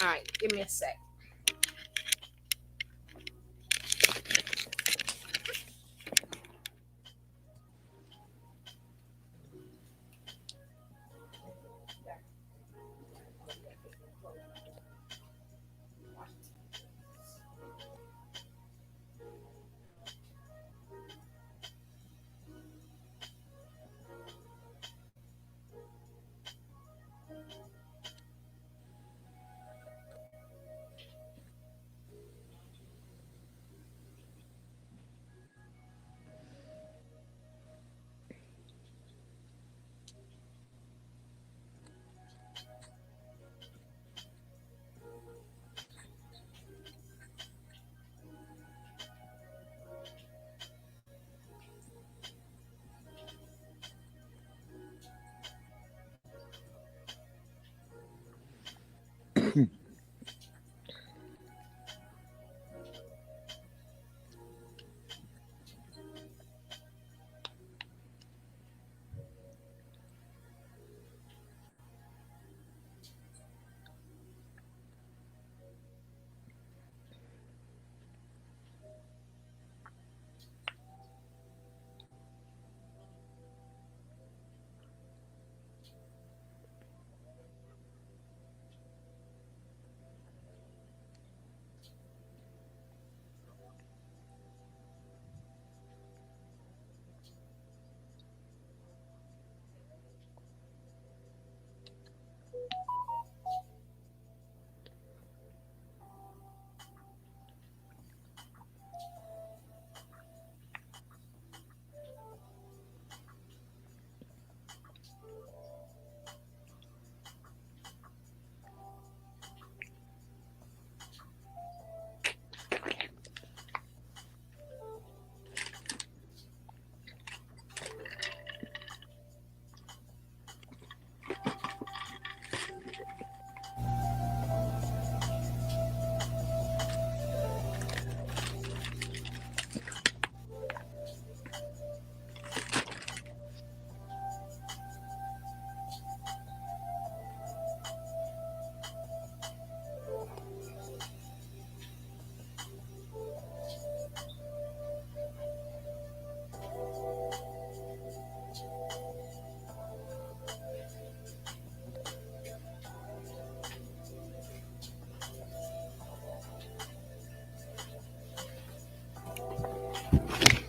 All right, give me a sec.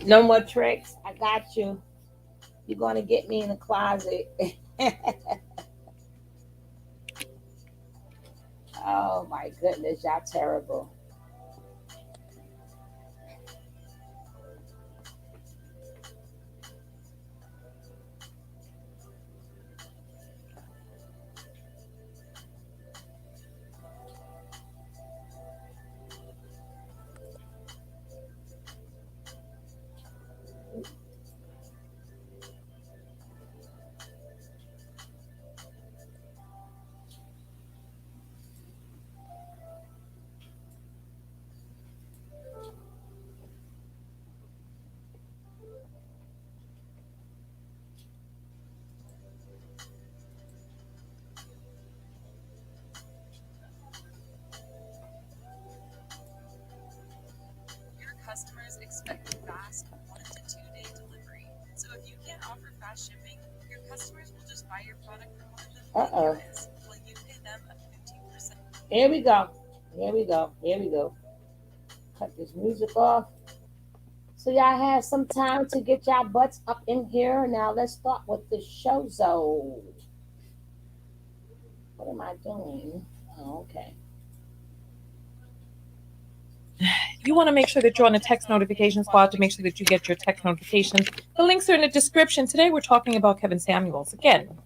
No more tricks. I got you. You're going to get me in the closet. Oh my goodness, y'all terrible. Your customers expect fast 1 to 2 day delivery. So if you can't offer fast shipping, your customers will just buy your product from one of the Uh-oh. retailers while you pay them a 15%. Here we go. Here we go. Here we go. Cut this music off. So y'all had some time to get y'all butts up in here. Now let's start with the show zone. What am I doing? Oh, okay. You want to make sure that you're on the text notification squad to make sure that you get your text notifications. The links are in the description. Today we're talking about Kevin Samuels. Again,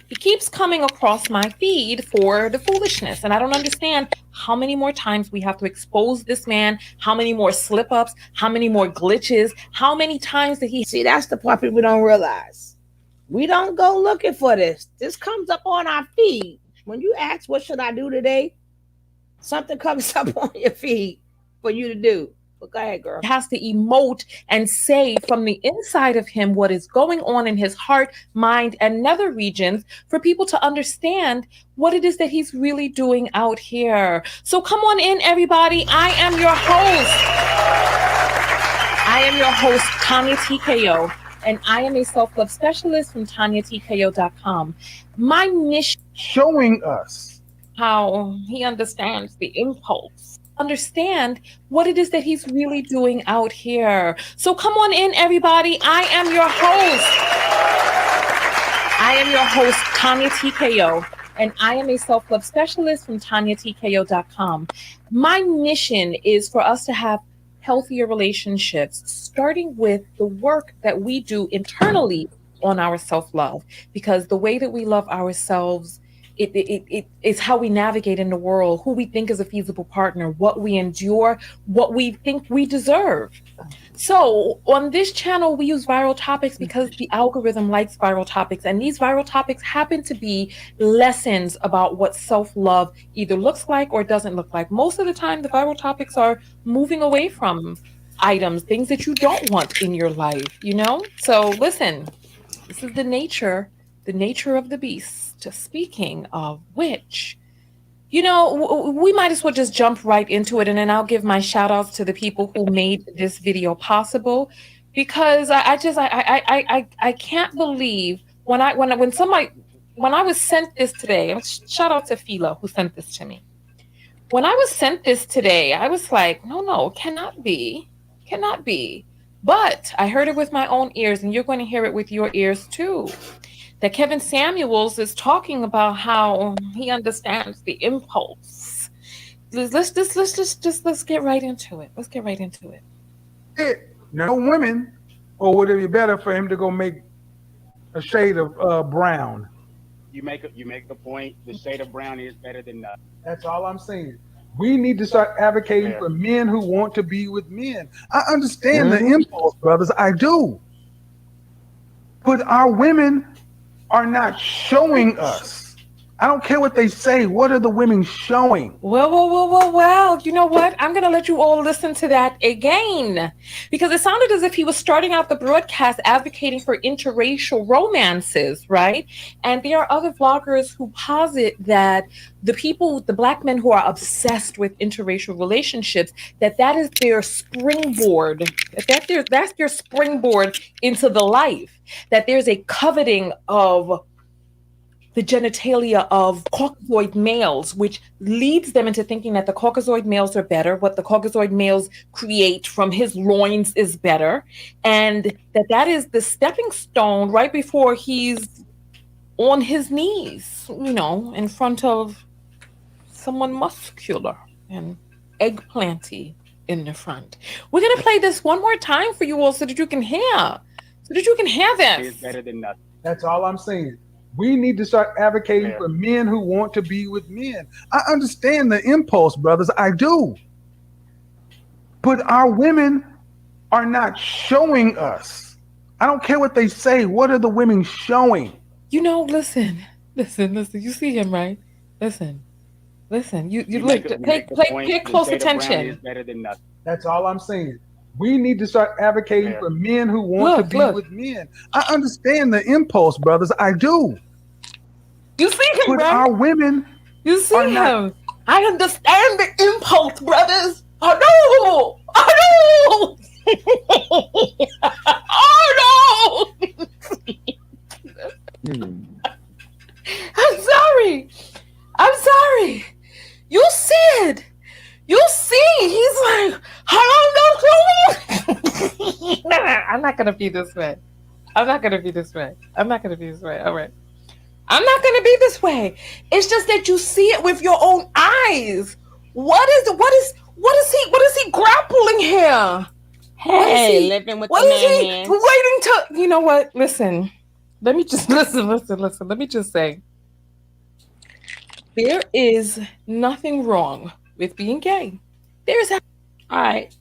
he keeps coming across my feed for the foolishness, and I don't understand how many more times we have to expose this man, how many more slip ups, how many more glitches, how many times that he. See, that's the part people don't realize. We don't go looking for this. This comes up on our feed. When you ask, what should I do today? Something comes up on your feed for you to do. But go ahead, girl. has to emote and say from the inside of him what is going on in his heart, mind, and nether regions for people to understand what it is that he's really doing out here. So come on in, everybody. I am your host, Tanya TKO, and I am a self love specialist from TanyaTKO.com. My mission showing us how he understands the impulse, understand what it is that he's really doing out here. So come on in, everybody. I am your host, Tanya TKO, and I am a self love specialist from TanyaTKO.com. My mission is for us to have healthier relationships, starting with the work that we do internally on our self love, because the way that we love ourselves. It's how we navigate in the world, who we think is a feasible partner, what we endure, what we think we deserve. So on this channel, we use viral topics because the algorithm likes viral topics. And these viral topics happen to be lessons about what self-love either looks like or doesn't look like. Most of the time, the viral topics are moving away from items, things that you don't want in your life, you know? So listen, this is the nature of the beast. Just speaking of which, we might as well just jump right into it, and then I'll give my shout outs to the people who made this video possible, because I can't believe when I was sent this today. Shout out to Phila who sent this to me. When I was sent this today, I was like, no, cannot be. But I heard it with my own ears, and you're going to hear it with your ears too. That Kevin Samuels is talking about how he understands the impulse. Let's get right into it. Let's get right into it. No women, or would it be better for him to go make a shade of brown? You make a point. The shade of brown is better than nothing. That's all I'm saying. We need to start advocating for men who want to be with men. I understand the impulse, brothers. I do. But our women are not showing us. I don't care what they say. What are the women showing? Well. You know what? I'm going to let you all listen to that again, because it sounded as if he was starting out the broadcast advocating for interracial romances, right? And there are other vloggers who posit that the black men who are obsessed with interracial relationships, that is their springboard, that's their springboard into the life, that there's a coveting of the genitalia of Caucasoid males, which leads them into thinking that the Caucasoid males are better. What the Caucasoid males create from his loins is better. And that is the stepping stone right before he's on his knees, in front of someone muscular and eggplanty in the front. We're going to play this one more time for you all so that you can hear. This. It's better than nothing. That's all I'm saying. We need to start advocating for men who want to be with men. I understand the impulse, brothers. I do. But our women are not showing us. I don't care what they say. What are the women showing? Listen. You see him, right? Listen. You look. Pay close attention. Is better than nothing. That's all I'm saying. We need to start advocating for men who want to be with men. I understand the impulse, brothers. I do. You see him, but right? Our women. You see him. Not... I understand the impulse, brothers. Oh no! Oh no! I'm sorry. You see it. He's like, I don't know. I'm not gonna be this way. All right. I'm not gonna be this way. It's just that you see it with your own eyes. What is he grappling here? Hey, living with the man. Waiting to, you know what? Listen. Let me just listen. Let me just say, there is nothing wrong with being gay. All right.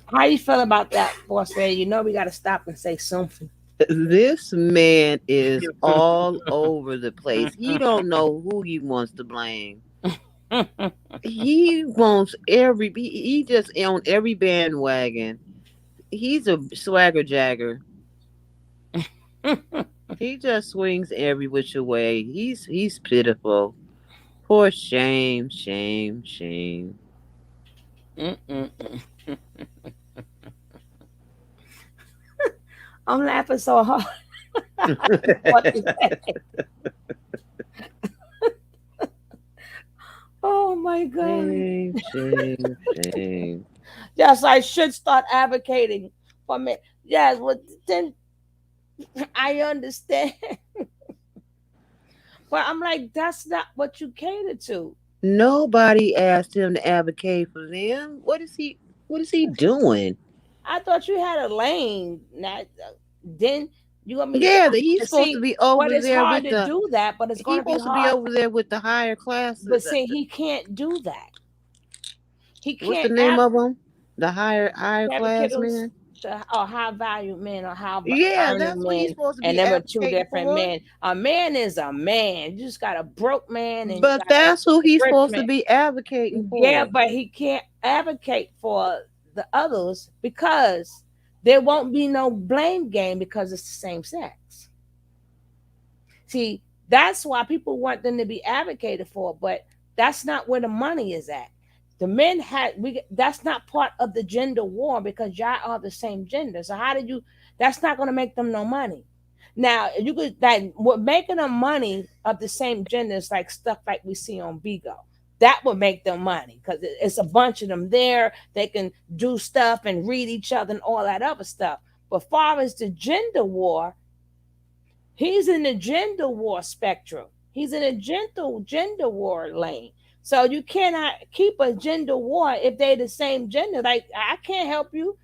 How you feel about that, boss lady? We got to stop and say something. This man is all over the place. He don't know who he wants to blame. He wants he just on every bandwagon. He's a swagger jagger. He just swings every which way. He's pitiful. Poor shame, shame, shame. Mm-mm-mm. I'm laughing so hard. What you say? Oh my God. Shame, shame, shame. Yes, I should start advocating for me. Yes, well, then I understand. But I'm like, that's not what you cater to. Nobody asked him to advocate for them. What is he doing? I thought you had a lane. Now, then you want me Yeah, that he's to supposed to see be what over it's there hard with to the do that, but it's going he's to be supposed to be hard. over there with the higher But classes. see, he can't do that. He What's the can't name of them? The higher advocate class those man. or high value men or high Yeah, earning that's what he's men, supposed to and be them are two advocating different for. men. A man is a man. You just got a broke man and you But got a that's who he's rich supposed to man. be advocating Yeah, for. but he can't advocate for the others because there won't be no blame game because it's the same sex. See, that's why people want them to be advocated for, but that's not where the money is at. The men had we that's not part of the gender war because y'all are the same gender. So how did you that's not gonna make them no money. Now you could that what making them money of the same gender is like stuff like we see on Bigo. That would make them money because it's a bunch of them there. They can do stuff and read each other and all that other stuff. But far as the gender war, he's in the gender war spectrum. He's in a gender war lane. So you cannot keep a gender war if they're the same gender. Like I can't help you.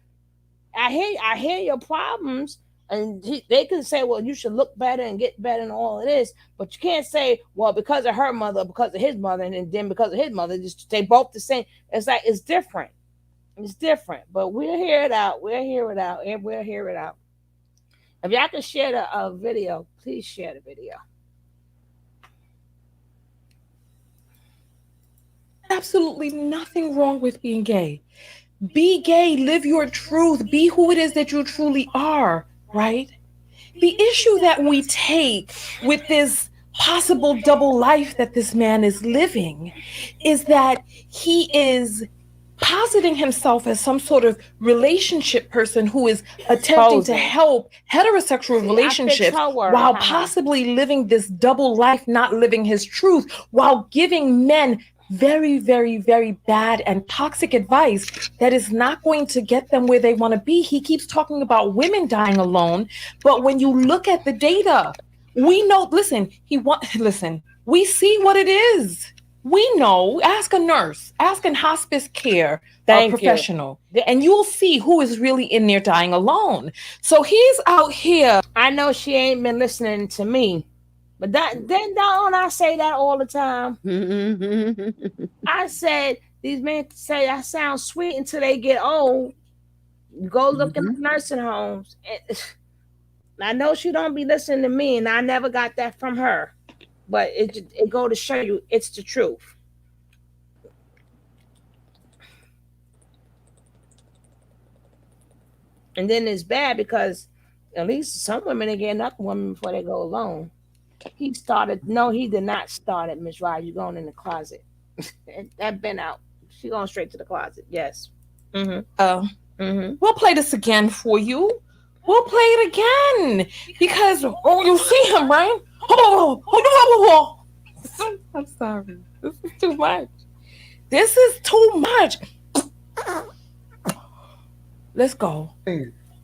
I hear your problems, and they can say, well, you should look better and get better and all of this, but you can't say, well, because of her mother, because of his mother, and then because of his mother, just they both the same. It's like it's different. It's different, but we'll hear it out. We'll hear it out, and we'll hear it out. If y'all can share the video, please share the video. Absolutely nothing wrong with being gay. Be gay, live your truth, be who it is that you truly are, right? The issue that we take with this possible double life that this man is living is that he is positing himself as some sort of relationship person who is attempting to Posing. help heterosexual See, I fixed relationships her word. while Haha. possibly living this double life, not living his truth, while giving men very, very, very bad and toxic advice that is not going to get them where they want to be. He keeps talking about women dying alone, but when you look at the data, we know, listen, we see what it is. We know, ask a nurse, ask a hospice care Thank you. professional, and you'll see who is really in there dying alone. So he's out here. I know she ain't been listening to me, but then don't I say that all the time? I said these men say I sound sweet until they get old. You go look in the nursing homes. I know she don't be listening to me, and I never got that from her. But it go to show you it's the truth. And then it's bad because at least some women are getting up women before they go alone. He started. No, he did not start it, Miss Rod. You going in the closet? That been out. She going straight to the closet. Yes. We'll play this again for you. We'll play it again because you see him, right? I'm sorry. This is too much. This is too much. Let's go.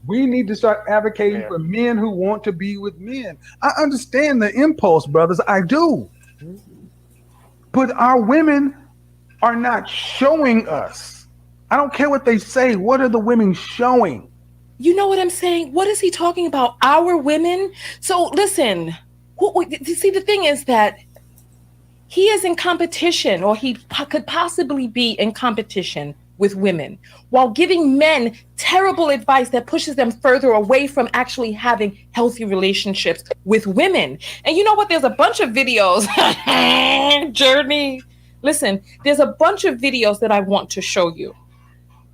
We need to start advocating for men who want to be with men. I understand the impulse, brothers. I do. But our women are not showing us. I don't care what they say. What are the women showing? You know what I'm saying? What is he talking about? Our women? So listen, see, the thing is that he is in competition, or he could possibly be in competition with women, while giving men terrible advice that pushes them further away from actually having healthy relationships with women. And you know what? There's a bunch of videos, Journey, Listen, there's a bunch of videos that I want to show you.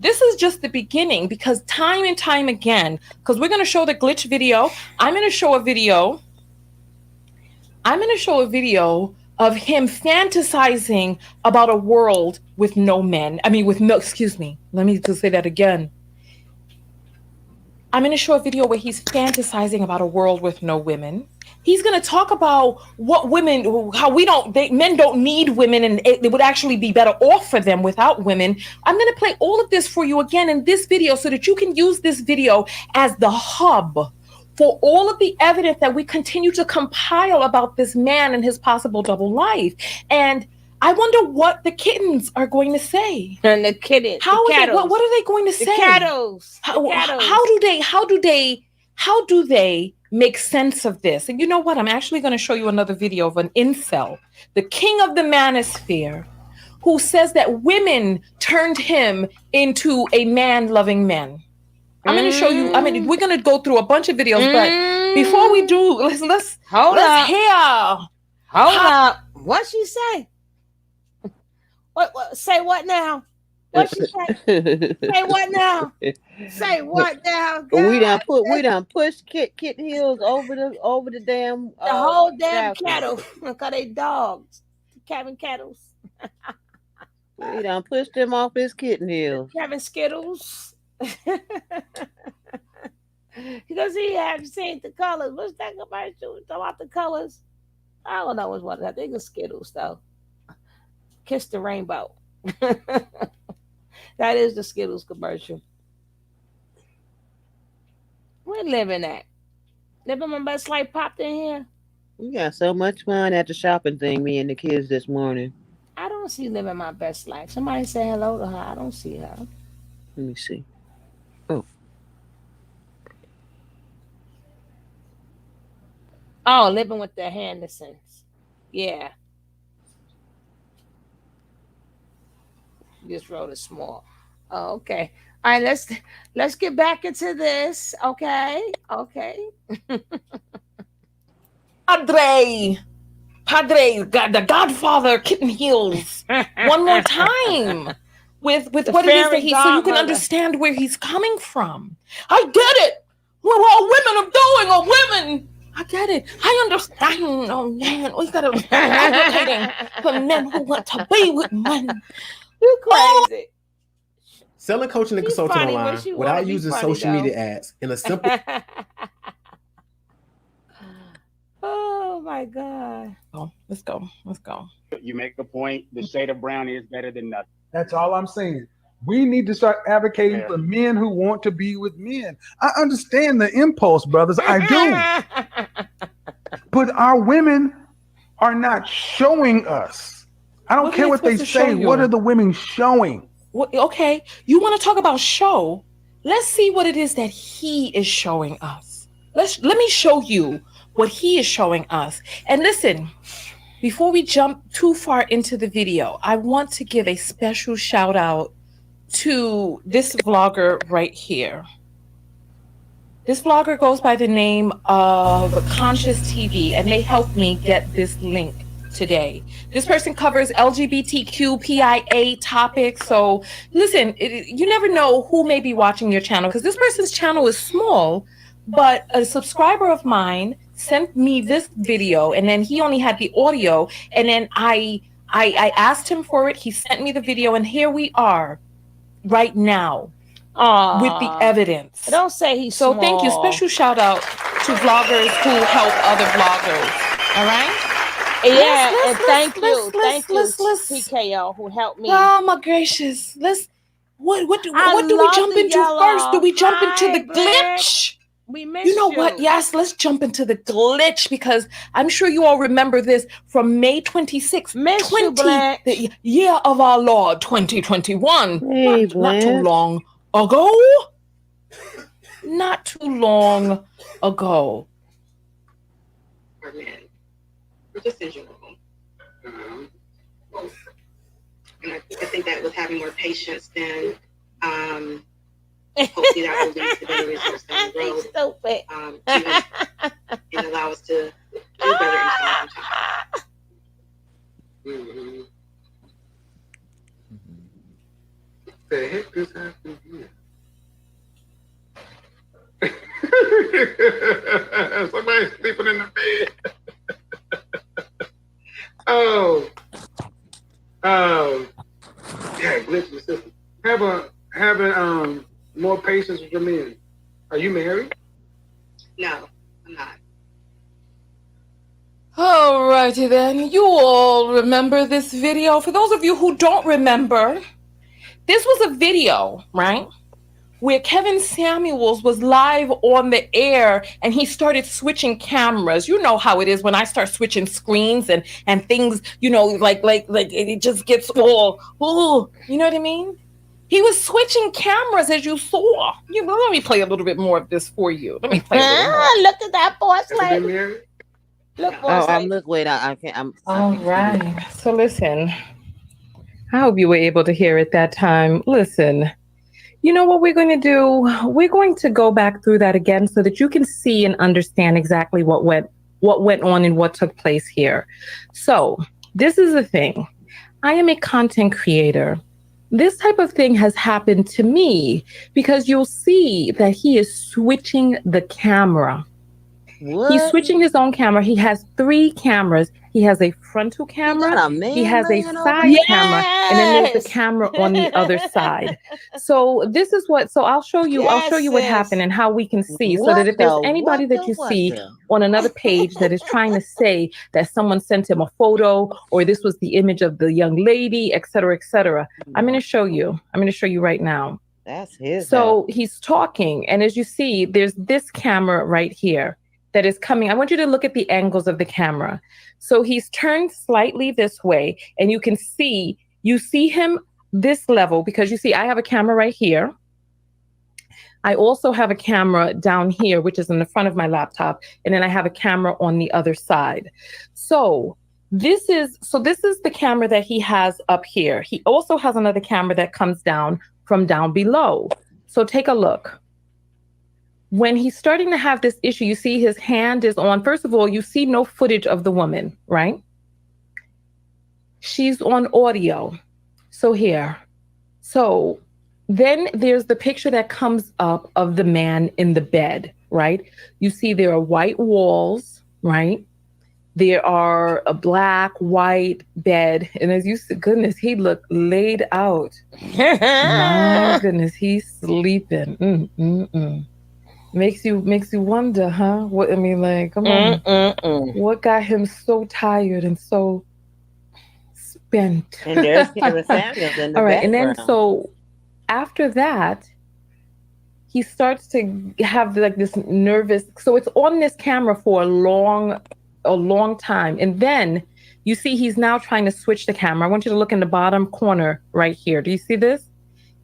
This is just the beginning, because time and time again, because we're going to show the glitch video. I'm going to show a video. I'm going to show a video of him fantasizing about a world with no men. I mean, with no, excuse me. Let me just say that again. I'm going to show a video where he's fantasizing about a world with no women. He's going to talk about what women, how men don't need women, and it would actually be better off for them without women. I'm going to play all of this for you again in this video so that you can use this video as the hub for all of the evidence that we continue to compile about this man and his possible double life. And I wonder what the kittens are going to say. And the kittens. What are they going to say? The cattles. How do they make sense of this? And you know what? I'm actually going to show you another video of an incel, the king of the manosphere, who says that women turned him into a man loving man. I'm going to show you. I mean, we're going to go through a bunch of videos, but before we do, let's hear. Hold up. What she say? What? Say what now? What she say? Say what now? Say what now? God. We done pushed Kitten Hills over the damn the whole damn cattle. Cause they dogs. Cabin cattles. We done pushed them off his Kitten Hills. Cabin skittles. Because he have seen the colors. What's that commercial? Talk about the colors. I don't know which one. I think it's Skittles though. Kiss the rainbow. That is the Skittles commercial. We're living at. Living my best life popped in here. We got so much fun at the shopping thing, me and the kids this morning. I don't see living my best life. Somebody say hello to her. I don't see her. Let me see. Oh, living with the Hendersons. Yeah. Just wrote it small. Oh, okay. All right, let's get back into this. Okay. Padre, the Godfather, Kitten Heels. One more time with what it is that so you can understand where he's coming from. I get it. What all women are doing are women. I get it. I understand. Oh man, we gotta advocating for men who want to be with men. You crazy. Selling coaching and consulting online without using social media ads in a simple. Oh my God. Oh, let's go. You make a point. The shade of brown is better than nothing. That's all I'm saying. We need to start advocating for men who want to be with men. I understand the impulse, brothers. I do. But our women are not showing us. I don't care what they say. What are the women showing? Well, okay, you want to talk about show? Let's see what it is that he is showing us. Let me show you what he is showing us. And listen, before we jump too far into the video, I want to give a special shout out to this vlogger right here. This vlogger goes by the name of Conscious TV, and they helped me get this link today. This person covers LGBTQIA topics. So listen, you never know who may be watching your channel, because this person's channel is small, but a subscriber of mine sent me this video, and then he only had the audio, and then I asked him for it. He sent me the video, and here we are right now with the evidence. Don't say he's so small. Thank you. Special shout out to vloggers who help other vloggers. All right. Yeah, and thank you, PKO, who helped me. Oh my gracious! What do we jump into first? Do we jump into the glitch? We missed you know what? Yes, let's jump into the glitch, because I'm sure you all remember this from May 26th, the year of our Lord 2021. Hey, not too long ago. Not too long ago. For men, just in general. And I think that with having more patience, then hopefully that will lead to better results down the road. And allow us to do better in time. The heck just happened here? Somebody's sleeping in the bed. Oh, yeah, glitch the system. Having more patience with your men. Are you married? No, I'm not. Alrighty then, you all remember this video? For those of you who don't remember, this was a video, right? Where Kevin Samuels was live on the air and he started switching cameras. You know how it is when I start switching screens and things, you know, like it just gets all, you know what I mean? He was switching cameras as you saw. Let me play a little bit more of this for you. Let me play a little more. Look at that boss lady. Look, boss lady. Look, wait, I can't. All right. So listen, I hope you were able to hear it that time. Listen. You know what we're going to do? We're going to go back through that again so that you can see and understand exactly what went on and what took place here. So this is the thing. I am a content creator. This type of thing has happened to me because you'll see that he is switching the camera. What? He's switching his own camera. He has 3 cameras. He has a frontal camera, he has a side camera, and then there's the camera on the other side. So this is what, so I'll show you what happened and how we can see so that if there's anybody that you see on another page that is trying to say that someone sent him a photo or this was the image of the young lady, et cetera, I'm going to show you. I'm going to show you right now. That's his. So he's talking, and as you see, there's this camera right here that is coming. I want you to look at the angles of the camera. So he's turned slightly this way, and you see him this level because you see I have a camera right here. I also have a camera down here, which is in the front of my laptop, and then I have a camera on the other side. So this is the camera that he has up here. He also has another camera that comes down from down below. So take a look. When he's starting to have this issue, you see his hand is on. First of all, you see no footage of the woman, right? She's on audio. So here. So then there's the picture that comes up of the man in the bed, right? You see there are white walls, right? There are a black, white bed. And as you said, goodness, he looked laid out. My goodness, he's sleeping. Makes you wonder, huh? What I mean, like, come on. What got him so tired and so spent? And there's Kevin Samuels in the All right, background. and then so after that, he starts to have like this nervous. So it's on this camera for a long time, and then you see he's now trying to switch the camera. I want you to look in the bottom corner right here. Do you see this?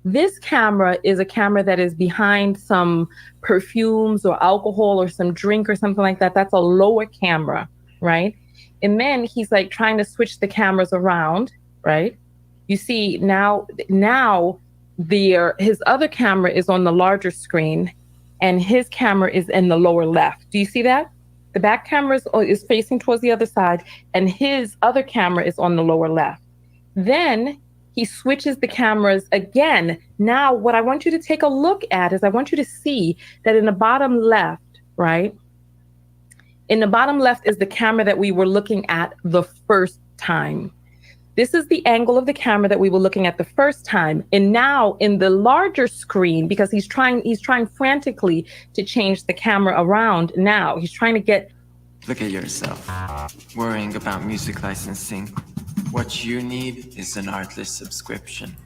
This camera is a camera that is behind some perfumes or alcohol or some drink or something like that. That's a lower camera, right? And then he's like trying to switch the cameras around, right? You see now his other camera is on the larger screen and his camera is in the lower left. Do you see that? The back camera is facing towards the other side and his other camera is on the lower left. Then he switches the cameras again. Now, what I want you to take a look at is I want you to see that in the bottom left, right? In the bottom left is the camera that we were looking at the first time. This is the angle of the camera that we were looking at the first time. And now in the larger screen, because he's trying frantically to change the camera around. Now he's trying to get. Look at yourself, worrying about music licensing. What you need is an Artlist subscription.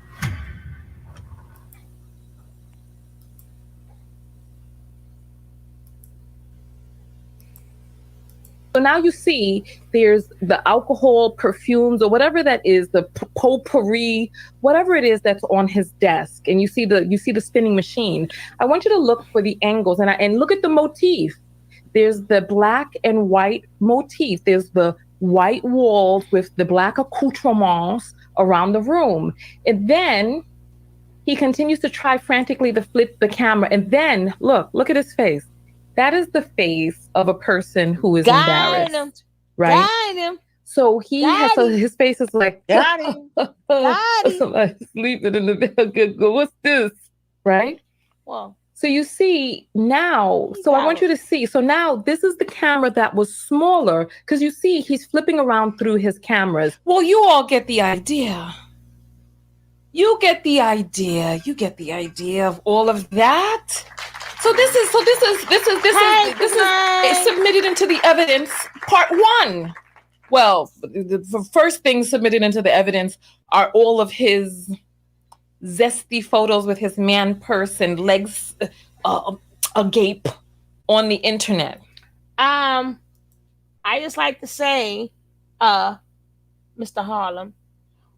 So now you see there's the alcohol, perfumes, or whatever that is, the potpourri, whatever it is that's on his desk. And you see the spinning machine. I want you to look for the angles and look at the motif. There's the black and white motif. There's the white walls with the black accoutrements around the room. And then he continues to try frantically to flip the camera. And then look at his face. That is the face of a person who is embarrassed, right? So his face is like, Got him. somebody sleeping in the bed. Good, what's this? Right? Well, so you see now, so I want you to see. So now this is the camera that was smaller because you see he's flipping around through his cameras. Well, you all get the idea. You get the idea. You get the idea of all of that. So this is submitted into the evidence, part 1. Well, the first thing submitted into the evidence are all of his zesty photos with his man purse and legs agape on the internet. I just like to say, Mr. Harlem,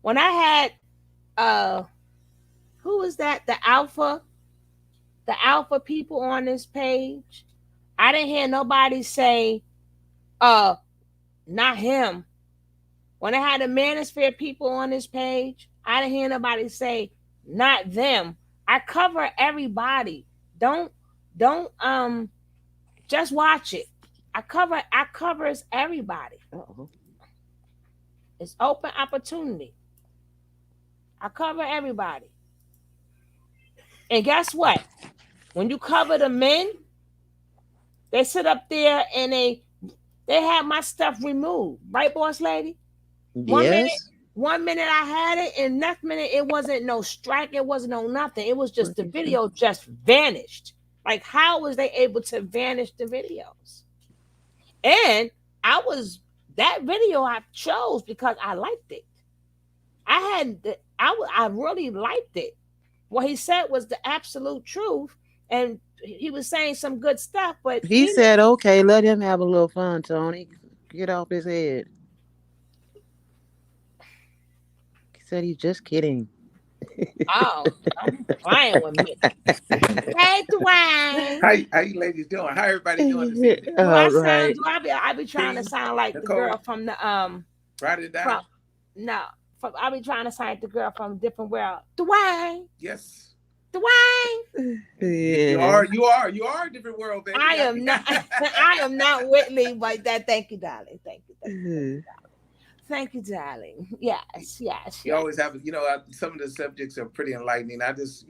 when I had who was that? The alpha people on this page. I didn't hear nobody say, not him. When I had the manosphere people on this page, I didn't hear nobody say, not them. I cover everybody. Don't just watch it. I covers everybody. It's open opportunity. I cover everybody. And guess what? When you cover the men, they sit up there and they have my stuff removed. Right, boss lady? Yes. One minute I had it, and next minute it wasn't no strike, it wasn't no nothing. It was just the video just vanished. Like, how was they able to vanish the videos? And that video I chose because I liked it. I really liked it. What he said was the absolute truth, and he was saying some good stuff. But he said, "Okay, let him have a little fun, Tony. Get off his head." He said he's just kidding. Oh, I'm playing with me. Hey, Dwayne. How you ladies doing? How everybody doing this evening? I be trying to sound like Nicole, the girl from the Write it down. I be trying to sound like the girl from a different world. Dwayne. Yes. Dwayne. Yeah. You are a different world, baby. I am not Whitley, but that. Thank you, darling. Thank you. Thank you, darling. Yes. You always have, some of the subjects are pretty enlightening. I just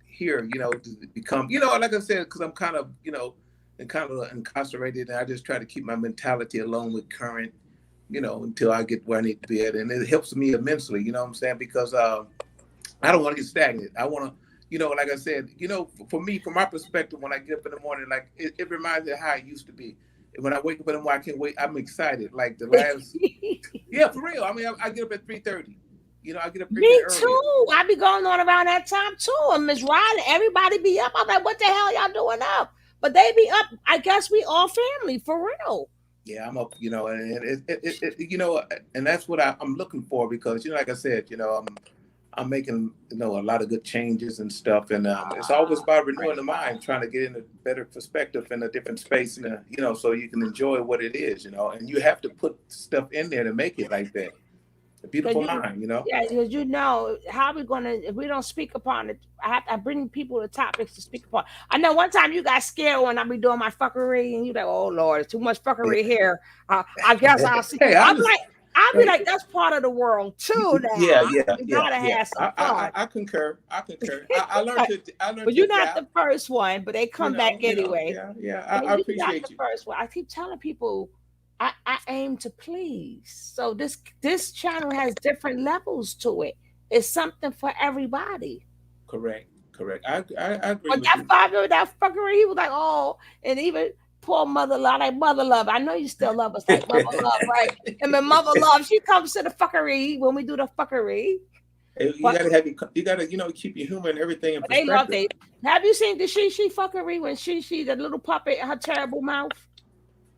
hear, to become, like I said, because I'm kind of, incarcerated, and I just try to keep my mentality along with current, until I get where I need to be at. And it helps me immensely, you know what I'm saying? Because I don't want to get stagnant. I want to, like I said, for me, from my perspective, when I get up in the morning, like it reminds me of how it used to be. When I wake up in the morning, I can't wait. I'm excited. Like the last, yeah, for real. I mean, I get up at 3:30. I get up. Me too. I be going on around that time too. And Miss Riley, everybody be up. I'm like, what the hell y'all doing up? But they be up. I guess we all family for real. Yeah, I'm up. And and that's what I'm looking for because like I said, I'm making a lot of good changes and stuff, and it's always about renewing the mind, trying to get in a better perspective in a different space, and so you can enjoy what it is, and you have to put stuff in there to make it like that. A beautiful mind, Yeah, because how are we gonna if we don't speak upon it? I bring people to topics to speak upon. I know one time you got scared when I be doing my fuckery, and you like, oh Lord, it's too much fuckery here. I guess I'll see. Hey, I'll be like, that's part of the world too. Now, you gotta have some fun. I concur. I learned to. But you're not the first one, but they come back anyway. I appreciate you. First one. I keep telling people, I aim to please. So this channel has different levels to it. It's something for everybody. Correct. I agree. But that fuckery, he was like, oh, and even. Poor Mother Love, like Mother Love. I know you still love us like Mother Love, right? And when Mother Love, she comes to the fuckery when we do the fuckery. You gotta keep your humor and everything in perspective. They love it. Have you seen the she fuckery when she the little puppet, her terrible mouth?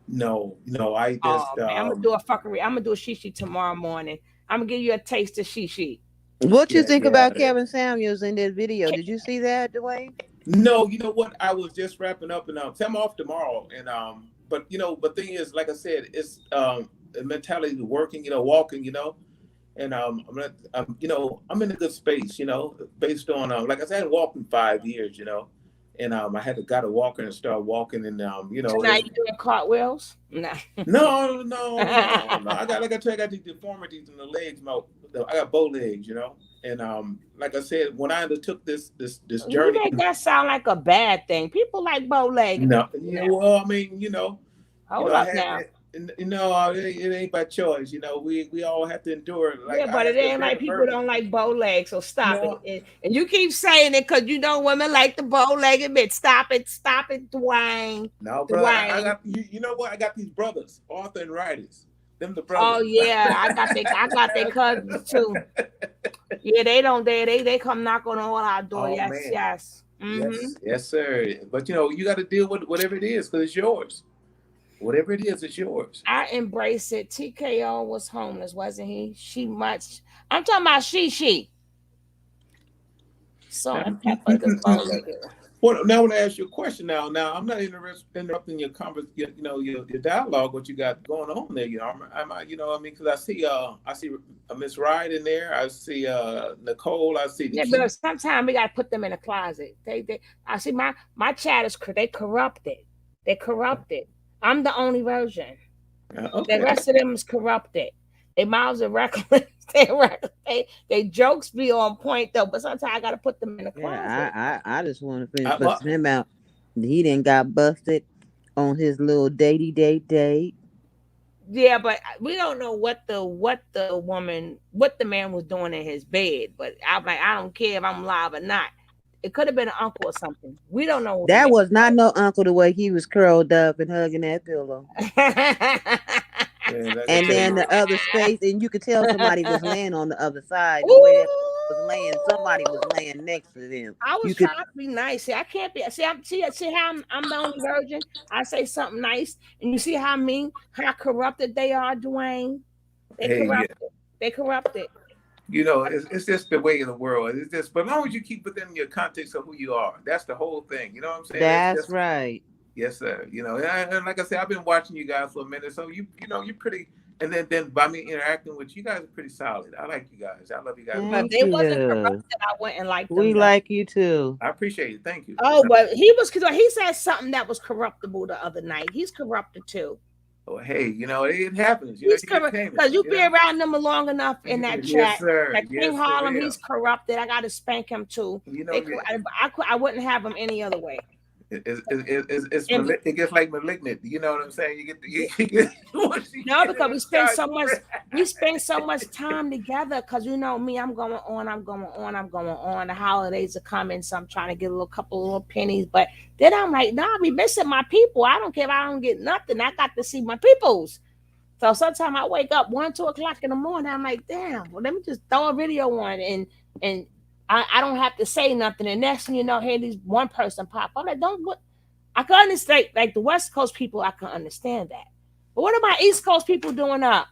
No, I just. I'm gonna do a fuckery. I'm gonna do a she tomorrow morning. I'm gonna give you a taste of she. What you think about Kevin Samuels in that video? Did you see that, Dwayne? No, you know what? I was just wrapping up, and I'm off tomorrow. And but but thing is, like I said, it's mentality working, walking, and I'm in a good space, based on like I said, I hadn't walked in 5 years, and I had to got a walker and start walking, and So now you doing cartwheels? No. No. I got like I tell you, I got these deformities in the legs. I got bow legs, and like I said, when I undertook this journey, You make that sound like a bad thing. People like bow legged. no, well, I mean, Hold I up had, now. it ain't by choice. We all have to endure. Like Yeah, I but had it to ain't bear like the people burden. don't like bow legs, so stop No, it. And you keep saying it because women like the bow legged bit. Stop it, Dwayne. no, brother. I Dwayne. got you know what? I got these brothers, Arthur and Riders. Them the Oh brothers. yeah, I got their cousins too. Yeah, they come knock on all our door. Oh Yes, man. yes. Yes, sir. But you got to deal with whatever it is because it's yours. Whatever it is, it's yours. I embrace it. TKO was homeless, wasn't he? I'm talking about she. Salt and pepper, the bow legged. Well, now I want to ask you a question. Now, I'm not interrupting your your dialogue. What you got going on there? Because I see Miss Ride in there. I see Nicole. I see the Yeah, key. but sometimes we gotta put them in a closet. I see my chat is they corrupted. They corrupted. I'm the only version. Okay. The rest of them is corrupted. Their mouths are reckless. They jokes be on point though, but sometimes I gotta put them in a closet. I just want to finish busting him out. He didn't got busted on his little date. Yeah, but we don't know what the man was doing in his bed. But I'm like, I don't care if I'm live or not. It could have been an uncle or something. We don't know. That was not no uncle the way he was curled up and hugging that pillow. And then the other space, and you could tell somebody was laying on the other side. The way that was laying, somebody was laying next to them. I was trying to be nice. See, I can't be. See, how I'm the only virgin. I say something nice, and you see how how corrupted they are, Dwayne. They corrupted. It's just the way of the world. It's just, but as long as you keep within your context of who you are, that's the whole thing. You know what I'm saying? That's right. Yes, sir. And like I said, I've been watching you guys for a minute, so you're pretty. And then by me interacting with you guys, are pretty solid. I like you guys. I love you guys. But they wasn't corrupted. I went and liked them. We like you too. I appreciate it. Thank you. Oh, but he said something that was corruptible the other night. He's corrupted too. Oh, hey, it happens. He's corrupted because you be around them long enough in that chat. Yes, sir. Like King Harlem, he's corrupted. I got to spank him too. I wouldn't have him any other way. It gets like malignant. You know what I'm saying? No, because we spend so much time together. Because me, I'm going on. The holidays are coming, so I'm trying to get a couple of little pennies. But then I'm like, I be missing my people. I don't care if I don't get nothing. I got to see my peoples. So sometimes I wake up 1, 2 o'clock in the morning. I'm like, damn. Well, let me just throw a video on and I don't have to say nothing. And next thing you know, hey, these one person pop. I'm like, I can understand, like the West Coast people, I can understand that. But what are my East Coast people doing up?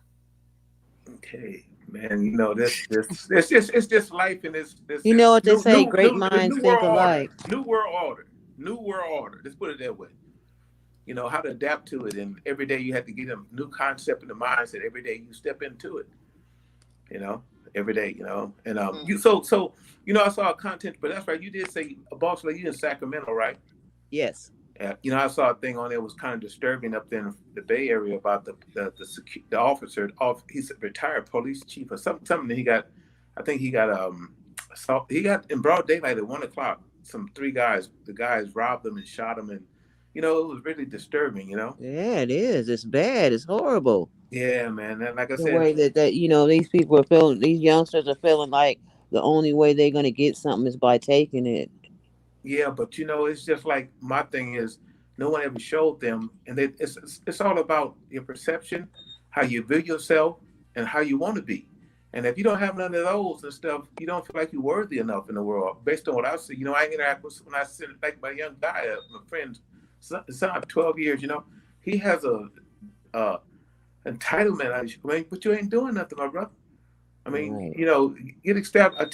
Okay, man, it's just life in this. You know what they say, great minds think alike. New world order. Let's put it that way. How to adapt to it, and every day you have to get a new concept in the mindset. Every day you step into it. Every day, and I saw a content, but that's right. You did say, boss lady, you in Sacramento, right? Yes. I saw a thing on there was kind of disturbing up there in the Bay Area about the officer. He's a retired police chief or something. He got assault. He got in broad daylight at 1 o'clock. The guys robbed him and shot him, and it was really disturbing. Yeah, it is. It's bad. It's horrible. Yeah, man. And like I said, the way that these people are feeling, these youngsters are feeling like the only way they're gonna get something is by taking it. Yeah, but it's just like my thing is no one ever showed them, and it's all about your perception, how you view yourself, and how you want to be. And if you don't have none of those and stuff, you don't feel like you're worthy enough in the world. Based on what I see, I interact with when I see like my young guy, my friend's son, 12 years. He has a entitlement. But you ain't doing nothing, my brother. I mean, get accept. I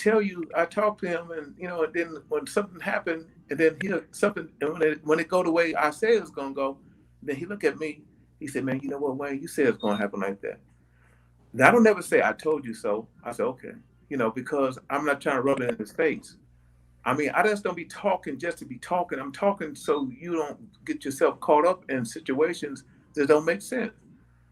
talk to him, and and then when something happened, and then and when it go the way I say it's gonna go, then he look at me. He said, "Man, you know what, Wayne? You said it's gonna happen like that." Now I don't never say I told you so. I said, okay, because I'm not trying to rub it in his face. I mean, I just don't be talking just to be talking. I'm talking so you don't get yourself caught up in situations that don't make sense.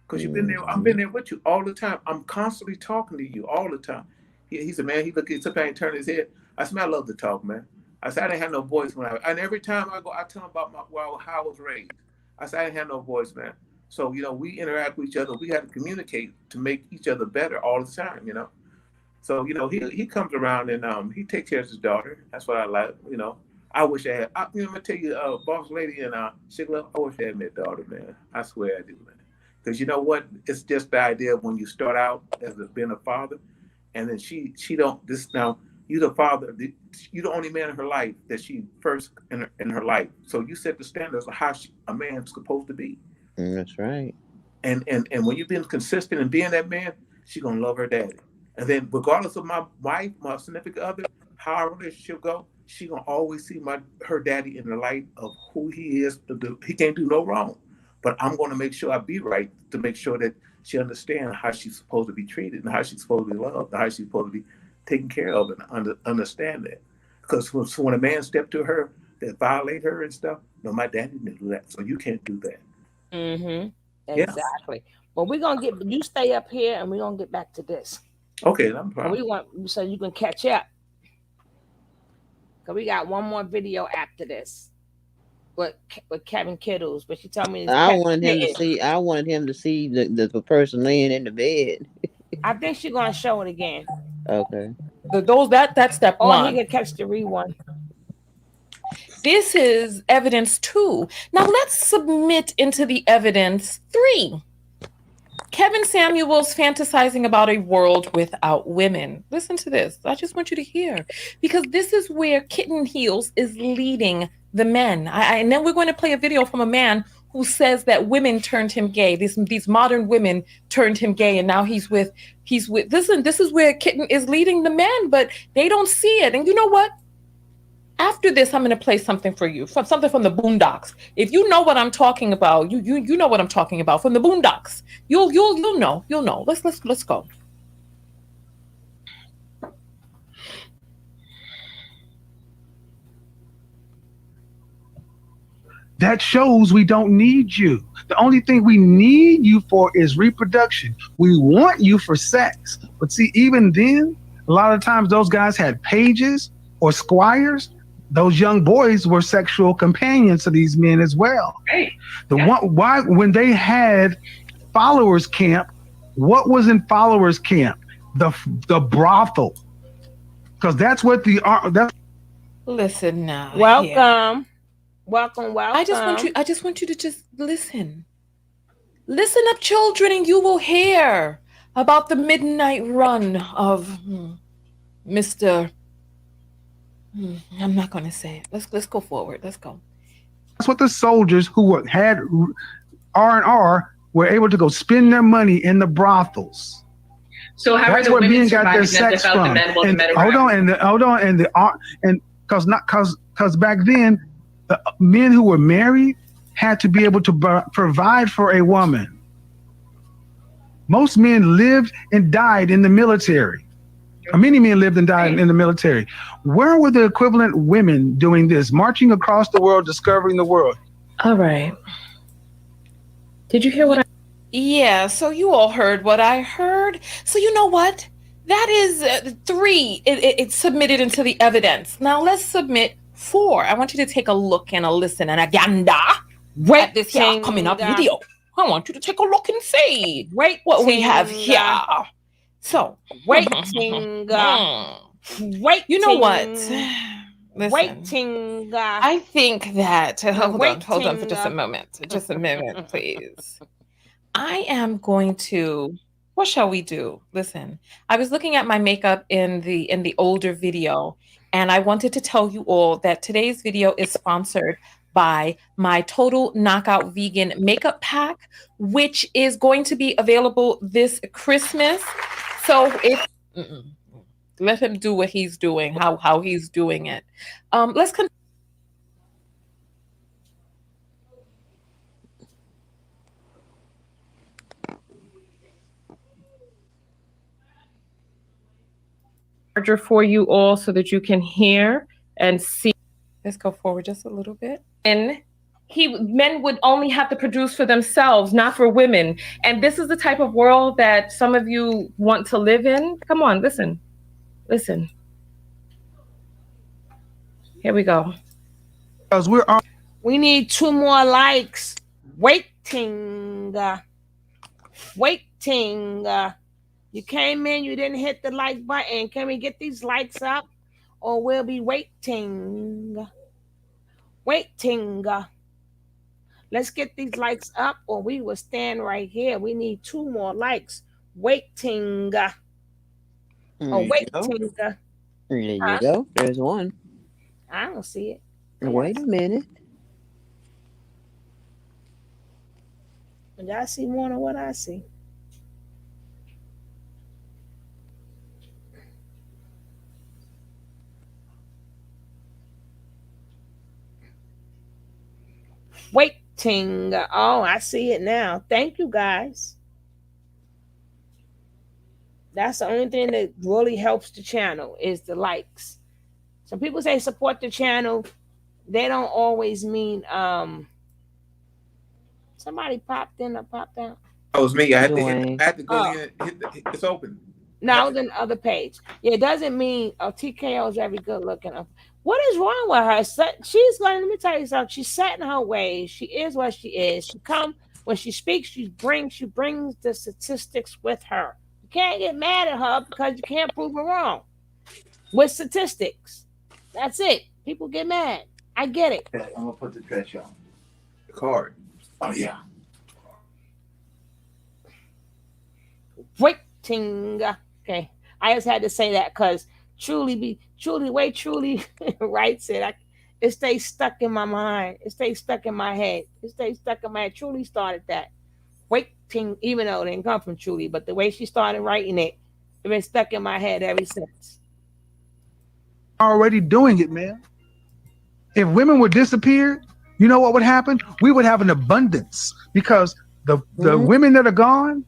Because you've been there, I've been there with you all the time. I'm constantly talking to you all the time. He's a man, he look at sometimes he turn his head. I said, man, I love to talk, man. I said, I didn't have no voice when and every time I go, I tell him about how I was raised. I said, I didn't have no voice, man. So, we interact with each other. We have to communicate to make each other better all the time. So, he comes around and he takes care of his daughter. That's what I like. I wish I had, I'm going to tell you, boss lady and Shigla, I wish I had my daughter, man. I swear I do, man. Because you know what? It's just the idea of when you start out as being a father, and then she don't, this now, you the father, you the only man in her life that she first in her life. So you set the standards of how a man's supposed to be. That's right. And when you've been consistent in being that man, she gonna love her daddy. And then regardless of my wife, my significant other, how our relationship go, she gonna always see her daddy in the light of who he is. He can't do no wrong. But I'm gonna make sure I be right to make sure that she understands how she's supposed to be treated and how she's supposed to be loved and how she's supposed to be taken care of and understand that. Because when a man step to her that violate her and stuff, no, my daddy didn't do that, so you can't do that. Mm-hmm. Yeah. Exactly. Well, we're gonna you stay up here and we're gonna get back to this. Okay, no problem. And we want so you can catch up. Cause we got one more video after this with Kevin Kittles, but she told me I wanted him to see the person laying in the bed. I think she's gonna show it again. Okay. That's step or one. Or he can catch the rewind. This is evidence 2. Now let's submit into the evidence 3. Kevin Samuels fantasizing about a world without women. Listen to this. I just want you to hear, because this is where Kitten Heels is leading the men. And then we're going to play a video from a man who says that women turned him gay. These modern women turned him gay, and now he's with. Listen, this is where Kitten is leading the men, but they don't see it. And you know what? After this, I'm going to play something for you, something from the Boondocks. If you know what I'm talking about, you know what I'm talking about from the Boondocks. You'll know. Let's go. That shows we don't need you. The only thing we need you for is reproduction. We want you for sex. But see, even then, a lot of times those guys had pages or squires. Those young boys were sexual companions to these men as well. Hey, why when they had followers camp, what was in followers camp? The brothel, because that's what Listen now. Welcome. I just want you to just listen. Listen up, children, and you will hear about the midnight run of Mr. I'm not going to say it. Let's go forward. Let's go. That's what the soldiers who had R&R were able to go spend their money in the brothels. So how that's are the where women men got their sex from. And because back then, the men who were married had to be able to provide for a woman. Most men lived and died in the military. Many men lived and died in the military. Where were the equivalent women doing this? Marching across the world, discovering the world. All right. Did you hear what I... Yeah, so you all heard what I heard. So you know what? That is 3. It's submitted into the evidence. Now let's submit 4. I want you to take a look and a listen and a gander at this here coming up video. I want you to take a look and see what we have here. So, waiting. You know what? Listen, I think that hold on for just a moment. Just a minute, please. I am going to, what shall we do? Listen, I was looking at my makeup in the older video, and I wanted to tell you all that today's video is sponsored by my Total Knockout Vegan Makeup Pack, which is going to be available this Christmas. So if let him do what he's doing, how he's doing it. Let's continue. For you all so that you can hear and see. Let's go forward just a little bit. And men would only have to produce for themselves, not for women. And this is the type of world that some of you want to live in. Come on, listen. Listen. Here we go. Because we need 2 more likes. Waiting. Waiting. You came in, you didn't hit the like button. Can we get these likes up? Or we'll be waiting. Waiting. Let's get these likes up, or we will stand right here. We need 2 more likes. Waiting. Waiting. There you go. There's one. I don't see it. Wait a minute. Y'all see more than what I see. Waiting. Oh, I see it now. Thank you, guys. That's the only thing that really helps the channel is the likes. Some people say support the channel. They don't always mean somebody popped in or popped out. That was me. I had to go in and hit it's open. No, the other page. Yeah, it doesn't mean TKO is very good looking. What is wrong with her? She's going, let me tell you something. She's set in her ways. She is what she is. When she speaks, she brings the statistics with her. You can't get mad at her because you can't prove her wrong with statistics. That's it. People get mad. I get it. Okay, I'm going to put the dress on. The card. Oh, yeah. Waiting. Okay. I just had to say that because Truly writes it. It stays stuck in my mind. It stays stuck in my head. It stays stuck in my head. Truly started that. Waiting, even though it didn't come from Truly, but the way she started writing it, it's been stuck in my head ever since. Already doing it, man. If women would disappear, you know what would happen? We would have an abundance because the women that are gone,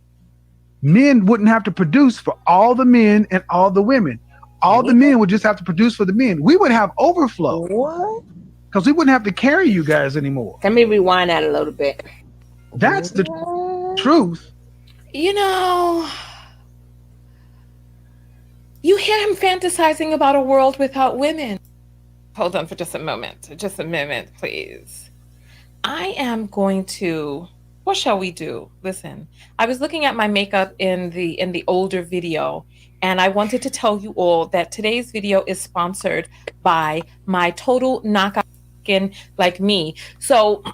men wouldn't have to produce for all the men and all the women. All the men would just have to produce for the men. We would have overflow. What? Because we wouldn't have to carry you guys anymore. Let me rewind that a little bit. That's the truth. You know, you hear him fantasizing about a world without women. Hold on for just a moment. Just a minute, please. I am going to... What shall we do? Listen, I was looking at my makeup in the older video, and I wanted to tell you all that today's video is sponsored by my total knockout skin like me. So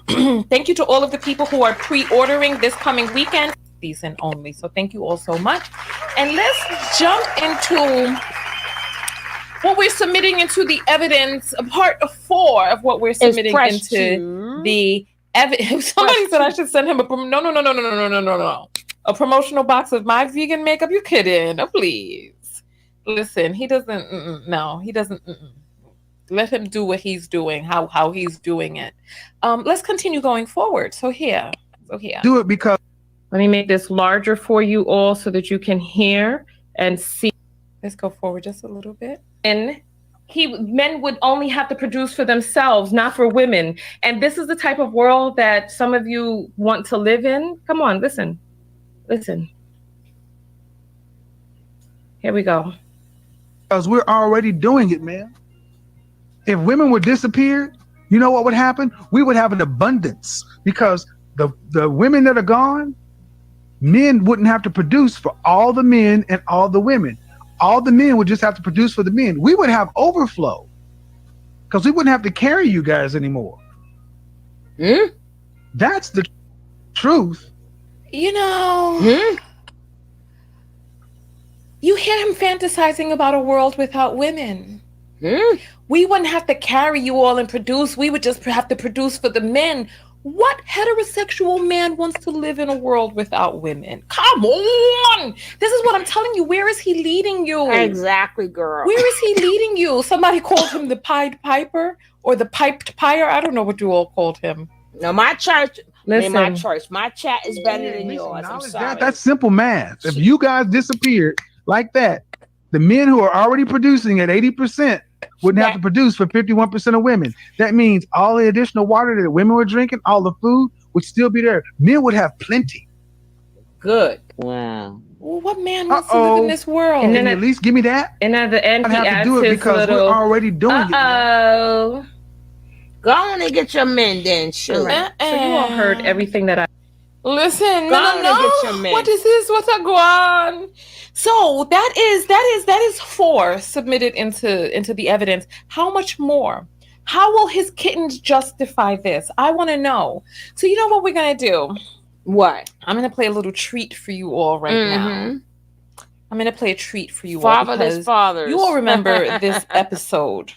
thank you to all of the people who are pre-ordering this coming weekend season only. So thank you all so much. And let's jump into what we're submitting into the evidence, part 4 of what we're submitting into the evidence. Somebody said I should send him no. A promotional box of my vegan makeup. You kidding? Oh, please. Listen, he doesn't. No, he doesn't. Let him do what he's doing. How he's doing it. Let's continue going forward. So here. Do it because. Let me make this larger for you all so that you can hear and see. Let's go forward just a little bit. And men would only have to produce for themselves, not for women. And this is the type of world that some of you want to live in. Come on, listen. Listen. Here we go. Because we're already doing it, man. If women would disappear, you know what would happen? We would have an abundance because the women that are gone, men wouldn't have to produce for all the men and all the women. All the men would just have to produce for the men. We would have overflow because we wouldn't have to carry you guys anymore. That's the truth. You know, you hear him fantasizing about a world without women. We wouldn't have to carry you all and produce. We would just have to produce for the men. What heterosexual man wants to live in a world without women? Come on. This is what I'm telling you. Where is he leading you? Exactly, girl. Where is he leading you? Somebody called him the Pied Piper or the Piped Pyre. I don't know what you all called him. No, my church. Listen. My chat is better than yours. I'm sorry. That's simple math. If you guys disappeared like that, the men who are already producing at 80% wouldn't have to produce for 51% of women. That means all the additional water that women were drinking, all the food would still be there. Men would have plenty. Good. Wow. Well, what man wants to live in this world? And then at least give me that. And at the end, I'd he have to adds do it his because little, we're already doing it. Uh-oh. Go on and get your men then, sure. Right. So you all heard everything that I... Listen, Go on and get your men. What is this? What's a guan? So that is 4 submitted into the evidence. How much more? How will his kittens justify this? I want to know. So you know what we're gonna do? What? I'm gonna play a little treat for you all right now. I'm gonna play a treat for you all Fatherless fathers. you all remember this episode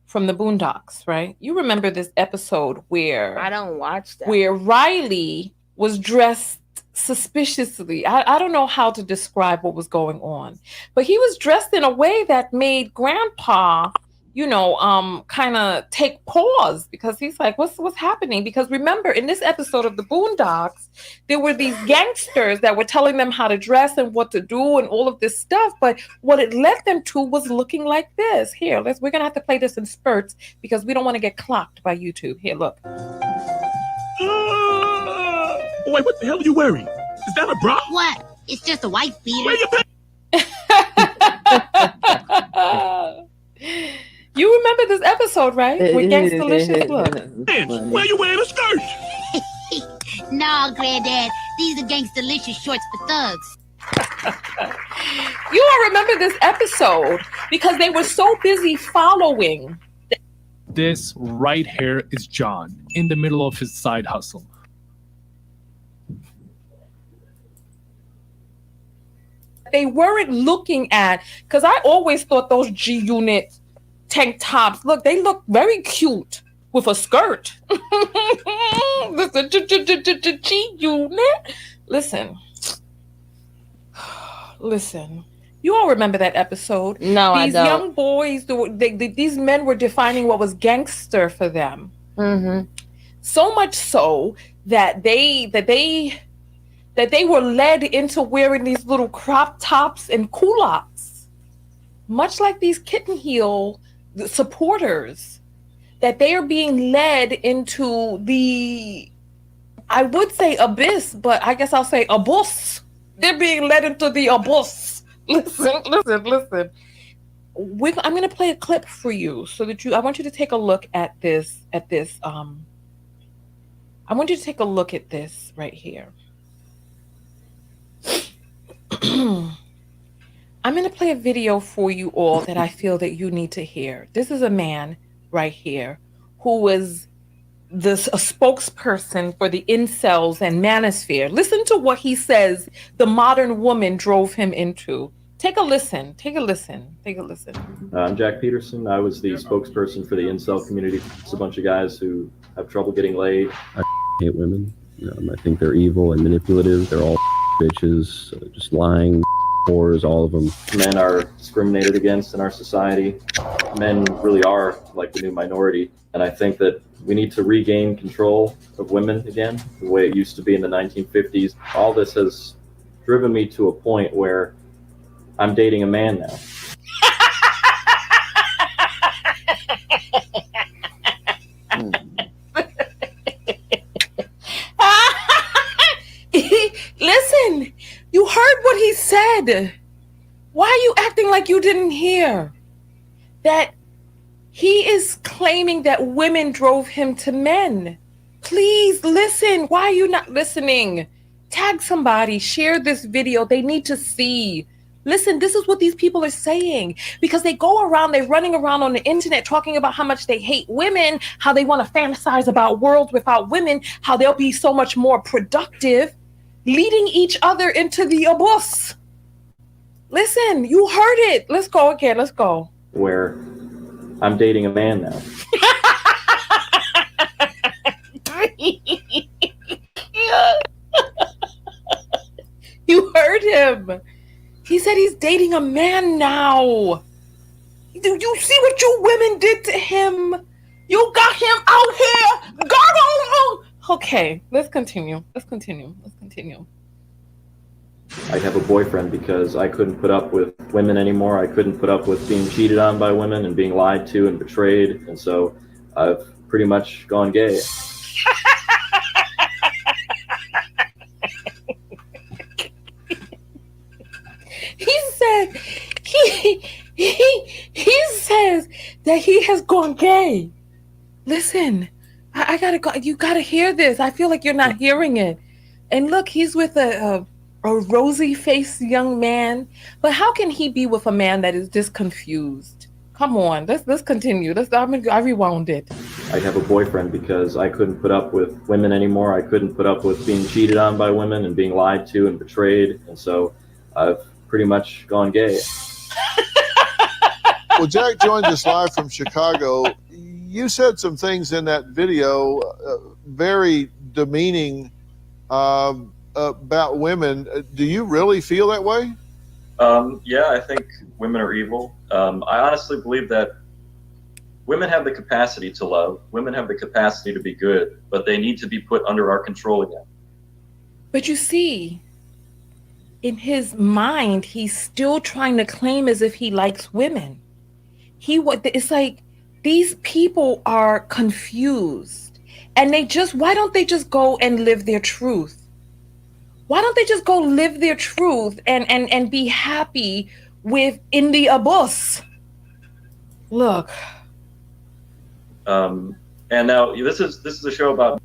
from the Boondocks, right? You remember this episode where I don't watch that. Where Riley was dressed suspiciously. I don't know how to describe what was going on, but he was dressed in a way that made Grandpa, kind of take pause, because he's like, what's happening? Because remember, in this episode of the Boondocks, there were these gangsters that were telling them how to dress and what to do and all of this stuff, but what it led them to was looking like this. Here, we're gonna have to play this in spurts because we don't want to get clocked by YouTube. Here, look. Wait, what the hell are you wearing? Is that a bra? What? It's just a white beater. Where you You remember this episode, right? With Gangstalicious Look. Why are you wearing a skirt? No, Granddad. These are Gangstalicious shorts for thugs. You all remember this episode because they were so busy following. This right here is John in the middle of his side hustle. They weren't looking at, because I always thought those G-Unit tank tops, they look very cute with a skirt. Listen, G-Unit. Listen. You all remember that episode? No, I don't. These young boys, these men were defining what was gangster for them. Mm-hmm. So much so that they were led into wearing these little crop tops and culottes, much like these kitten heel supporters, that they are being led into the, I would say abyss, but I guess I'll say abyss. They're being led into the abyss. Listen. I'm going to play a clip for you so that I want you to take a look at this, I want you to take a look at this right here. I'm going to play a video for you all that I feel that you need to hear. This is a man right here who was a spokesperson for the incels and manosphere. Listen to what he says the modern woman drove him into. Take a listen. I'm Jack Peterson. I was the spokesperson for the incel community. It's a bunch of guys who have trouble getting laid. I hate women. I think they're evil and manipulative. They're all bitches, just lying whores, all of them. Men are discriminated against in our society. Men really are like the new minority. And I think that we need to regain control of women again, the way it used to be in the 1950s. All this has driven me to a point where I'm dating a man now. Listen, you heard what he said. Why are you acting like you didn't hear? That he is claiming that women drove him to men. Please listen. Why are you not listening? Tag somebody, share this video. They need to see. Listen, this is what these people are saying, because they're running around on the internet talking about how much they hate women, how they want to fantasize about worlds without women, how they'll be so much more productive, leading each other into the abyss. Listen, you heard it. Let's go again. Let's go. Where I'm dating a man now. You heard him. He said he's dating a man now. Do you see what you women did to him? You got him out here. Okay, let's continue. I have a boyfriend because I couldn't put up with women anymore. I couldn't put up with being cheated on by women and being lied to and betrayed. And so I've pretty much gone gay. He said he says that he has gone gay. Listen, I gotta go. You gotta hear this. I feel like you're not hearing it. And look, he's with a rosy-faced young man. But how can he be with a man that is this confused? Come on, let's continue. I rewound it. I have a boyfriend because I couldn't put up with women anymore. I couldn't put up with being cheated on by women and being lied to and betrayed. And so I've pretty much gone gay. Well, Jack joined us live from Chicago. You said some things in that video, very demeaning about women. Do you really feel that way? Yeah, I think women are evil. I honestly believe that women have the capacity to love. Women have the capacity to be good, but they need to be put under our control again. But you see, in his mind, he's still trying to claim as if he likes women. It's like these people are confused, and why don't they just go and live their truth? Why don't they just go live their truth and be happy with the abyss? Look. And now this is a show about.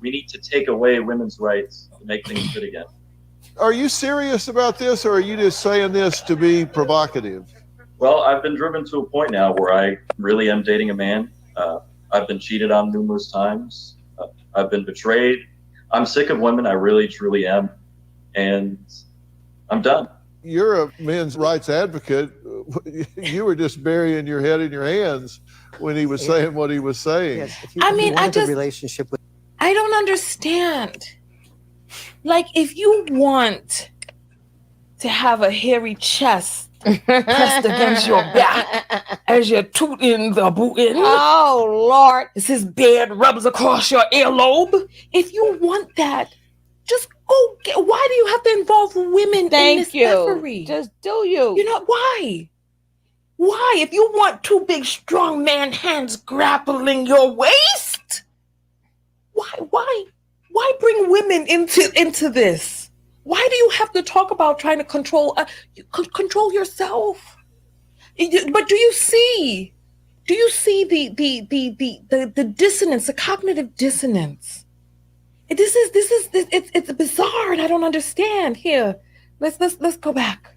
We need to take away women's rights to make things good again. Are you serious about this, or are you just saying this to be provocative? Well, I've been driven to a point now where I really am dating a man. I've been cheated on numerous times. I've been betrayed. I'm sick of women. I really, truly am. And I'm done. You're a men's rights advocate. You were just burying your head in your hands when he was saying what he was saying. Yes, relationship with. I don't understand. Like, if you want to have a hairy chest pressed against your back as you're tooting the bootin'. Oh, Lord. As his beard rubs across your earlobe. If you want that, just go get. Why do you have to involve women in this effery? Just do you. You know, why? Why? If you want two big, strong man hands grappling your waist, why bring women into this? Why do you have to talk about trying to control yourself? But do you see the dissonance, the cognitive dissonance? It's bizarre, and I don't understand. Here, let's go back.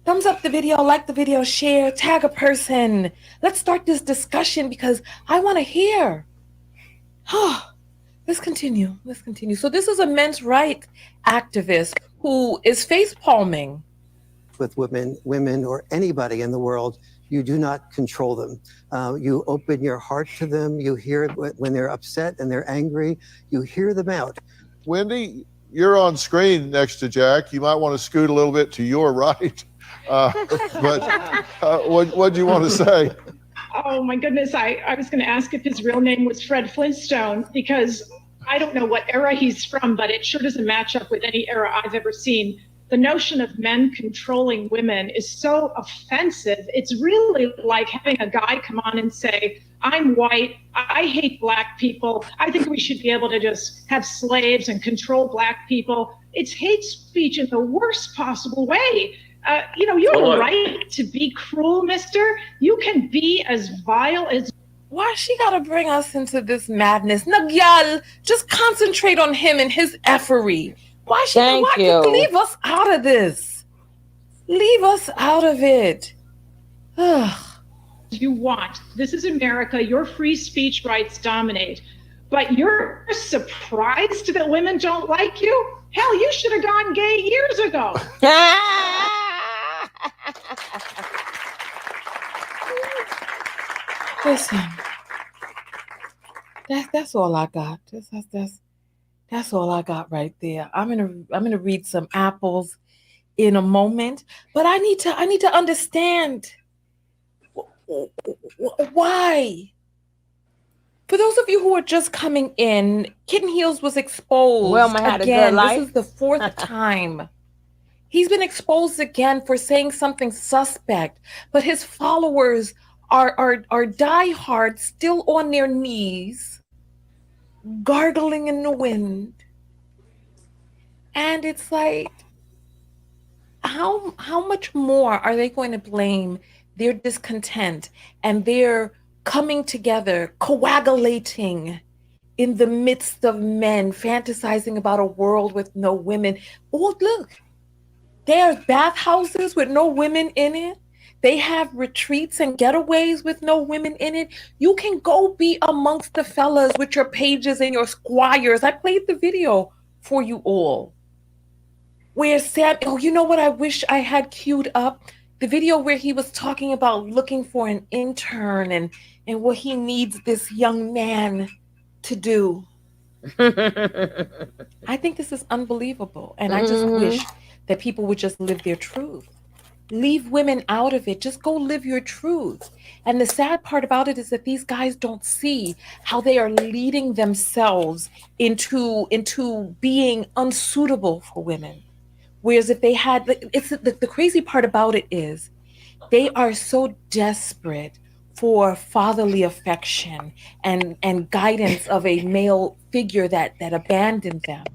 Thumbs up the video, like the video, share, tag a person. Let's start this discussion because I want to hear. Let's continue. So this is a men's rights activist who is face palming. With women or anybody in the world, you do not control them. You open your heart to them. You hear when they're upset and they're angry. You hear them out. Wendy, you're on screen next to Jack. You might want to scoot a little bit to your right. What do you want to say? Oh my goodness, I was going to ask if his real name was Fred Flintstone, because I don't know what era he's from, but it sure doesn't match up with any era I've ever seen. The notion of men controlling women is so offensive. It's really like having a guy come on and say, I'm white, I hate black people, I think we should be able to just have slaves and control black people. It's hate speech in the worst possible way. You have a right to be cruel, mister. You can be as vile as... Why she gotta bring us into this madness? Nagyal, just concentrate on him and his effery. Why leave us out of this? Leave us out of it. You want. This is America. Your free speech rights dominate. But you're surprised that women don't like you? Hell, you should have gone gay years ago. Listen, that's all I got. That's all I got right there. I'm gonna read some apples in a moment, but I need to understand why. For those of you who are just coming in, Kitten Heels was exposed Wilma had a good again. This life. is the fourth time. He's been exposed again for saying something suspect, but his followers are diehard, still on their knees, gargling in the wind. And it's like, how much more are they going to blame their discontent and their coming together, coagulating in the midst of men, fantasizing about a world with no women? Oh, look, there's bathhouses with no women in it. They have retreats and getaways with no women in it. You can go be amongst the fellas with your pages and your squires. I played the video for you all. Where Sam, oh, you know what I wish I had queued up? The video where he was talking about looking for an intern and what he needs this young man to do. I think this is unbelievable. And I just wish that people would just live their truth. Leave women out of it. Just go live your truth. And the sad part about it is that these guys don't see how they are leading themselves into being unsuitable for women. Whereas if they had, it's the crazy part about it is they are so desperate for fatherly affection and guidance of a male figure that abandoned them,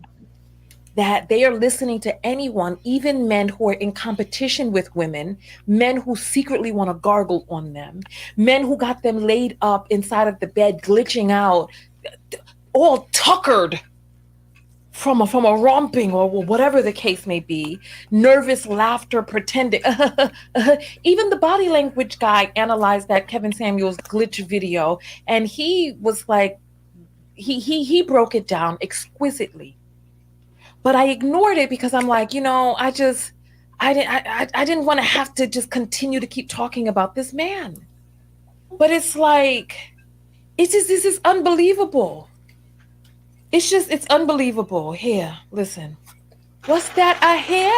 that they are listening to anyone, even men who are in competition with women, men who secretly want to gargle on them, men who got them laid up inside of the bed, glitching out, all tuckered from a romping or whatever the case may be, nervous laughter, pretending. Even the body language guy analyzed that Kevin Samuels glitch video, and he was like, he broke it down exquisitely. But I ignored it because I'm like, I didn't want to have to just continue to keep talking about this man. But it's like, this is unbelievable. It's unbelievable. Here, listen. What's that I hear?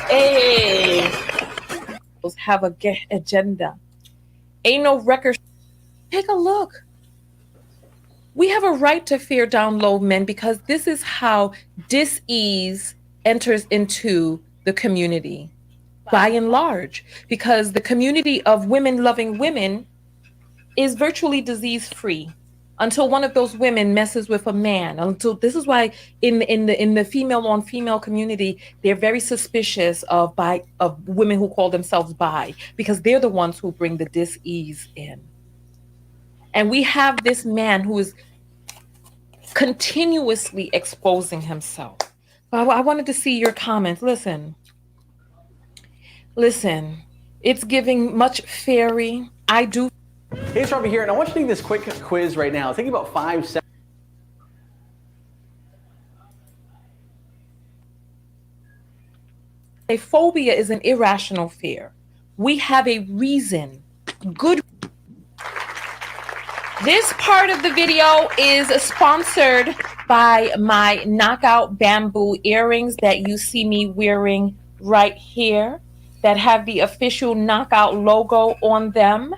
Hey, have a agenda. Ain't no record. Take a look. We have a right to fear down low men because this is how dis-ease enters into the community, by and large, because the community of women loving women is virtually disease free until one of those women messes with a man. Until this is why in the female on female community, they're very suspicious of women who call themselves bi, because they're the ones who bring the dis-ease in. And we have this man who is continuously exposing himself. I wanted to see your comments. Listen, it's giving much fairy. I do. Hey, it's Robbie here, and I want you to take this quick quiz right now. Think about 5 seconds. A phobia is an irrational fear. We have a reason. Good. This part of the video is sponsored by my knockout bamboo earrings that you see me wearing right here, that have the official knockout logo on them,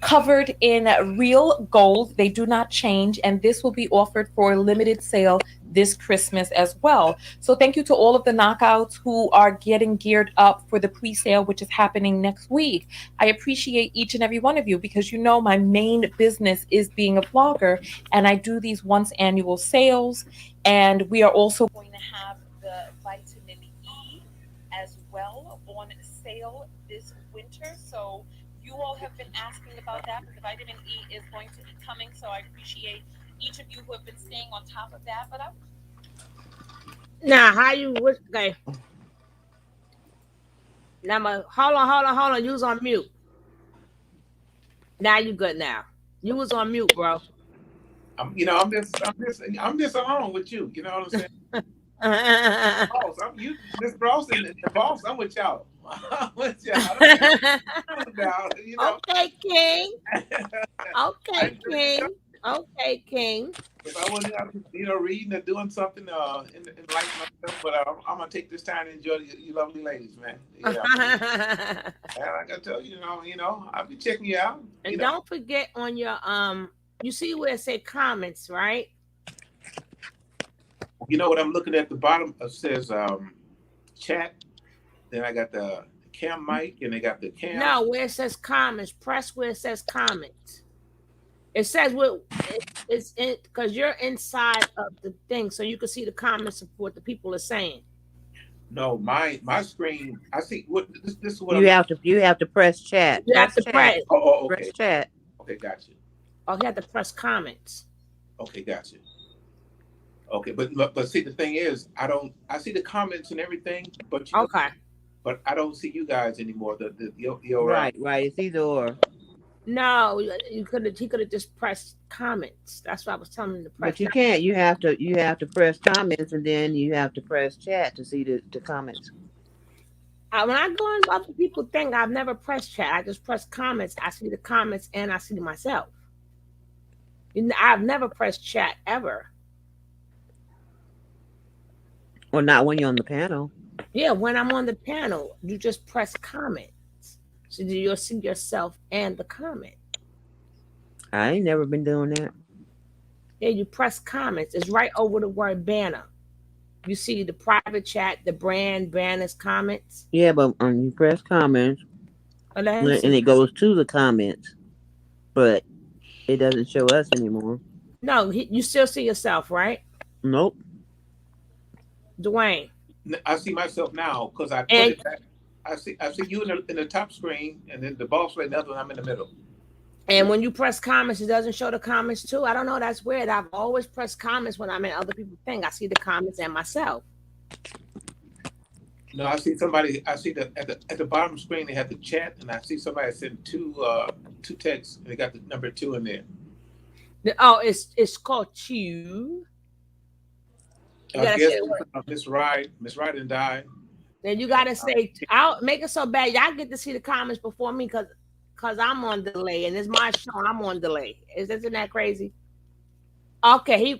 covered in real gold. They do not change, and this will be offered for a limited sale this Christmas as well. So thank you to all of the knockouts who are getting geared up for the pre-sale, which is happening next week. I appreciate each and every one of you, because my main business is being a vlogger, and I do these once annual sales. And we are also going to have the vitamin E as well on sale this winter. So you all have been asking about that, but the vitamin E is going to be coming. So I appreciate each of you who have been staying on top of that. But now, how you? Okay. Now, hold on. You was on mute. Now you good. Now you was on mute, bro. I'm just along with you. You know what I'm saying? Boss, Miss Boss and the boss. I'm with y'all. You know. Okay, King. Okay, King. Okay, King. If I wasn't out, reading or doing something in life myself, but I'm gonna take this time to enjoy you lovely ladies, man. Yeah. And I gotta tell you, I'll be checking you out. And don't forget on your you see where it say comments, right? You know what I'm looking at the bottom? It says chat. Then I got the cam mic, and they got the cam. No, where it says comments, press where it says comments. It says it's in because you're inside of the thing, so you can see the comments of what the people are saying. No, my screen. I see what this is what you have to press chat. You have to press. Oh, okay. Press chat. Okay, gotcha. Oh, you have to press comments. Okay, gotcha. Okay, but see, the thing is, I see the comments and everything, but but I don't see you guys anymore. You're right. It's either or. No, he could have just pressed comments. That's what I was telling him to press. But you can't. You have to press comments, and then you have to press chat to see the comments. When I go in other people think I've never pressed chat. I just press comments. I see the comments and I see myself. I've never pressed chat ever. Well, not when you're on the panel. Yeah, when I'm on the panel, you just press comments. So you'll see yourself and the comment. I ain't never been doing that. Yeah, you press comments. It's right over the word banner. You see the private chat, the brand banners, comments. Yeah, but you press comments, and it goes to the comments, but it doesn't show us anymore. No, you still see yourself, right? Nope. Dwayne. I see myself now because I put it back. I see you in the top screen, and then the boss lady, and I'm in the middle. And when you press comments, it doesn't show the comments too. I don't know. That's weird. I've always pressed comments when I'm in other people's thing. I see the comments and myself. No, I see somebody. I see at the bottom screen they have the chat, and I see somebody send two texts. And they got the number 2 in there. Oh, it's called Chew. I guess Miss Ride and Die. Then you gotta say, I'll make it so bad. Y'all get to see the comments before me because I'm on delay and it's my show. I'm on delay. Isn't that crazy? Okay,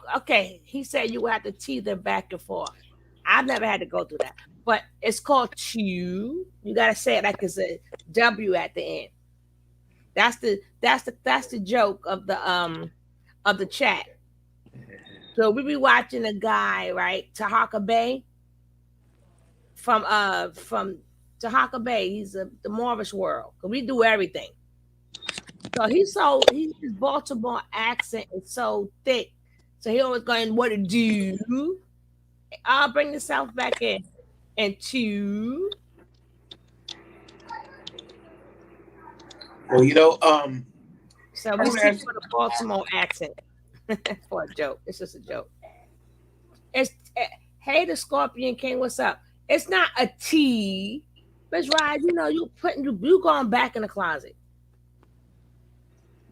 he said you would have to teeter back and forth. I've never had to go through that, but it's called chew. You gotta say it like it's a W at the end. That's the joke of the chat. So we be watching a guy, right, Tahaka Bay. From Tahaka Bay, he's the Morris world. Cause we do everything. So his Baltimore accent is so thick. So he always going, what to do? I'll bring the South back in. And chew. Well, so we stick for the Baltimore accent. For a joke. It's just a joke. Hey, the Scorpion King, what's up? It's not a T. Miss Ride, you going back in the closet.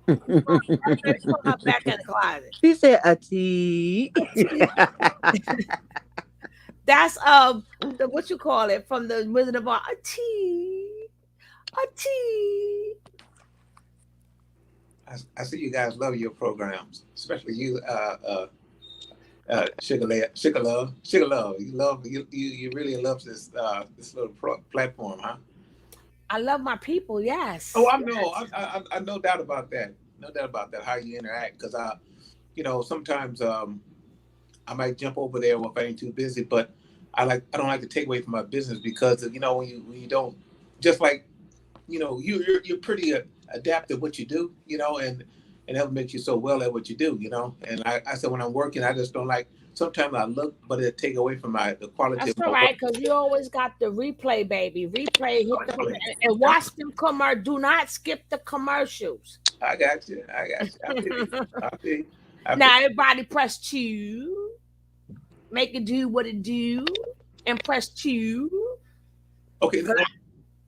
Back in the closet. She said a T. That's what you call it from the Wizard of Oz. A T. I see you guys love your programs, especially you, Sugar Love. You really love this little platform, huh? I love my people. Yes. Oh, I know. I no doubt about that. No doubt about that. How you interact, because sometimes I might jump over there if I ain't too busy, but I don't like to take away from my business because when you don't, just like you're pretty adept at what you do, and that makes you so well at what you do, And I said when I'm working, I just don't like. Sometimes I look, but it take away from the quality. That's all right, because you always got the replay, baby. Replay, and watch them commercials. Do not skip the commercials. I got you. I feel. Now everybody press 2. Make it do what it do, and press 2. Okay.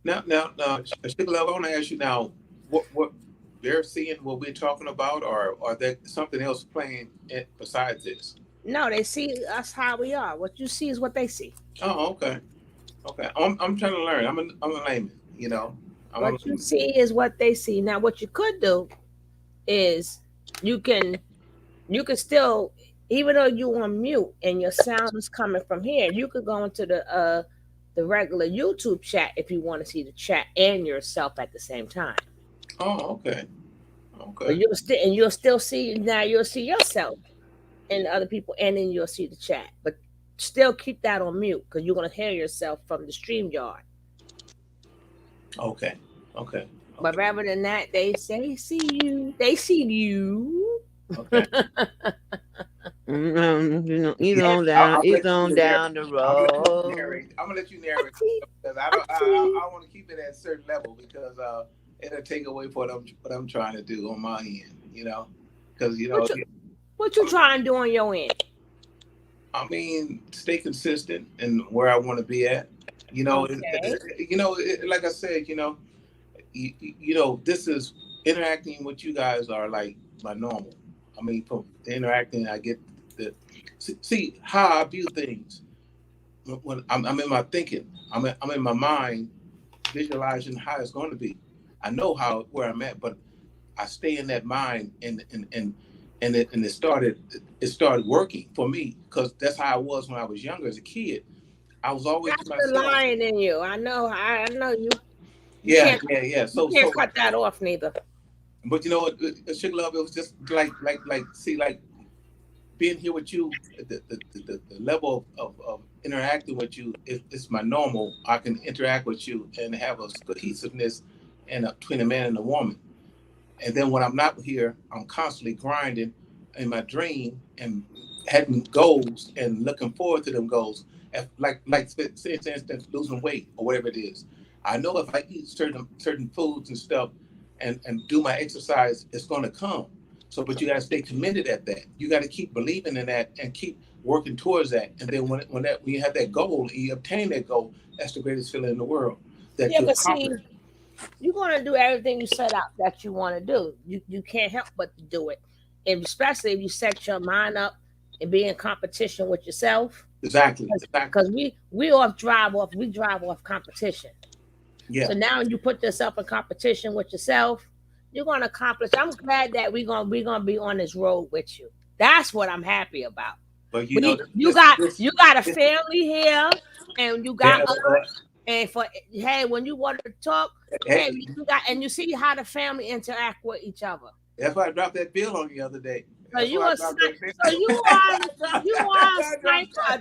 Now, Sugar Love, I want to ask you now, what they're seeing, what we're talking about, or are there something else playing besides this? No, they see us how we are. What you see is what they see. Oh, okay. Okay. I'm trying to learn. I'm a layman. You know. What you see is what they see. Now, what you could do is you can still, even though you on mute and your sound is coming from here, you could go into the regular YouTube chat if you want to see the chat and yourself at the same time. Oh, okay. But you'll still see, now you'll see yourself and other people, and then you'll see the chat. But still keep that on mute because you're gonna hear yourself from the StreamYard. Okay. But rather than that, they say see you. They see you. Okay. He's on down the road. I'm gonna let you narrate because I want to keep it at a certain level because it'll take away from what I'm trying to do on my end. You know, because what you trying to do on your end. I mean, stay consistent in where I want to be at. You know, like I said, this is interacting with you guys are like my normal. I mean, from the interacting, I get the see how I view things when I'm in my thinking. I'm in my mind, visualizing how it's going to be. I know where I'm at, but I stay in that mind, and it started working for me because that's how I was when I was younger as a kid. I was always That's the lion in you. I know you. Yeah. So you can't cut that off neither. But Sugar Love, it was just like being here with you, the level of interacting with you is my normal. I can interact with you and have a cohesiveness between a man and a woman. And then when I'm not here, I'm constantly grinding in my dream and having goals and looking forward to them goals. Like say for instance, losing weight or whatever it is. I know if I eat certain foods and stuff and do my exercise, it's going to come. So, but you got to stay committed at that. You got to keep believing in that and keep working towards that. And then when you have that goal and you obtain that goal, that's the greatest feeling in the world. That you accomplish. You're going to do everything you set out that you want to do. You can't help but to do it. And especially if you set your mind up and be in competition with yourself. Exactly. Because we drive off competition. Yeah. So now you put yourself in competition with yourself, you're going to accomplish. I'm glad that we're going to be on this road with you. That's what I'm happy about. But you got a family here, and you got and when you want to talk, you see how the family interact with each other. That's why I dropped that bill on you the other day. So you are a sniper.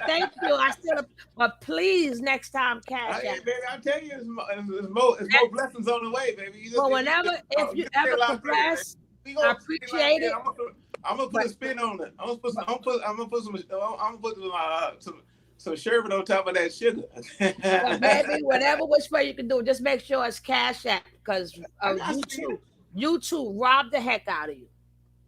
Thank you. I still, but please next time, cash out. Baby, I tell you, it's more blessings on the way, baby. If you ever progress, I appreciate it. I'm gonna put a spin on it. I'm gonna put some sherbet on top of that sugar. Well, baby, whatever which way you can do it, just make sure it's cash out because YouTube robbed the heck out of you.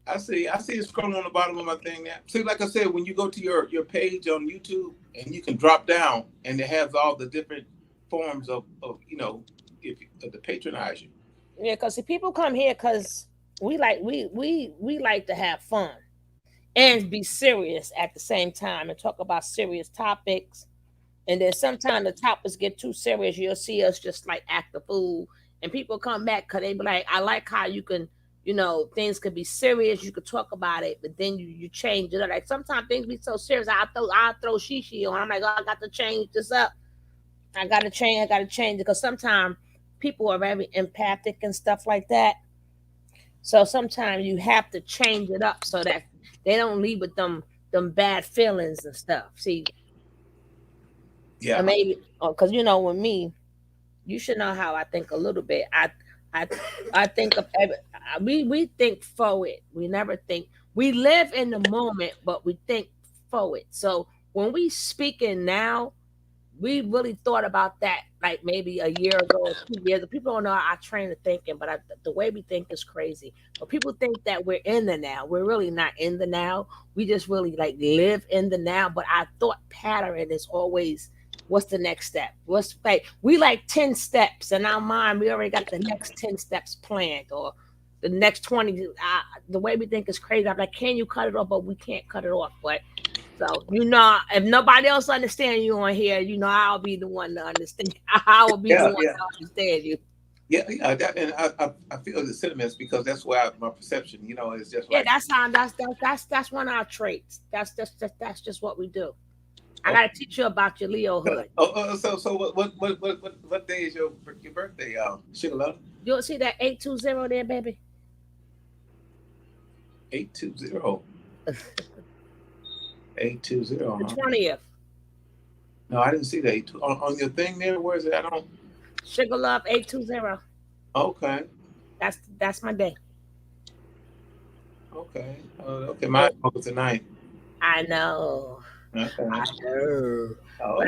I see it scrolling on the bottom of my thing now. See, like I said, when you go to your page on YouTube and you can drop down and it has all the different forms of the patronize you. Yeah, because people come here because we like to have fun and be serious at the same time and talk about serious topics. And then sometimes the topics get too serious. You'll see us just like act the fool. And people come back because they be like, I like how you can, things could be serious. You could talk about it, but then you change it. Like sometimes things be so serious. I throw shishi on. I'm like, oh, I got to change this up. I got to change it because sometimes people are very empathic and stuff like that. So sometimes you have to change it up so that they don't leave with them bad feelings and stuff. See, yeah, or maybe because with me, you should know how I think a little bit. I think of we think forward. We never think. We live in the moment, but we think forward. So when we speaking now, we really thought about that like maybe a year ago or 2 years. People don't know our train of thinking, but the way we think is crazy. But people think that we're in the now. We're really not in the now. We just really like live in the now. But our thought pattern is always, what's the next step? What's like we like 10 steps in our mind. We already got the next 10 steps planned or the next 20. The way we think is crazy. I'm like, can you cut it off? But we can't cut it off. But So, if nobody else understands you on here, I'll be the one to understand. I will be the one to understand you. Yeah, and I feel the sentiments because that's why my perception, is just Yeah, like. that's one of our traits. That's just what we do. I gotta teach you about your Leo hood. So what day is your birthday, Sugar Love? You'll see that 820 there, baby. 820. 820. The 20th. No, I didn't see that. On your thing there, where is it? I don't. Sugar Love 820. Okay. That's my day. Okay. Okay. Mine was tonight. I know. Okay. I know. But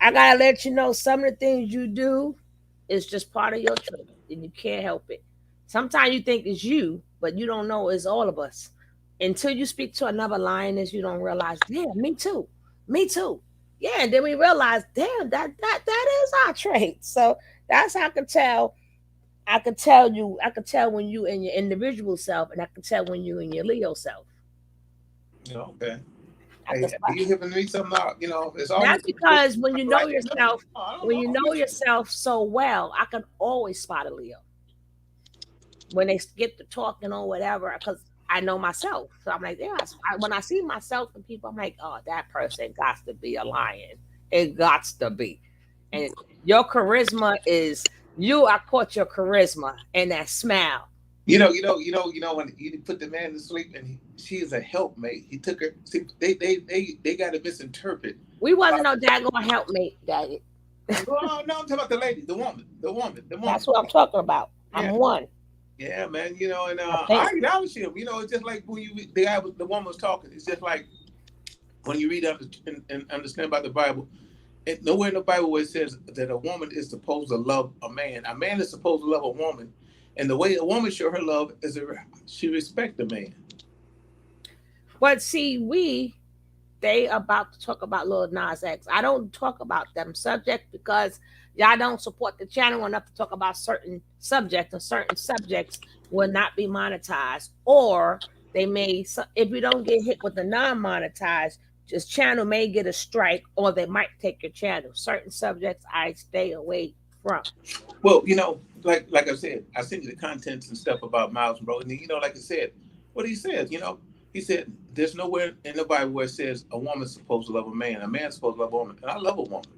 I gotta let you know some of the things you do is just part of your trait, and you can't help it. Sometimes you think it's you, but you don't know it's all of us. Until you speak to another lioness, you don't realize, damn, me too. Me too. Yeah, and then we realize, damn, that is our trait. So that's how I can tell. I could tell when you in your individual self, and I can tell when you in your Leo self. Okay. Hey, you giving me some, it's all. That's because when you know yourself, so well, I can always spot a Leo. When they get to talking or whatever, because I know myself. So I'm like, yeah, when I see myself and people, I'm like, oh, that person got to be a lion. It got to be. And your charisma is, I caught your charisma and that smile. When you put the man to sleep and she is a helpmate. He took her. See, they got to misinterpret. We wasn't no daggone helpmate, Daddy. No, I'm talking about the lady, the woman. That's what I'm talking about. Yeah. I'm one. Yeah, man. And I acknowledge him. It's just like when the woman was talking. It's just like when you read and understand about the Bible. And nowhere in the Bible where it says that a woman is supposed to love a man is supposed to love a woman. And the way a woman show her love is she respect the man. But see, they about to talk about Lil Nas X. I don't talk about them subjects because y'all don't support the channel enough to talk about certain subjects, and certain subjects will not be monetized, or they may, if you don't get hit with the non-monetized, this channel may get a strike, or they might take your channel. Certain subjects I stay away from. Well, like I said, I sent you the contents and stuff about Miles Bro, and like I said, what he says, he said there's nowhere in the Bible where it says a woman's supposed to love a man's supposed to love a woman, and I love a woman.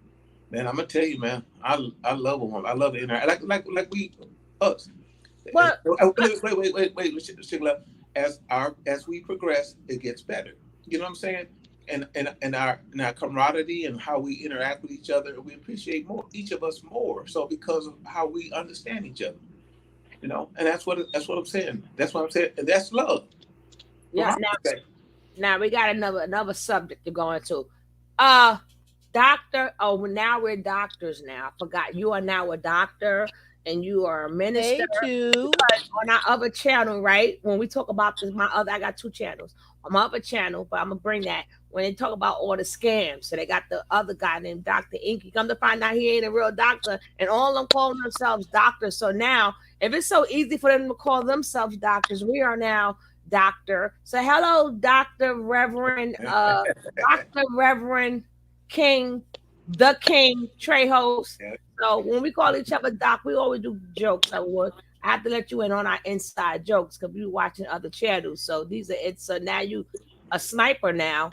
Man, I'm gonna tell you, man, I love a woman. I love the inner, like us. But wait. As we progress, it gets better. You know what I'm saying? And our camaraderie and how we interact with each other, we appreciate each of us more. So because of how we understand each other, and that's what I'm saying. That's what I'm saying. And that's love. Yeah. Now we got another subject to go into. Doctor. Oh, now we're doctors. Now I forgot you are now a doctor and you are a minister. On our other channel, right? When we talk about this, I got two channels. On my other channel, but I'm gonna bring that when they talk about all the scams. So they got the other guy named Dr. Inky. Come to find out he ain't a real doctor, and all of them calling themselves doctors. So now, if it's so easy for them to call themselves doctors, we are now doctor. So hello, Dr. Reverend, Dr. Reverend King, the King Trejos. So when we call each other doc, we always do jokes. I have to let you in on our inside jokes because we watching other channels. So so now you a sniper now.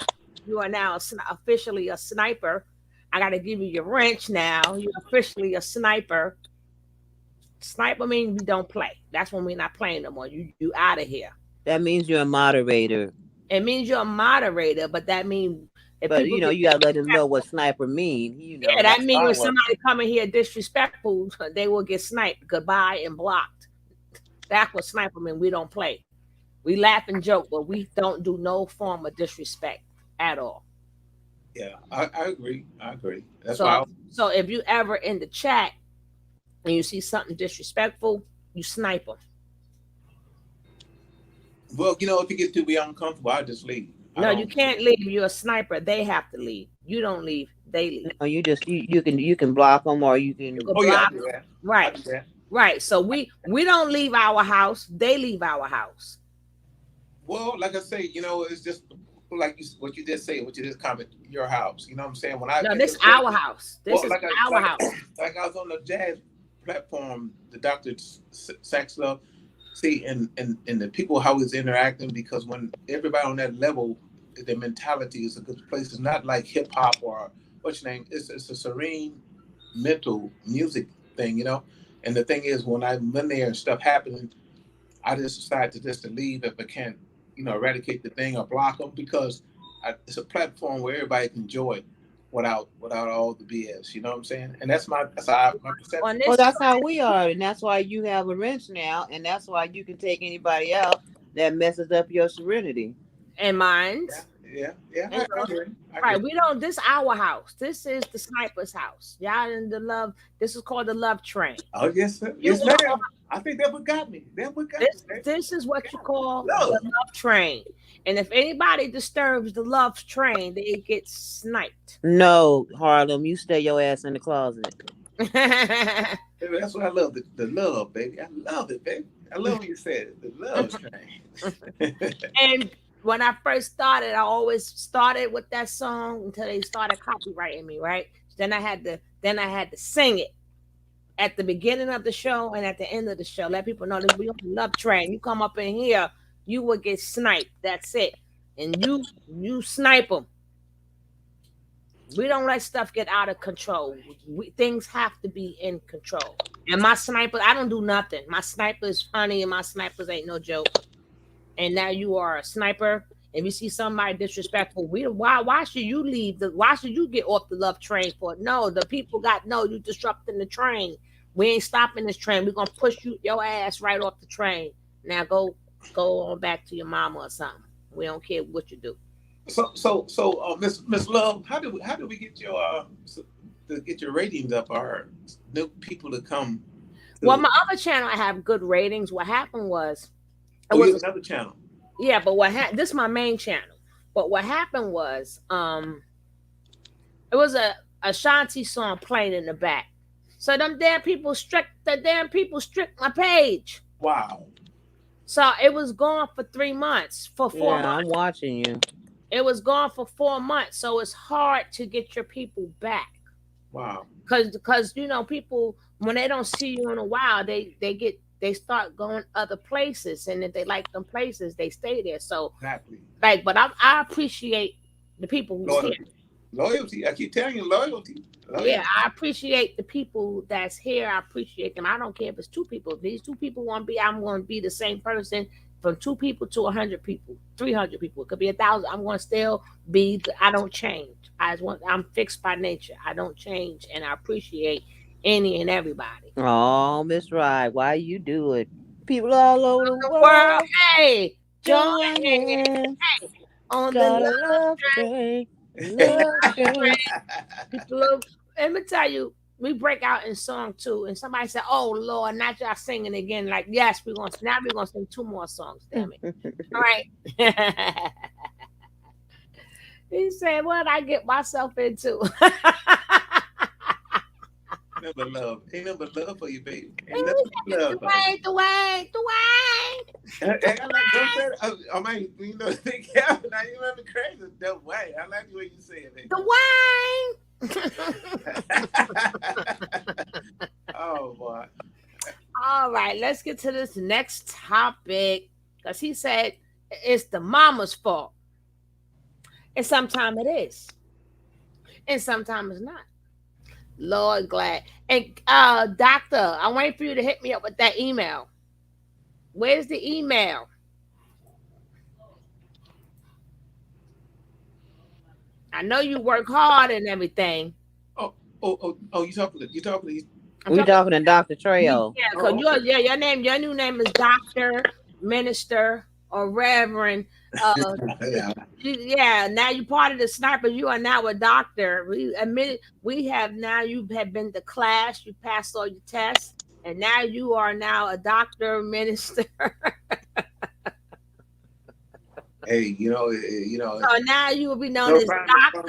You are now officially a sniper. I got to give you your wrench now. You're officially a sniper. Sniper means we don't play. That's when we're not playing no more. You out of here. That means you're a moderator. It means you're a moderator, but that means. But you gotta let them know what sniper mean. Yeah, that means when somebody coming here disrespectful, they will get sniped, goodbye, and blocked. That's what sniper mean. We don't play. We laugh and joke, but we don't do no form of disrespect at all. Yeah, I agree. That's so if you ever in the chat and you see something disrespectful, you snipe them. Well, if you get to be uncomfortable, I just leave. No, you can't leave. You're a sniper. They have to leave. You don't leave. They leave. No, you can block them, or you can. Block them. Right. Right. So we don't leave our house. They leave our house. Well, like I say, it's just like what you just said, what you just comment, your house. You know what I'm saying? When I No, this our house. This is our house. Like I was on the jazz platform, the Dr. Sax Love. See, and the people how he's interacting, because when everybody on that level, their mentality is a good place. It's not like hip hop or what's your name. It's a serene mental music thing, you know. And the thing is, when I'm in there and stuff happening, I just decide to leave if I can't, you know, eradicate the thing or block them, because it's a platform where everybody can enjoy without all the BS. You know what I'm saying? And that's my perception. Well, that's how we are, and that's why you have a wrench now, and that's why you can take anybody out that messes up your serenity. And mine. Yeah. Right, we don't. This our house. This is the sniper's house. Y'all in the love. This is called the love train. Oh yes, sir. Yes, ma'am. I think that what got me. This is what you call the love train. And if anybody disturbs the love train, they get sniped. No, Harlem, you stay your ass in the closet. That's what I love. The love, baby. I love it, baby. I love what you said. The love train. And when I first started, I always started with that song until they started copyrighting me, right? Then I had to sing it at the beginning of the show and at the end of the show. Let people know that we on the love train. You come up in here, you will get sniped. That's it. And you snipe them. We don't let stuff get out of control. Things have to be in control. And my sniper, I don't do nothing. My sniper is funny, and my snipers ain't no joke. And now you are a sniper. If you see somebody disrespectful, why should you leave? Why should you get off the love train for it? No, the people you disrupting the train. We ain't stopping this train. We're gonna push your ass right off the train. Now go on back to your mama or something. We don't care what you do. So, Miss Love, how do we get your ratings up, or new people to come? Well, my other channel, I have good ratings. What happened was, you have another channel. Yeah, but this is my main channel. But what happened was, it was a Ashanti song playing in the back. So them damn people strict my page. Wow. So it was gone for 3 months, for 4 months. Yeah, I'm watching you. It was gone for 4 months, so it's hard to get your people back. Wow. Because you know, people, when they don't see you in a while, they start going other places, and if they like them places, they stay there. So exactly. But I appreciate the people who's here. Loyalty. I keep telling you, loyalty. Yeah, I appreciate the people that's here. I appreciate them. I don't care if it's 2 people. If these 2 people want to be, I'm going to be the same person. From 2 people to 100 people, 300 people. It could be 1,000. I'm going to still be. I don't change. I'm fixed by nature. I don't change, and I appreciate any and everybody. Oh, Miss Rye, why you do it? People all over the world. Hey, join in. Hey, on the love train. Love train. People, let me tell you, we break out in song 2, and somebody said, "Oh Lord, not y'all singing again." Like, yes, we're gonna sing 2 more songs. Damn it! All right. He said, "What did I get myself into?" Never love. Ain't never love for you, baby. Ain't love. The way. I mean, you know, now you let me crazy. The way. I like the way you say it, baby. The way. Oh boy. All right, let's get to this next topic, because he said it's the mama's fault, and sometimes it is, and sometimes it's not. Lord glad. And doctor, I'm waiting for you to hit me up with that email. Where's the email? I know you work hard and everything. Oh, you talking to Dr. Trejo. Yeah, because your new name is Doctor, Minister, or Reverend. Yeah, now you're part of the sniper. You are now a doctor. You have been to class, you passed all your tests, and now you are now a doctor, minister. Hey, you know. So now you will be known as Doctor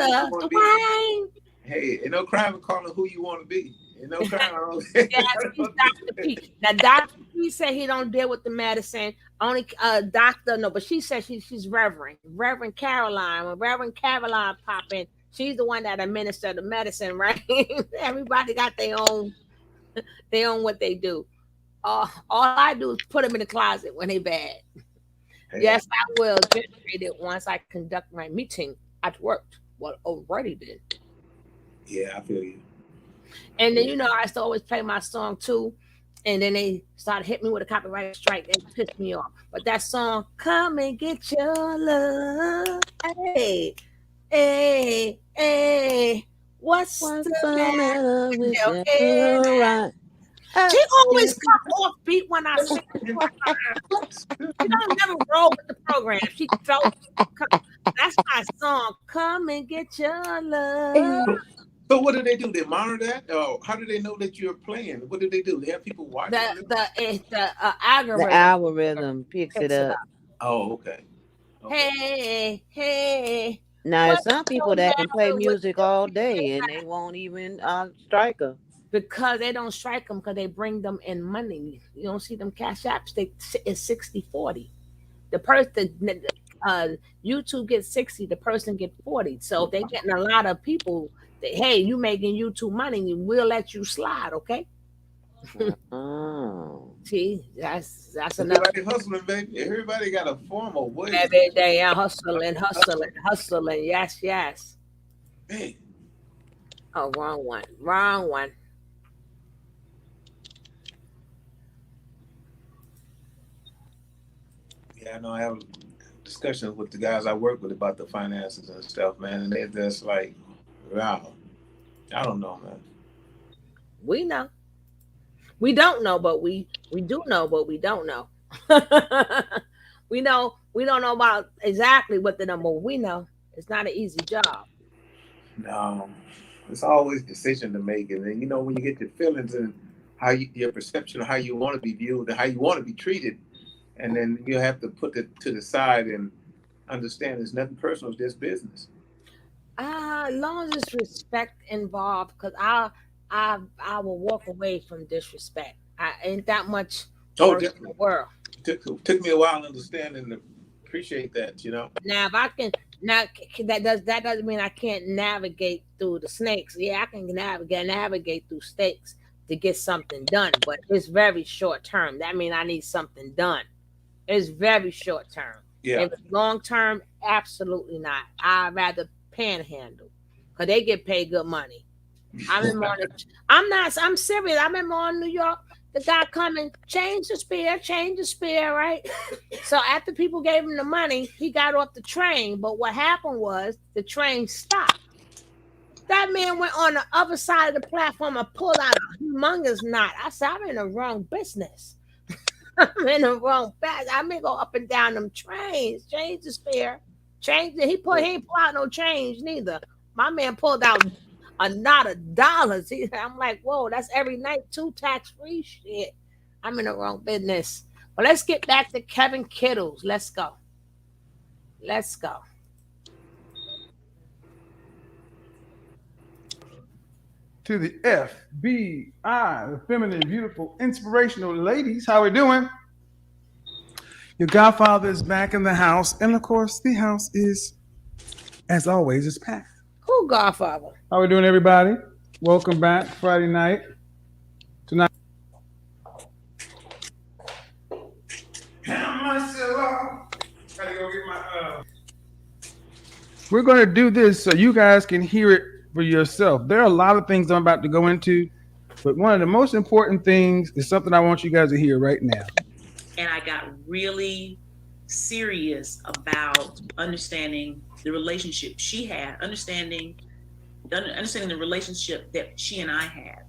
Dwayne. Hey, ain't no crime in calling who you want to be. Ain't no crime. Yes, he's Dr. P. Now, Dr. P he said he don't deal with the medicine. Only doctor, no, but she said she's Reverend Caroline. When Reverend Caroline pop in, she's the one that administer the medicine, right? Everybody got their own what they do. All I do is put them in the closet when they bad. Yes, I will generate it once I conduct my meeting at work. Well, already did. Yeah, I feel you. And then I used to always play my song too. And then they started hitting me with a copyright strike. They pissed me off. But that song, "Come and Get Your Love," hey, hey, what's the matter with your head? She always come off beat when I sing. She don't never roll with the program. She felt. That's my song. "Come and Get Your Love." So what do? They monitor that? Or how do they know that you're playing? What do? They have people watching? The algorithm. The algorithm picks it up. Oh, okay. Hey. Now, there's some people that can play music all day and they won't even strike them. Because they don't strike them because they bring them in money. You don't see them cash apps. It's 60-40. The person, YouTube gets 60, the person gets 40. So they're getting a lot of people. Hey, you making YouTube money, we'll let you slide, okay? See, that's another. Everybody hustling, baby. Everybody got a formal way. Every day, hustling. Yes. Hey. Oh, wrong one. Yeah, I know. I have discussions with the guys I work with about the finances and stuff, man, and they're just like, wow. I don't know, man. We know. We don't know, but we do know, but we don't know. We know we don't know about exactly what the number. We know it's not an easy job. No, it's always a decision to make, and then when you get your feelings and your perception of how you want to be viewed and how you want to be treated, and then you have to put it to the side and understand there's nothing personal, it's just business. As long as there's respect involved, because I will walk away from disrespect. I ain't that much in the world. Took me a while to understand and appreciate that, Now, if I can, that doesn't mean I can't navigate through the snakes. Yeah, I can navigate through snakes to get something done, but it's very short term. That means I need something done. It's very short term. Yeah. If it's long term, absolutely not. I'd rather panhandle because they get paid good money. I'm serious. I remember on New York, the guy coming, change the spear, right? So after people gave him the money, he got off the train. But what happened was the train stopped. That man went on the other side of the platform and pulled out a humongous knot. I said, I'm in the wrong business. I'm in the wrong bag. I may go up and down them trains. Change the spear. Change it. He ain't pull out no change neither. My man pulled out a knot of dollars. I'm like, whoa, that's every night, 2 tax-free shit. I'm in the wrong business. But let's get back to Kevin Kittles. Let's go. To the FBI, the feminine, beautiful, inspirational ladies. How we doing? Your godfather is back in the house. And of course, the house is, as always, is packed. Who godfather? How we doing, everybody? Welcome back Friday night. Tonight. We're going to do this so you guys can hear it for yourself. There are a lot of things I'm about to go into, but one of the most important things is something I want you guys to hear right now. And I got really serious about understanding the relationship she had, understanding the relationship that she and I had,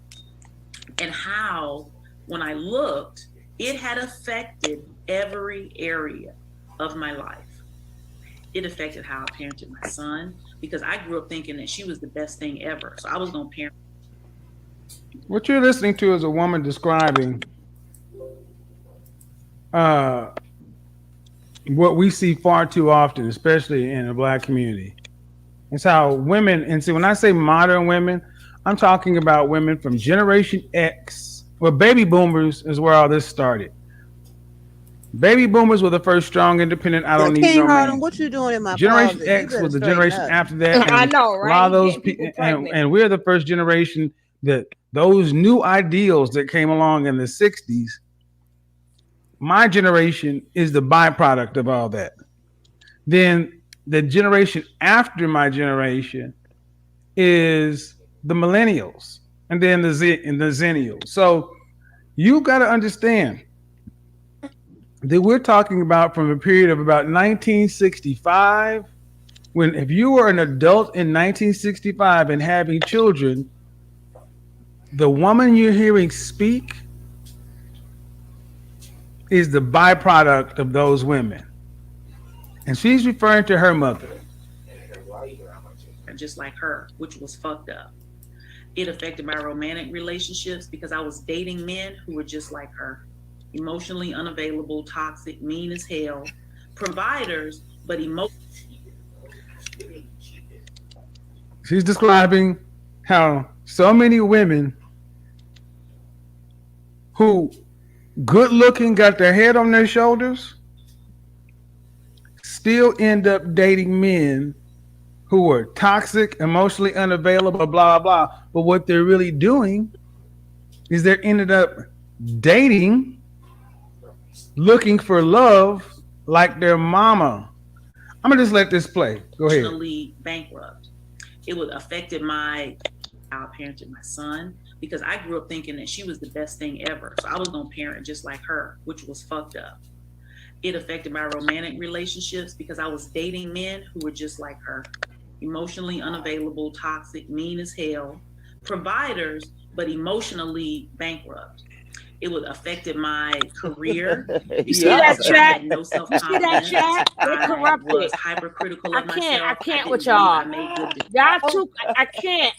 and how, when I looked, it had affected every area of my life. It affected how I parented my son, because I grew up thinking that she was the best thing ever. So I was going to parent. What you're listening to is a woman describing what we see far too often, especially in the Black community. It's how women, and see, when I say modern women, I'm talking about women from Generation X. Well, baby boomers is where all this started. Baby boomers were the first strong, independent. I Now, don't need King no Harlem, man. what you doing in my Generation closet? You X better was the straighten generation up. after that, I and know, a lot right? of He those getting people, people pregnant. and we're the first generation that those new ideals that came along in the '60s. My generation is the byproduct of all that. Then the generation after my generation is the millennials, and then the zennials. So you got to understand that we're talking about from a period of about 1965, when if you were an adult in 1965 and having children, the woman you're hearing speak is the byproduct of those women. And she's referring to her mother. Just like her, which was fucked up. It affected my romantic relationships because I was dating men who were just like her. Emotionally unavailable, toxic, mean as hell, providers, but She's describing how so many women who good looking got their head on their shoulders still end up dating men who are toxic, emotionally unavailable, blah, blah. But what they're really doing is they ended up dating, looking for love like their mama. I'm going to just let this play. Go ahead. emotionally bankrupt. It would affected my how I parented my son because I grew up thinking that she was the best thing ever. So I was gonna parent just like her, which was fucked up. It affected my romantic relationships because I was dating men who were just like her. Emotionally unavailable, toxic, mean as hell, providers, but emotionally bankrupt. It would affected my career. You see that I chat? had no You see that self-confidence. chat? They I corrupted. was hypercritical of myself. I can't didn't with believe y'all. I made good Y'all too. I can't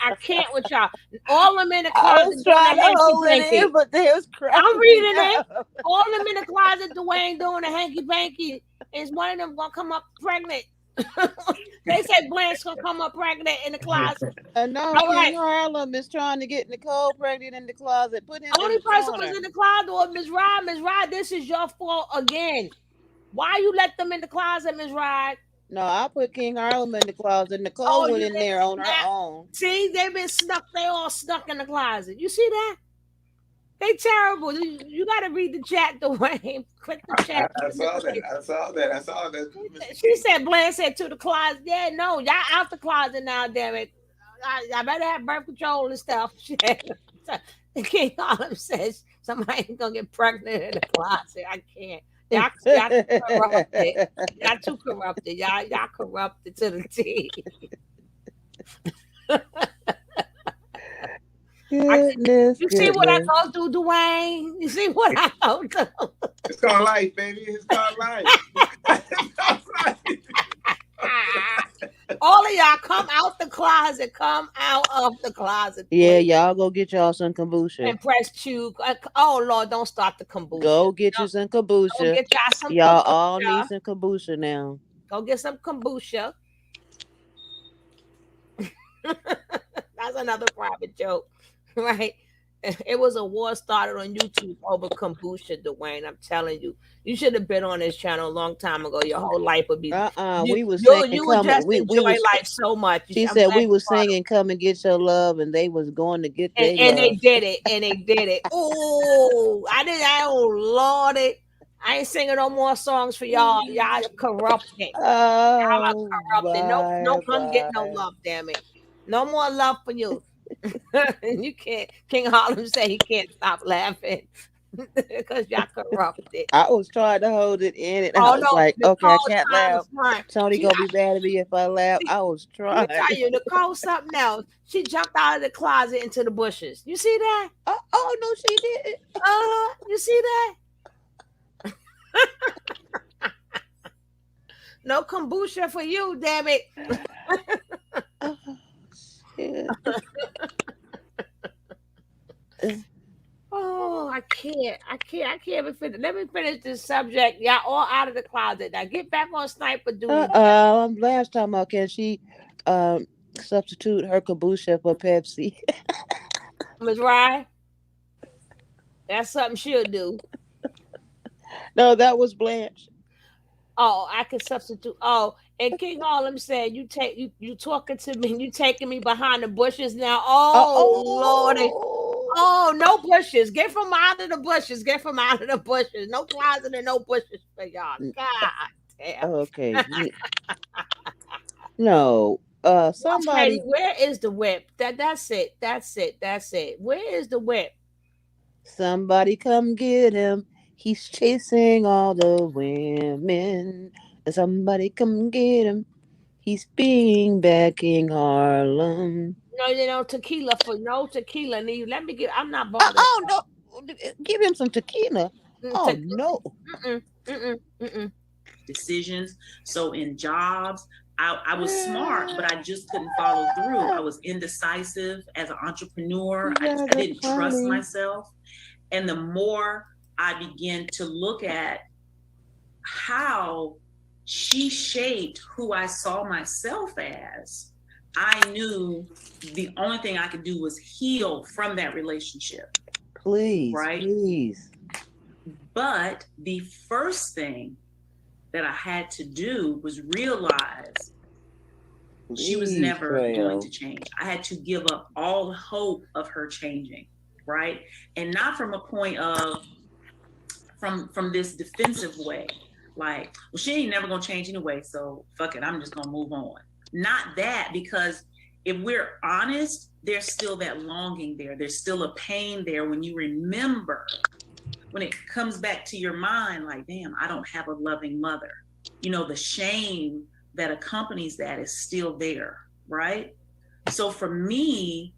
with y'all. All them in the I closet was doing trying the to hanky hold it panky. in, but they was cracking I'm reading me it. up. All them in the closet, Dwayne doing the hanky panky. Is one of them gonna come up pregnant? They said Blanche gonna come up pregnant in the closet. No, All right. King Harlem is trying to get Nicole pregnant in the closet. Put him Only in the person corner. was in the closet was Ms. Rod. Ms. Rod, this is your fault again. Why you let them in the closet, Ms. Rod? No, I put King Harlem in the closet. Nicole went you in there on her snap. own. See, they've been snuck. They all snuck in the closet. You see that? They terrible. You got to read the chat, Dwayne. Click the chat. I saw that. She said, Blanche said to the closet. Yeah, no, y'all out the closet now, damn it. I better have birth control and stuff. King Harlem says somebody ain't gonna get pregnant in the closet. I can't. Y'all too corrupted. Y'all too corrupted. Y'all corrupted to the T. You see what I go through, Dwayne? You see what I go through? It's called life, baby. It's called life. All of y'all come out the closet. Come out of the closet. Yeah, y'all go get y'all some kombucha. And press chew. Oh, Lord, don't start the kombucha. Go get you some kombucha. Go get y'all some y'all kombucha. all need some kombucha now. Go get some kombucha. That's another private joke, right? It was a war started on YouTube over kombucha, Dwayne. I'm telling you, you should have been on this channel a long time ago. Your whole life would be. We was singing. You would just enjoy life so much. She said we was singing "Come and Get Your Love," and they was going to get their love. And they did it. Oh, oh Lordy. I ain't singing no more songs for y'all. Y'all corrupted. Y'all are corrupted. No, come get no love, damn it. No more love for you. And you can't. King Harlem say he can't stop laughing because y'all corrupted. I was trying to hold it in, and I was like, okay, I can't laugh. Tony gonna be mad at me if I laugh. I was trying. Let me tell you, Nicole, something else. She jumped out of the closet into the bushes. You see that? Oh no, she didn't. You see that? No kombucha for you, damn it. Oh, I can't even finish. Let me finish this subject. Y'all all out of the closet. Now get back on sniper duty. I'm last time out. Can she substitute her kombucha for Pepsi? Ms. Rye, that's something she'll do. No, that was Blanche. Oh, I can substitute. Oh, and King Harlem said, you talking to me, you taking me behind the bushes now. Oh Lordy. Oh, no bushes. Get from out of the bushes. Get from out of the bushes. No closet and no bushes for y'all. God damn. Okay. No. Okay, Somebody where is the whip? That's it. That's it. That's it. Where is the whip? Somebody come get him. He's chasing all the women. Somebody come get him. He's being back in Harlem. No, tequila for no tequila. Let me get. I'm not bothered. Oh no! Give him some tequila. Oh Te- no! Decisions. So in jobs, I was smart, but I just couldn't follow through. I was indecisive as an entrepreneur. I didn't trust myself. And the more I began to look at how she shaped who I saw myself as, I knew the only thing I could do was heal from that relationship. Please, right? please. But the first thing that I had to do was realize she was never going to change. I had to give up all hope of her changing, right? And not from a point of from this defensive way, like, well, she ain't never gonna change anyway, so fuck it, I'm just gonna move on. Not that, because if we're honest, there's still that longing there. There's still a pain there when you remember, when it comes back to your mind, like, damn, I don't have a loving mother. The shame that accompanies that is still there, right? So for me,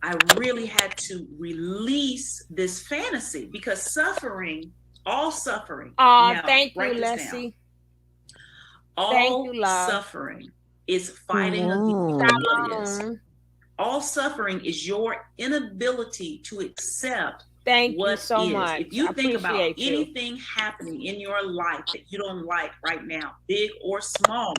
I really had to release this fantasy, because all suffering. Oh, thank you, Leslie. All suffering is fighting against what is. All suffering is your inability to accept Thank what you so is. much. If you think about you. anything happening in your life that you don't like right now, big or small,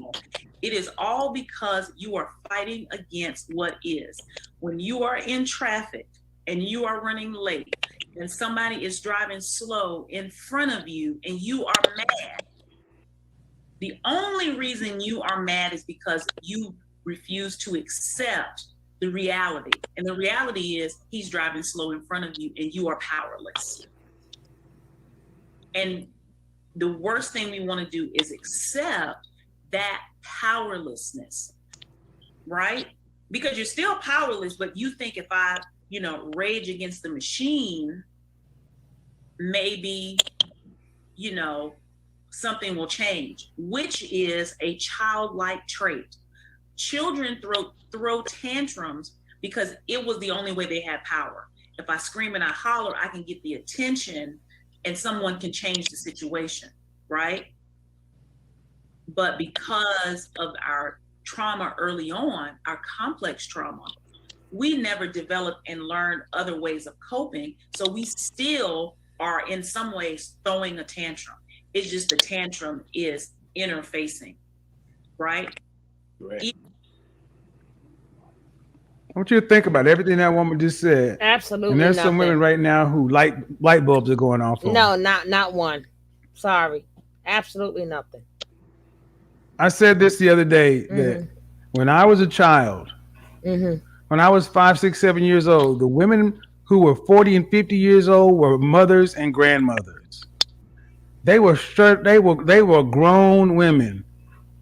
it is all because you are fighting against what is. When you are in traffic and you are running late and somebody is driving slow in front of you and you are mad, the only reason you are mad is because you refuse to accept the reality. And the reality is he's driving slow in front of you and you are powerless. And the worst thing we want to do is accept that powerlessness, right? Because you're still powerless, but you think if I, rage against the machine, maybe, something will change, which is a childlike trait. Children throw tantrums because it was the only way they had power. If I scream and I holler, I can get the attention and someone can change the situation, right? But because of our trauma early on, our complex trauma, we never developed and learned other ways of coping. So we still are in some ways throwing a tantrum. It's just the tantrum is interfacing, right? I want you to think about everything that woman just said. Absolutely. And there's some women right now who light bulbs are going off. No, not one. Sorry. Absolutely nothing. I said this the other day that when I was a child, when I was 5, 6, 7 years old, the women who were 40 and 50 years old were mothers and grandmothers. They were grown women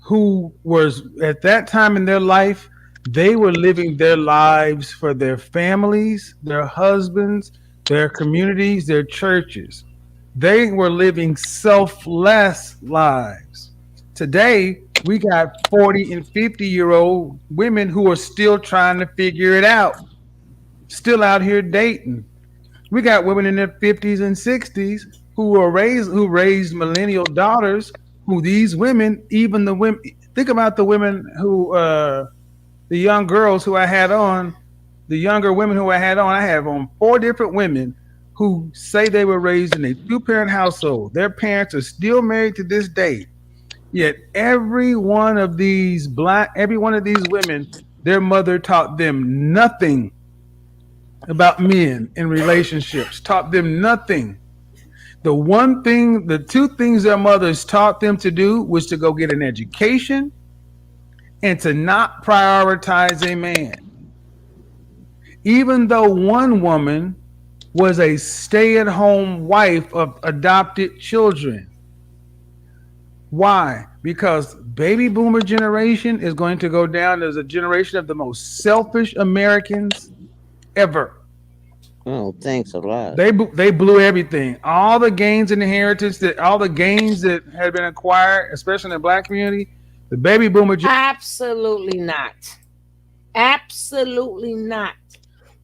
who was at that time in their life, they were living their lives for their families, their husbands, their communities, their churches. They were living selfless lives. Today, we got 40 and 50-year-old women who are still trying to figure it out, still out here dating. We got women in their 50s and 60s who raised millennial daughters. Who these women, even the women, think about the women who, the young girls who I had on, the younger women who I had on. I have on 4 different women who say they were raised in a 2-parent household. Their parents are still married to this day. Yet every one of these women, their mother taught them nothing about men and relationships, taught them nothing. the two things their mothers taught them to do was to go get an education and to not prioritize a man. Even though one woman was a stay-at-home wife of adopted children. Why? Because baby boomer generation is going to go down as a generation of the most selfish Americans ever. Oh, thanks a lot. They blew everything. All the gains and inheritance all the gains that had been acquired, especially in the black community, the baby boomer. Absolutely not. Absolutely not.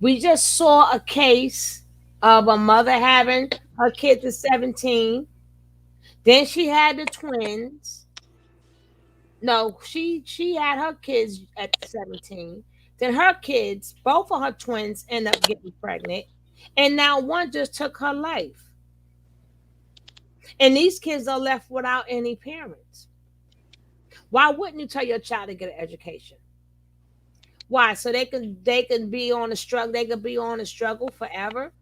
We just saw a case of a mother having her kids at 17. Then she had the twins. No, she had her kids at 17. Then her kids, both of her twins, end up getting pregnant. And now one just took her life. And these kids are left without any parents. Why wouldn't you tell your child to get an education? Why? So they can be on a struggle, they could be on a struggle forever.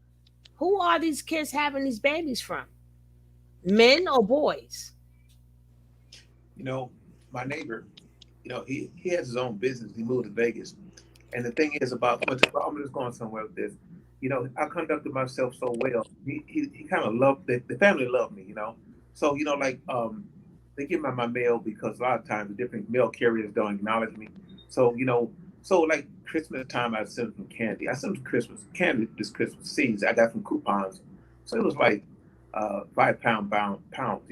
Who are these kids having these babies from? Men or boys? You know, my neighbor, he has his own business. He moved to Vegas. And the thing is about, I'm just going somewhere with this. I conducted myself so well. He kind of loved, the family loved me, So, they give me my mail because a lot of times the different mail carriers don't acknowledge me. So, so like Christmas time, I sent them candy. I sent them Christmas candy this Christmas seeds. I got some coupons. So it was like 5 pounds.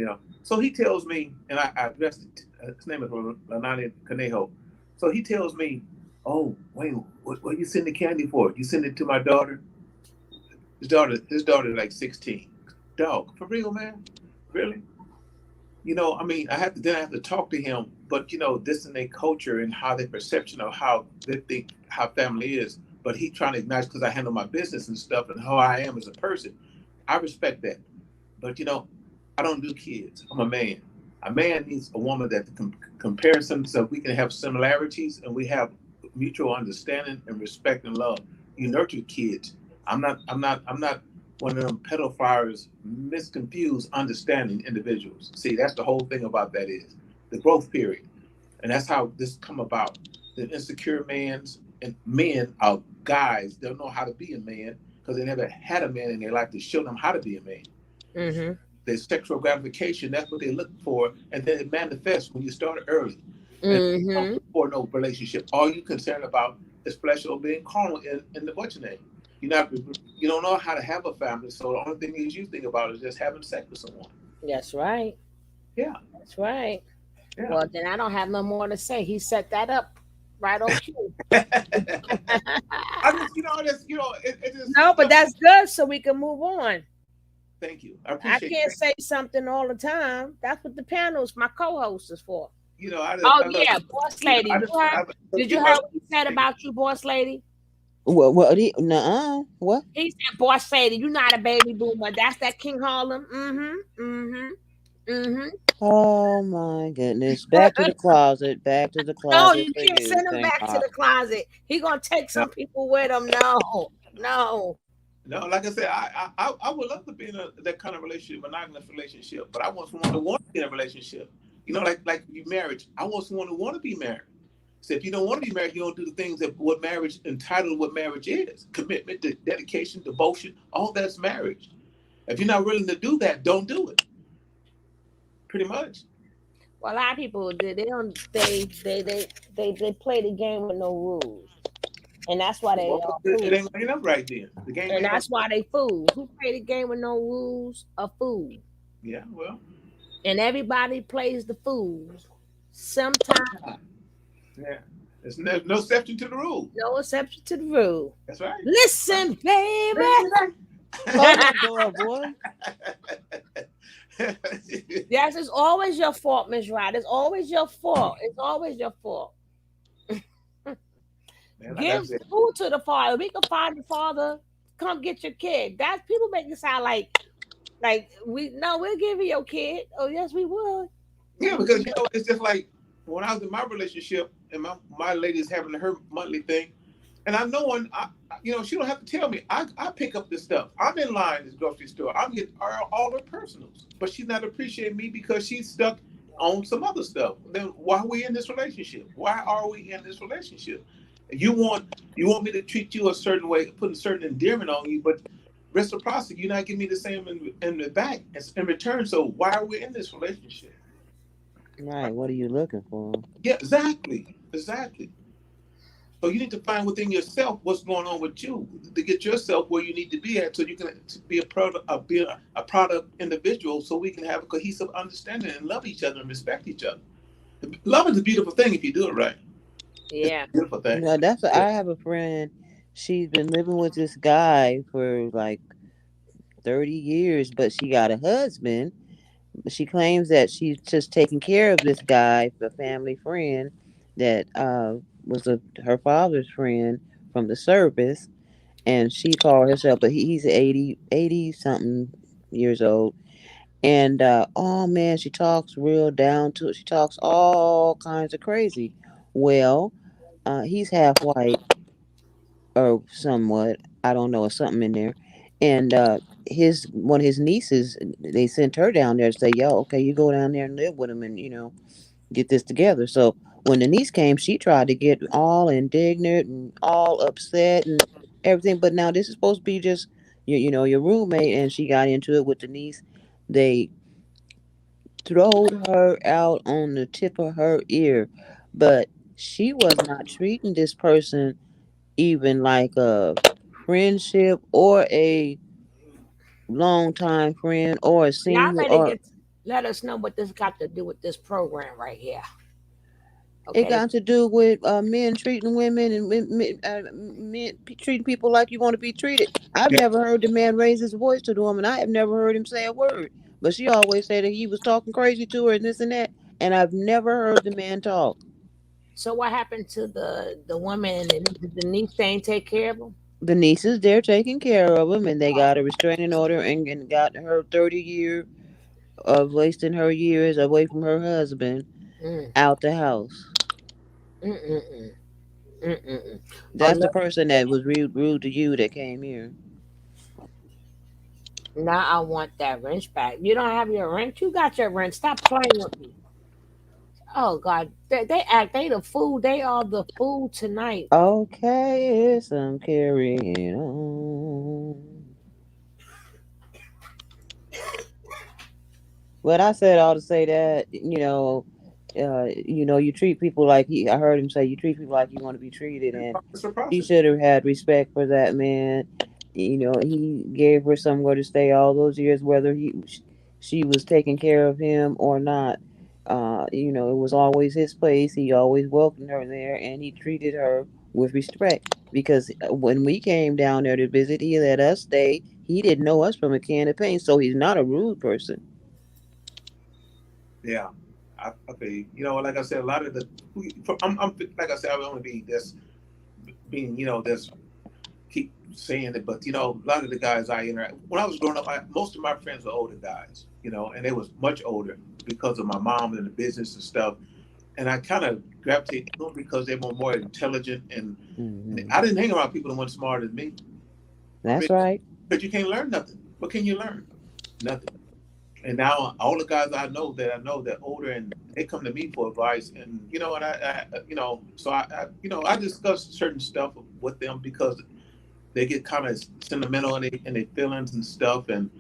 So he tells me, and I addressed it, his name is Lanani Conejo. So he tells me, oh, wait, what you send the candy for? You send it to my daughter? His daughter is like 16. Dog, for real, man? Really? I have to talk to him, but this in their culture and how their perception of how they think how family is. But he trying to acknowledge because I handle my business and stuff and how I am as a person. I respect that. But I don't do kids. I'm a man. A man needs a woman that comparison so we can have similarities and we have mutual understanding and respect and love. You nurture kids. I'm not one of them pedophiles, misconfused, understanding individuals. See, that's the whole thing about that is the growth period. And that's how this come about. The insecure men are guys, they don't know how to be a man because they never had a man in their life to show them how to be a man. Mm-hmm. Their sexual gratification, that's what they look for. And then it manifests when you start early. Mm-hmm. And for no relationship. All you concerned about is flesh or being carnal in the what's your name. You don't know how to have a family, so the only thing is you think about is just having sex with someone. That's right. Yeah. That's right. Yeah. Well, then I don't have no more to say. He set that up right on cue. No, but that's good, so we can move on. Thank you. I can't say something all the time. That's what the panels, my co-host, is for. Boss lady. Did you hear what he said about you, boss lady? What? What? He said, boss lady, you're not a baby boomer. That's that King Harlem. Oh my goodness! Back to the closet. Back to the closet. No, you can't send him back to the closet. He gonna take some people with him. No. Like I said, I would love to be in that kind of relationship, monogamous relationship. But I want someone to want to be in a relationship. Like you marriage. I want someone who want to be married. So if you don't want to be married, you don't do the things that what marriage entitled what marriage is. Commitment, dedication, devotion, all that's marriage. If you're not willing to do that, don't do it. Pretty much. Well, a lot of people they play the game with no rules. And that's why they it ain't lining up right then. The game and that's why they fools. Who play the game with no rules? A fool. Yeah, well. And everybody plays the fools. Sometimes. Yeah. There's no exception to the rule. No exception to the rule. That's right. Listen, baby. Oh, boy. Yes, it's always your fault, Miss Wright. It's always your fault. It's always your fault. Give food to the father. We can find the father. Come get your kid. That's people make it sound like we'll give you your kid. Oh yes, we would. Yeah, because it's just like when I was in my relationship and my lady's having her monthly thing, And I know, she don't have to tell me. I pick up this stuff. I'm in line at this grocery store. I'm getting all her personals, but she's not appreciating me because she's stuck on some other stuff. Then why are we in this relationship? Why are we in this relationship? You want me to treat you a certain way, put a certain endearment on you, but reciprocity, you're not giving me the same in the back in return. So why are we in this relationship? Right. What are you looking for? Yeah, exactly. So you need to find within yourself what's going on with you to get yourself where you need to be at, so you can be a product individual, so we can have a cohesive understanding and love each other and respect each other. Love is a beautiful thing if you do it right. Yeah. It's a beautiful thing. No, I have a friend. She's been living with this guy for like 30 years, but she got a husband. She claims that she's just taking care of this guy, the family friend that was her father's friend from the service, and she called herself, but he's 80 something years old. And oh man, she talks real down to it. She talks all kinds of crazy. Well, he's half white or somewhat. I don't know, or something in there. And his one of his nieces, they sent her down there to say, "Yo, okay, you go down there and live with him, and get this together." So when the niece came, she tried to get all indignant and all upset and everything. But now this is supposed to be just your roommate, and she got into it with the niece. They throwed her out on the tip of her ear, but she was not treating this person even like a friendship or a longtime friend or a Y'all single better or let us know what this got to do with this program right here. it Okay. got to do with men treating women and men treating people like you want to be treated. I've never heard the man raise his voice to the woman. I have never heard him say a word. But she always said that he was talking crazy to her and this and that. And I've never heard the man talk. So what happened to the woman and the niece? They ain't take care of them. The nieces, they're taking care of him and they got a restraining order and got her 30 year of wasting her years away from her husband Mm. out the house. Mm-mm-mm. Mm-mm-mm. Oh, That's the look. person that was rude to you that came here. Now I want that wrench back. You don't have your wrench. You got your wrench. Stop playing with me. Oh God, they the fool. They are the fool tonight. Okay, yes, I'm carrying on. But I said all to say that, you treat people like I heard him say you treat people like you want to be treated, and he Reciprocity. should have had respect for that man. He gave her somewhere to stay all those years, whether she was taking care of him or not. It was always his place. He always welcomed her there, and he treated her with respect. Because when we came down there to visit, he let us stay. He didn't know us from a can of paint, so he's not a rude person. Yeah, I feel you. Like I said, a lot of I'm like I said, I would only be this being, this keep saying it, but a lot of the guys I interact when I was growing up, most of my friends were older guys, and they was much older because of my mom and the business and stuff. And I kind of gravitated to them because they were more intelligent, and I didn't hang around people that weren't smarter than me. That's right. But you can't learn nothing. What can you learn? Nothing. And now all the guys I know that older, and they come to me for advice, and and so I discuss certain stuff with them because they get kind of sentimental in their feelings and stuff, and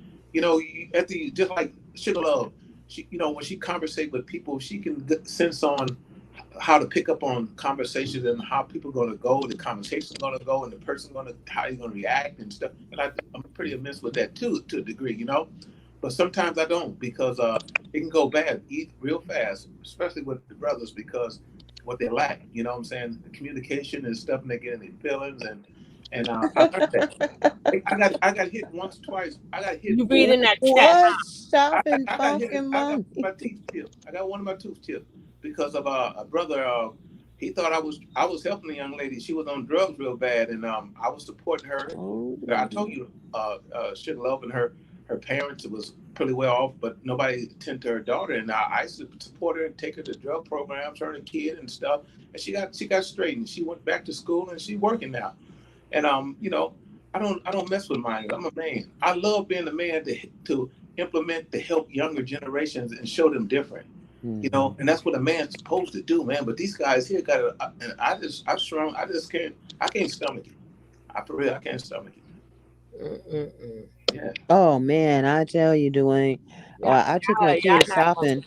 at the just like Sugar Love, she when she conversate with people, she can get sense on how to pick up on conversations and how people are going to go, the conversation's going to go, and the person going to how he's going to react and stuff. And I'm pretty immense with that too, to a degree. But sometimes I don't because it can go bad real fast, especially with the brothers because what they lack. You know what I'm saying? The communication and stuff, and they get in their feelings and I learned that. I got hit once, twice. I got hit. You read in that chat, What? huh? Stop and I got hit. talking I got monkey. my teeth chipped. I got one of my tooth chipped because of a brother. He thought I was helping a young lady. She was on drugs real bad, and I was supporting her. Oh. I told you, Sugar Love and her parents. It was pretty well off, but nobody tend to her daughter. And I used to support her and take her to drug programs, her and the kid and stuff. And she got straight, and she went back to school, and she's working now. And you know, I don't mess with mine. I'm a man. I love being a man to implement to help younger generations and show them different. You know, and that's what a man's supposed to do, man. But these guys here got a, and I'm strong. I can't stomach it. For real, I can't stomach it. Yeah. Oh man, I tell you, Dwayne. I took my Y'all kids not gonna, shopping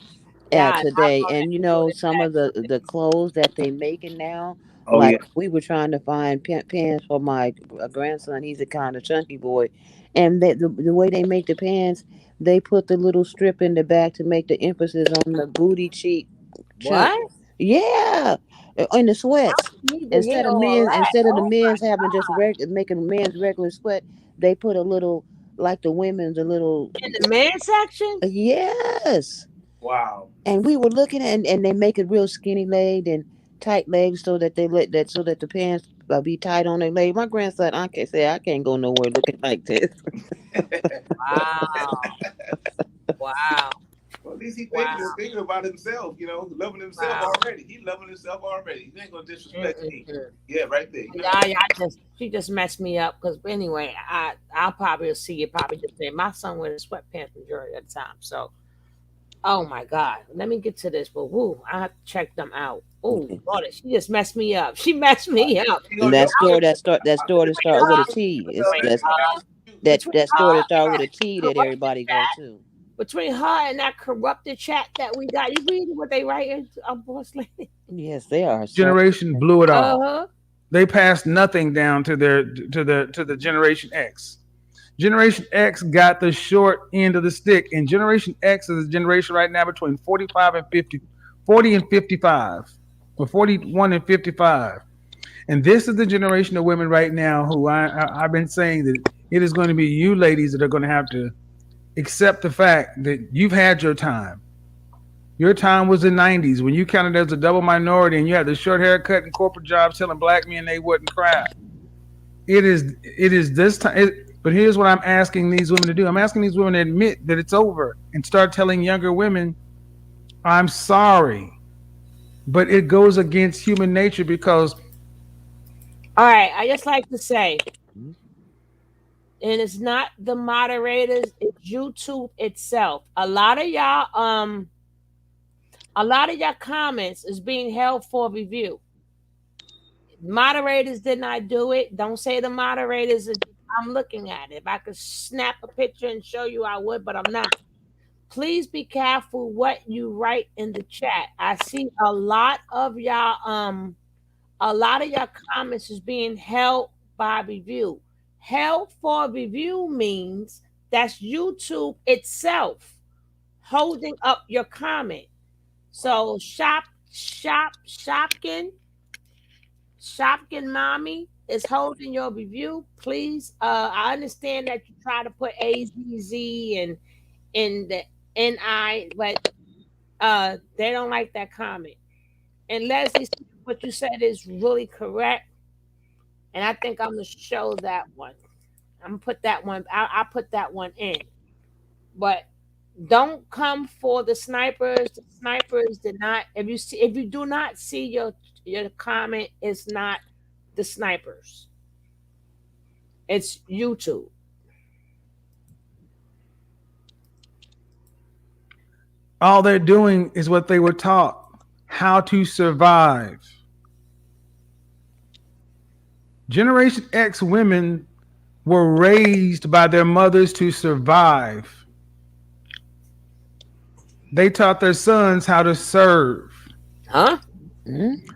y'all not today, gonna and you do know it some of the clothes that they making now. Oh Like yeah. we were trying to find pants for my grandson. He's a kind of chunky boy, and the way they make the pants, they put the little strip in the back to make the emphasis on the booty cheek chunk. what? Yeah, in the sweats. Need to hear all that. Instead of the Oh men's my having just making men's regular sweat, they put a little like the women's a little. in the men's section. Yes. Wow. And we were looking at, and they make it real skinny legged and tight legs so that they let that so that the pants be tight on their leg. My grandson, I can say I can't go nowhere looking like this. Wow. Wow. Well, at least he Wow. thinking about himself, you know, loving himself already. He loving himself already. He ain't gonna disrespect me. Yeah, right there. You know? She just messed me up because anyway, I'll probably see you probably just say my son wears sweatpants majority of the time. So, oh my God, let me get to this. But woo, I have to check them out. Oh, Lord, she just messed me up. She messed me up. And that store that start with a T. That store that start with a T that everybody go to. Between her and that corrupted chat that we got, you reading what they writing? Boss lady. Yes, they are. Generation blew it all. Uh-huh. They passed nothing down to the Generation X. Generation X got the short end of the stick, and Generation X is a generation right now between 45 and 50, 40 and 55, or 41 and 55. And this is the generation of women right now who I've been saying that it is going to be you ladies that are going to have to accept the fact that you've had your time. Your time was the 90s when you counted as a double minority and you had the short haircut and corporate jobs telling black men they wouldn't cry. It is this time. But here's what I'm asking these women to do. I'm asking these women to admit that it's over and start telling younger women, I'm sorry. But it goes against human nature because. All right, I just like to say, and it's not the moderators, it's YouTube itself. A lot of y'all comments is being held for review. Moderators did not do it. Don't say the moderators. I'm looking at it. If I could snap a picture and show you, I would, but I'm not. Please be careful what you write in the chat. I see a lot of y'all comments is being held by review. Held for review means that's YouTube itself holding up your comment. So Shopkin Mommy is holding your review. Please, I understand that you try to put AZZ and in the NI, but they don't like that comment. And Leslie, what you said is really correct. And I think I'm gonna show that one. I'm gonna put that one. I'll put that one in. But don't come for the snipers. The snipers did not. If you do not see your comment, it's not the snipers. It's YouTube. All they're doing is what they were taught, how to survive. Generation X women were raised by their mothers to survive. They taught their sons how to serve. Huh?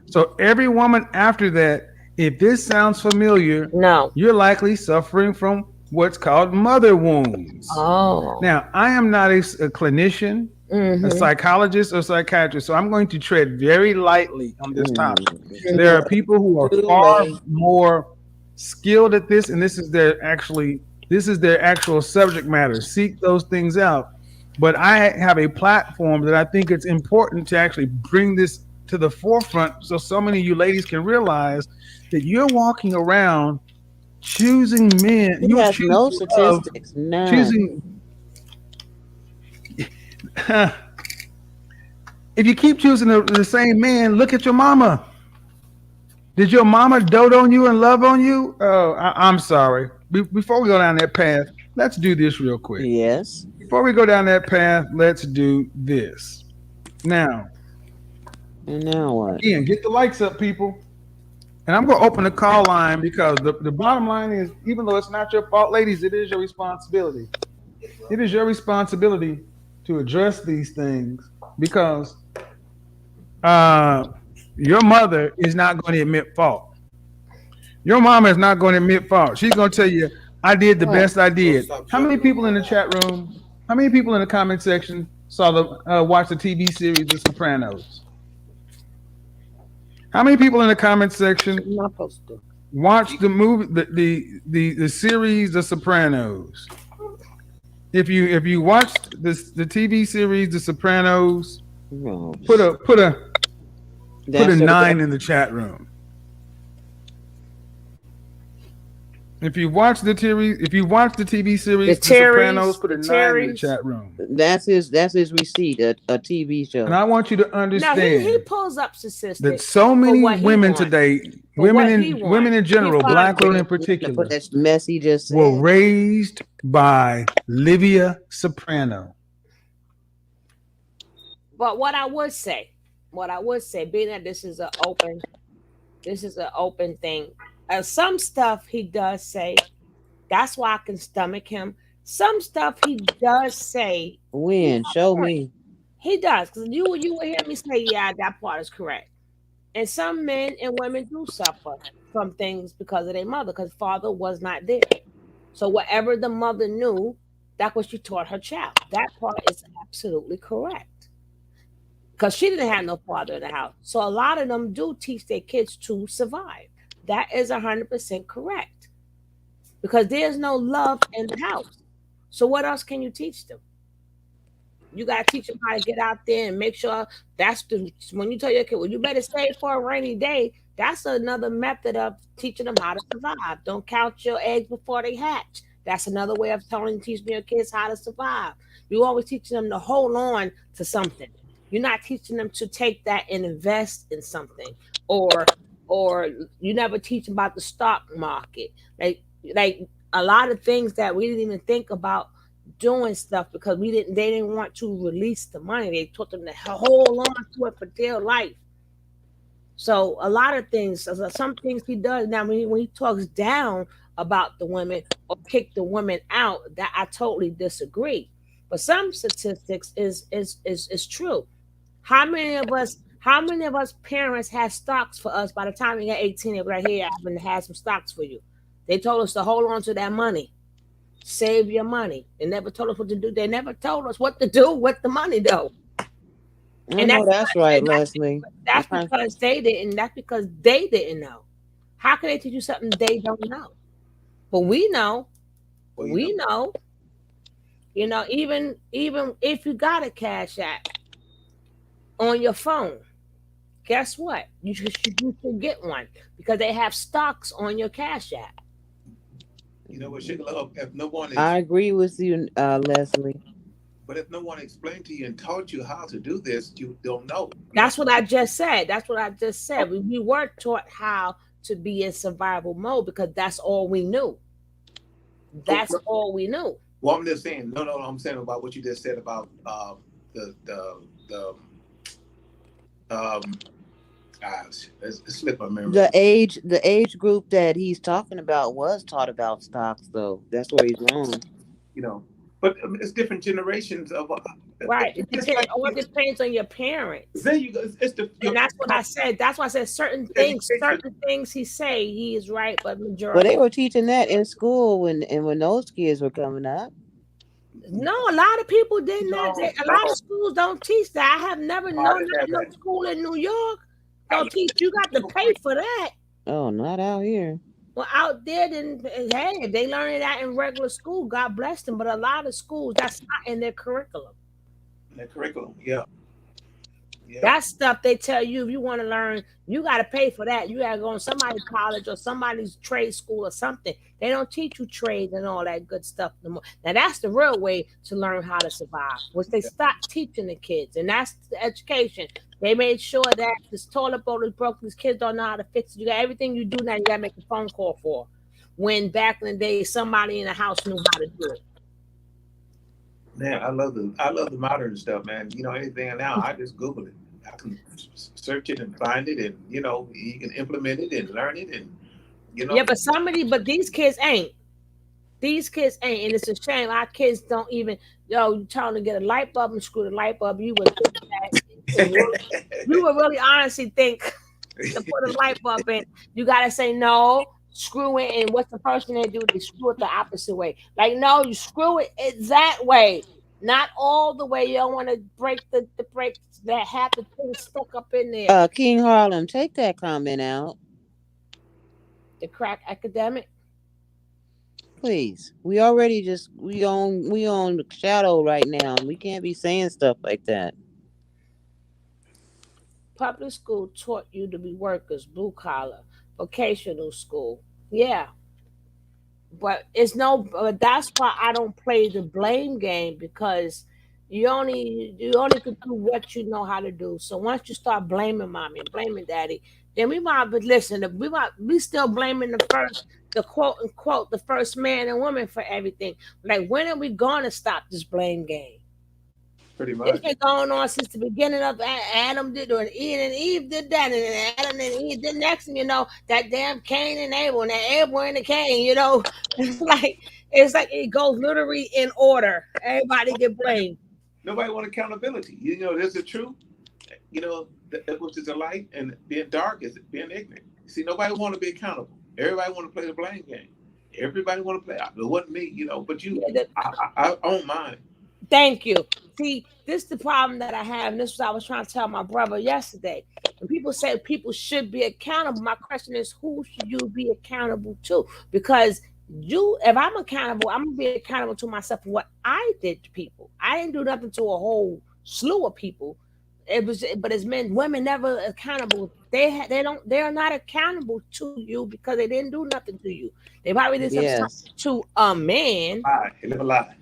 So every woman after that, if this sounds familiar, no, you're likely suffering from what's called mother wounds. Oh. Now, I am not a clinician, a psychologist, or psychiatrist, so I'm going to tread very lightly on this topic. There are people who are far more skilled at this, and this is their actual subject matter. Seek those things out. But I have a platform that I think it's important to actually bring this to the forefront so many of you ladies can realize that you're walking around choosing men. He has no statistics. None. If you keep choosing the same man, look at your mama. Did your mama dote on you and love on you? Oh, I'm sorry. Before we go down that path, let's do this real quick. Yes. Before we go down that path, let's do this. Now, And now what? again, get the likes up, people. And I'm going to open the call line because the bottom line is, even though it's not your fault, ladies, it is your responsibility. It is your responsibility to address these things because your mother is not going to admit fault. Your mama is not going to admit fault. She's going to tell you, I did the best I did. How many people in the chat room, how many people in the comment section saw watched the TV series The Sopranos? How many people in the comment section watched the movie, the series The Sopranos? If you watched the TV series The Sopranos, put a 9 in the chat room. If you watch the TV series The Sopranos, put a 9 in the chat room. That's his receipt, a TV show. And I want you to understand. Now he pulls up statistics that so many women today, women in general, black women in particular, that mess he just said, were raised by Livia Soprano. But what I would say, being that this is an open thing. Some stuff he does say, that's why I can stomach him. Some stuff he does say. When? Show me. He does, because you will hear me say, yeah, that part is correct. And some men and women do suffer from things because of their mother, because father was not there. So whatever the mother knew, that's what she taught her child. That part is absolutely correct. Because she didn't have no father in the house. So a lot of them do teach their kids to survive. That is 100% correct. Because there's no love in the house. So what else can you teach them? You got to teach them how to get out there and make sure when you tell your kid, well, you better save for a rainy day. That's another method of teaching them how to survive. Don't count your eggs before they hatch. That's another way of teaching your kids how to survive. You always teaching them to hold on to something. You're not teaching them to take that and invest in something, or you never teach them about the stock market. Like a lot of things that we didn't even think about doing stuff because they didn't want to release the money. They taught them to hold on to it for dear life. So a lot of things, some things he does now when he talks down about the women or kick the women out, that I totally disagree. But some statistics is true. How many of us parents had stocks for us by the time we got 18? They were like, here, I'm gonna have some stocks for you. They told us to hold on to that money. Save your money. They never told us what to do. They never told us what to do with the money, though. And that's right, Leslie. That's because they didn't. That's because they didn't know. How can they teach you something they don't know? But we know. We know. You know, even if you got a Cash App on your phone, guess what? You should get one because they have stocks on your Cash App. You know what, Sugar, if no one I agree with you, Leslie. But if no one explained to you and taught you how to do this, you don't know. That's what I just said. We weren't taught how to be in survival mode because that's all we knew. That's all we knew. Well, I'm just saying. No. I'm saying about what you just said about it's slipped my memory. The age group that he's talking about was taught about stocks, though. That's where he's wrong. You know, but it's different generations of. Right. It depends on your parents. There you go. And that's what I said. That's why I said certain things he say he is right, but majority. But they were teaching that in school when those kids were coming up. No, a lot of people did not. A lot of schools don't teach that. I have never known no school in New York don't teach. You got to pay for that. Oh, not out here. Well, out there, then hey, they learn that in regular school. God bless them. But a lot of schools, that's not in their curriculum. Yeah. That stuff they tell you if you want to learn, you got to pay for that. You got to go to somebody's college or somebody's trade school or something. They don't teach you trades and all that good stuff no more. Now that's the real way to learn how to survive. Was they stopped teaching the kids, and that's the education. They made sure that this toilet bowl is broke. These kids don't know how to fix it. You got everything you do now. You got to make a phone call for. When back in the day, somebody in the house knew how to do it. Man, I love the modern stuff, man. You know, anything now, I just Google it. I can search it and find it, and you know, you can implement it and learn it, and you know. Yeah, but these kids ain't. These kids ain't, and it's a shame. Our kids don't even. You trying to get a light bulb and screw the light bulb. You would think that you would really honestly think to put a light bulb in. You gotta say no. Screw it, and what's the first thing they do? They screw it the opposite way. Like no, you screw it that way, not all the way. You don't want to break the break that half the thing stuck up in there. King Harlem, take that comment out. The crack academic. Please. We already we on shadow right now. We can't be saying stuff like that. Public school taught you to be workers, blue collar, vocational school. Yeah. But but that's why I don't play the blame game, because you only could do what you know how to do. So once you start blaming mommy and blaming daddy, then we might, but listen, we still blaming the quote unquote the first man and woman for everything. Like when are we gonna stop this blame game? Pretty It's much. been going on since the beginning of Adam did, or Eve did that, and Adam and Eve did next, and that damn Cain and Abel, and that Abel and the Cain. It's like it goes literally in order. Everybody get blamed. Nobody want accountability. You know, there's the truth. You know, which is the light, and being dark is being ignorant. See, nobody want to be accountable. Everybody want to play the blame game. Everybody want to play. It wasn't me, but you. I don't mind. Thank you. See, this is the problem that I have, and this is what I was trying to tell my brother yesterday. When people say people should be accountable, my question is, who should you be accountable to? Because if I'm accountable, I'm gonna be accountable to myself for what I did to people. I didn't do nothing to a whole slew of people. But as men, women never accountable. They're not accountable to you because they didn't do nothing to you. They probably did something to a man. They live a lie.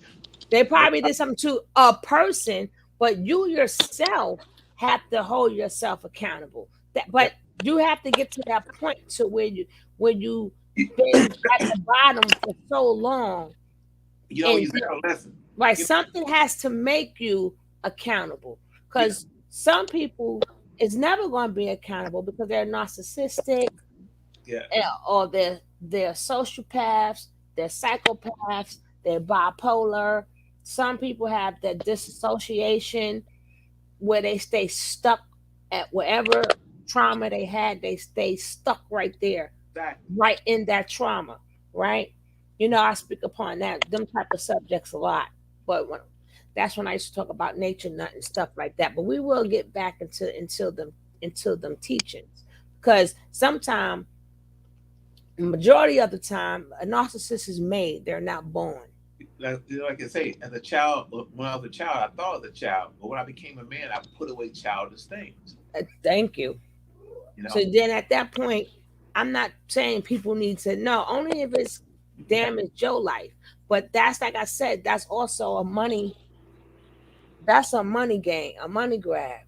They probably did something to a person, but you yourself have to hold yourself accountable. But you have to get to that point to where you been at the bottom for so long. You learn a lesson. Right, something has to make you accountable, because some people is never going to be accountable because they're narcissistic, or they're sociopaths, they're psychopaths, they're bipolar. Some people have that disassociation where they stay stuck at whatever trauma they had. They stay stuck right there, right in that trauma, right? I speak upon them type of subjects a lot, but that's when I used to talk about nature nut and stuff like that. But we will get back into them teachings, because sometimes, majority of the time, a narcissist is made; they're not born. Like I say, as a child, when I was a child, I thought of the child, but when I became a man, I put away childish things. Thank you. So then, at that point, I'm not saying people need to know, only if it's damaged your life. But that's, like I said, that's also a money. That's a money game, a money grab.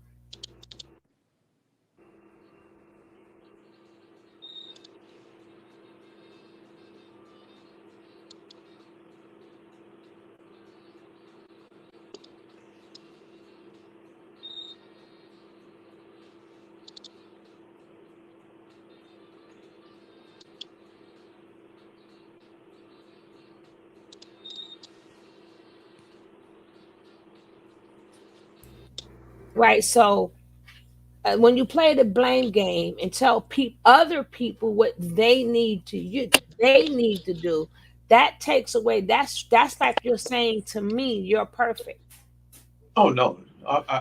Right. So when you play the blame game and tell other people what they need to do, that takes away. That's like you're saying to me, you're perfect. Oh no.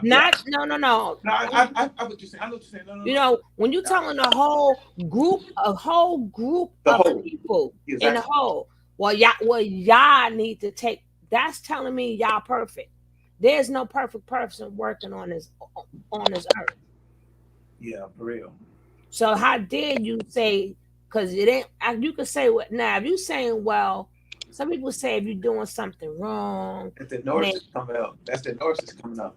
Not no. No, I was just saying. I know what you're saying. No. When you're telling a whole group of people in a whole, y'all need to take. That's telling me y'all perfect. There's no perfect person working on this earth. Yeah, for real. So how dare you say? Because it ain't. You could say what now. If you saying, well, some people say if you're doing something wrong, That's the and they, narcissist coming up. That's the narcissist coming up.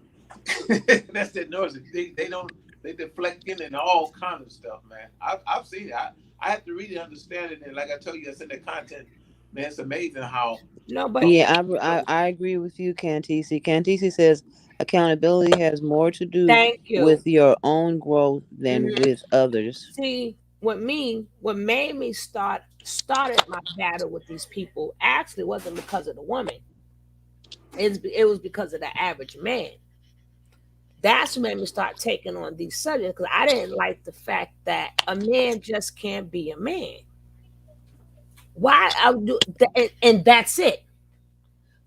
That's the narcissist. They don't they deflecting and all kind of stuff, man. I've seen it. I have to really understand it, and like I tell you, it's in the content. Man, it's amazing how. no, but Yeah, I agree with you, Cantisi. Cantisi says accountability has more to do thank you. with your own growth than Mhm. with others. See, what made me started my battle with these people actually wasn't because of the woman. It was because of the average man. That's what made me start taking on these subjects because I didn't like the fact that a man just can't be a man. Why I do, and that's it.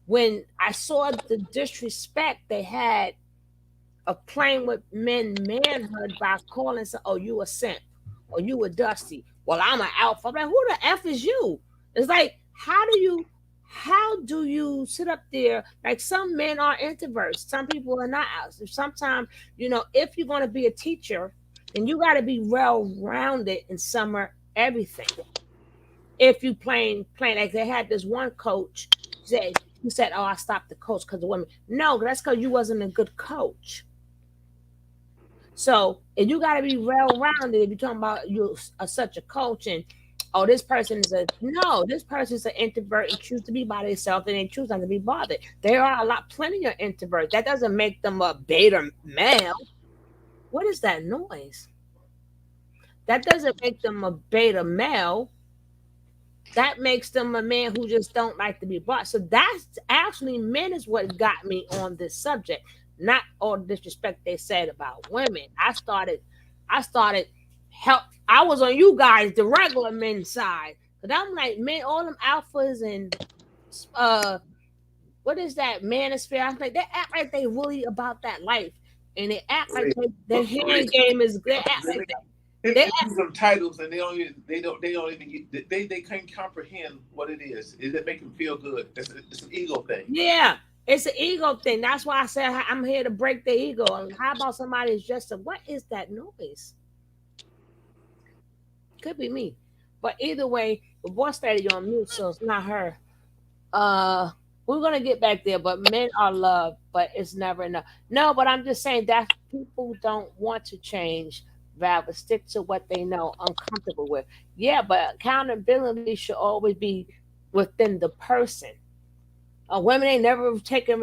When I saw the disrespect they had of playing with men manhood by calling, "Oh, you a simp, or you a dusty." Well, I'm an alpha. I'm like, who the f is you? It's like, how do you sit up there? Like some men are introverts, some people are not. Sometimes, if you're going to be a teacher, then you got to be well rounded in summer everything. If you playing like they had this one coach he said, "Oh, I stopped the coach because of women." No, that's because you wasn't a good coach. So if you got to be well rounded, if you're talking about you are such a coach, and this person is this person is an introvert and choose to be by themselves and they choose not to be bothered. There are plenty of introverts. That doesn't make them a beta male. What is that noise? That doesn't make them a beta male. That makes them a man who just don't like to be bothered. So that's actually men is what got me on this subject, not all the disrespect they said about women. I started help. I was on you guys, the regular men side, but I'm like, men, all them alphas and what is that manosphere? I'm like, they act like they really about that life, and they act like their hand game is. They act like They use them titles and they don't even they can't comprehend what it is. It make them feel good. It's an ego thing. Yeah, it's an ego thing. That's why I said I'm here to break the ego. How about somebody who's just what is that noise? Could be me, but either way, the voice lady on mute, so it's not her. Uh, we're gonna get back there, but men are loved, but it's never enough. No, but I'm just saying that people don't want to change. Rather stick to what they know, uncomfortable with. Yeah, but accountability should always be within the person. Women ain't never taken.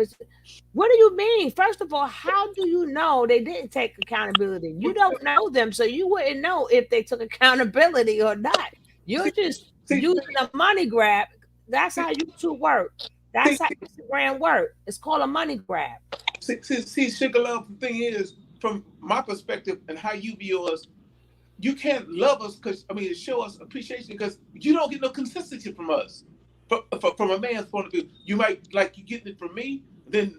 What do you mean? First of all, how do you know they didn't take accountability? You don't know them, so you wouldn't know if they took accountability or not. You're just using a money grab. That's how YouTube work. That's how Instagram work. It's called a money grab. See, Sugar Love, the thing is, from my perspective and how you view us, you can't love us show us appreciation because you don't get no consistency from us. From a man's point of view, you might like you getting it from me, then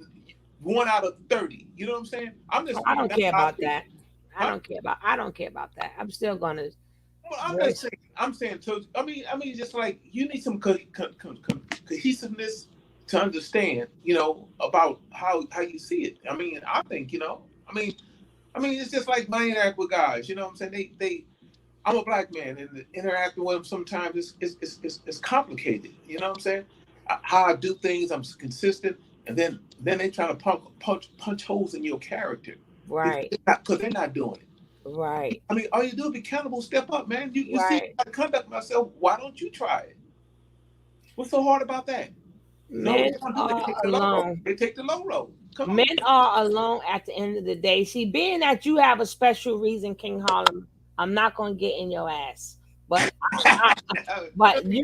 1 out of 30. You know what I'm saying? I'm just. I don't care about that. I don't care about that. I'm still gonna. Well, I'm not saying. I'm saying. So I mean, just like you need some cohesiveness to understand. About how you see it. I mean, I think. It's just like my interact with guys. You know what I'm saying? I'm a black man, and interacting with them sometimes it's complicated. You know what I'm saying? How I do things, I'm consistent, and then they try to punch holes in your character, right? Because they're not doing it, right? I mean, all you do is be accountable, step up, man. You right. see how to conduct myself. Why don't you try it? What's so hard about that? Men are alone. They take the low road. Men are alone at the end of the day. See, being that you have a special reason, King Harlem, I'm not gonna get in your ass. But but you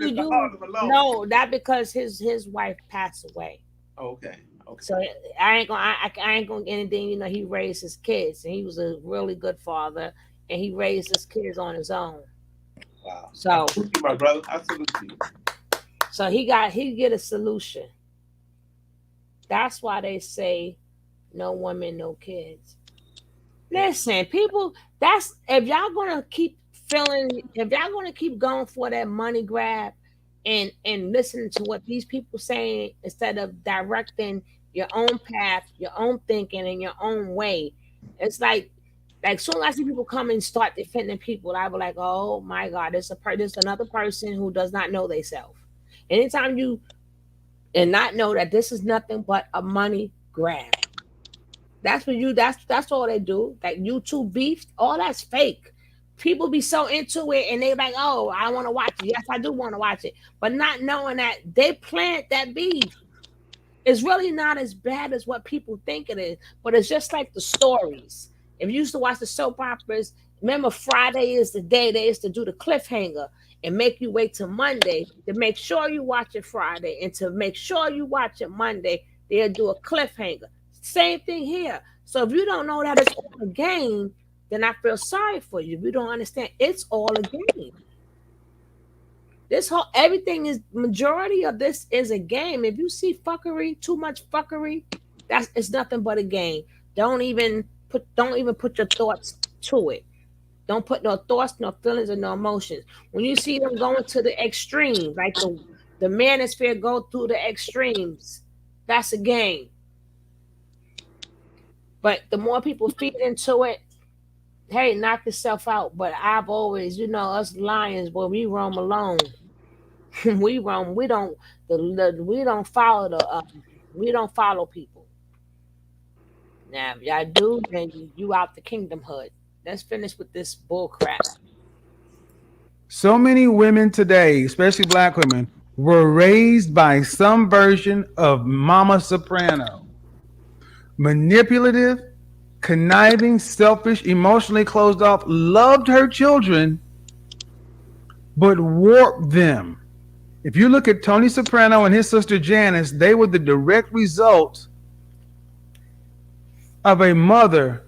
no, that because his wife passed away. Okay. So I ain't gonna get anything. He raised his kids, and he was a really good father, and he raised his kids on his own. Wow. So I salute you, my brother. I salute you. So he get a solution. That's why they say no women, no kids. Listen, people, that's if y'all gonna keep going for that money grab and listening to what these people saying instead of directing your own path, your own thinking, and your own way. It's like soon as I see people come and start defending people, I be like, oh my God, there's another person who does not know themselves. Anytime you and not know that this is nothing but a money grab. That's what you that's all they do. Like YouTube beef, all that's fake. People be so into it and they like, oh, I want to watch it. Yes, I do want to watch it. But not knowing that they plant that beef. It's really not as bad as what people think it is, but it's just like the stories. If you used to watch the soap operas, remember Friday is the day they used to do the cliffhanger and make you wait till Monday to make sure you watch it Friday, and to make sure you watch it Monday, they'll do a cliffhanger. Same thing here. So if you don't know that it's all a game, then I feel sorry for you. If you don't understand, it's all a game. This whole everything is majority of this is a game. If you see fuckery, too much fuckery, that's it's nothing but a game. Don't even put your thoughts to it. Don't put no thoughts, no feelings, or no emotions. When you see them going to the extreme, like the manosphere go through the extremes, that's a game. But the more people feed into it, hey, knock yourself out. But I've always, us lions, boy, we roam alone. We roam. We don't follow we don't follow people. Now, if y'all do, then you out the kingdom hood. Let's finish with this bull crap. So many women today, especially black women, were raised by some version of Mama Soprano. Manipulative, conniving, selfish, emotionally closed off, loved her children, but warped them. If you look at Tony Soprano and his sister Janice, they were the direct result of a mother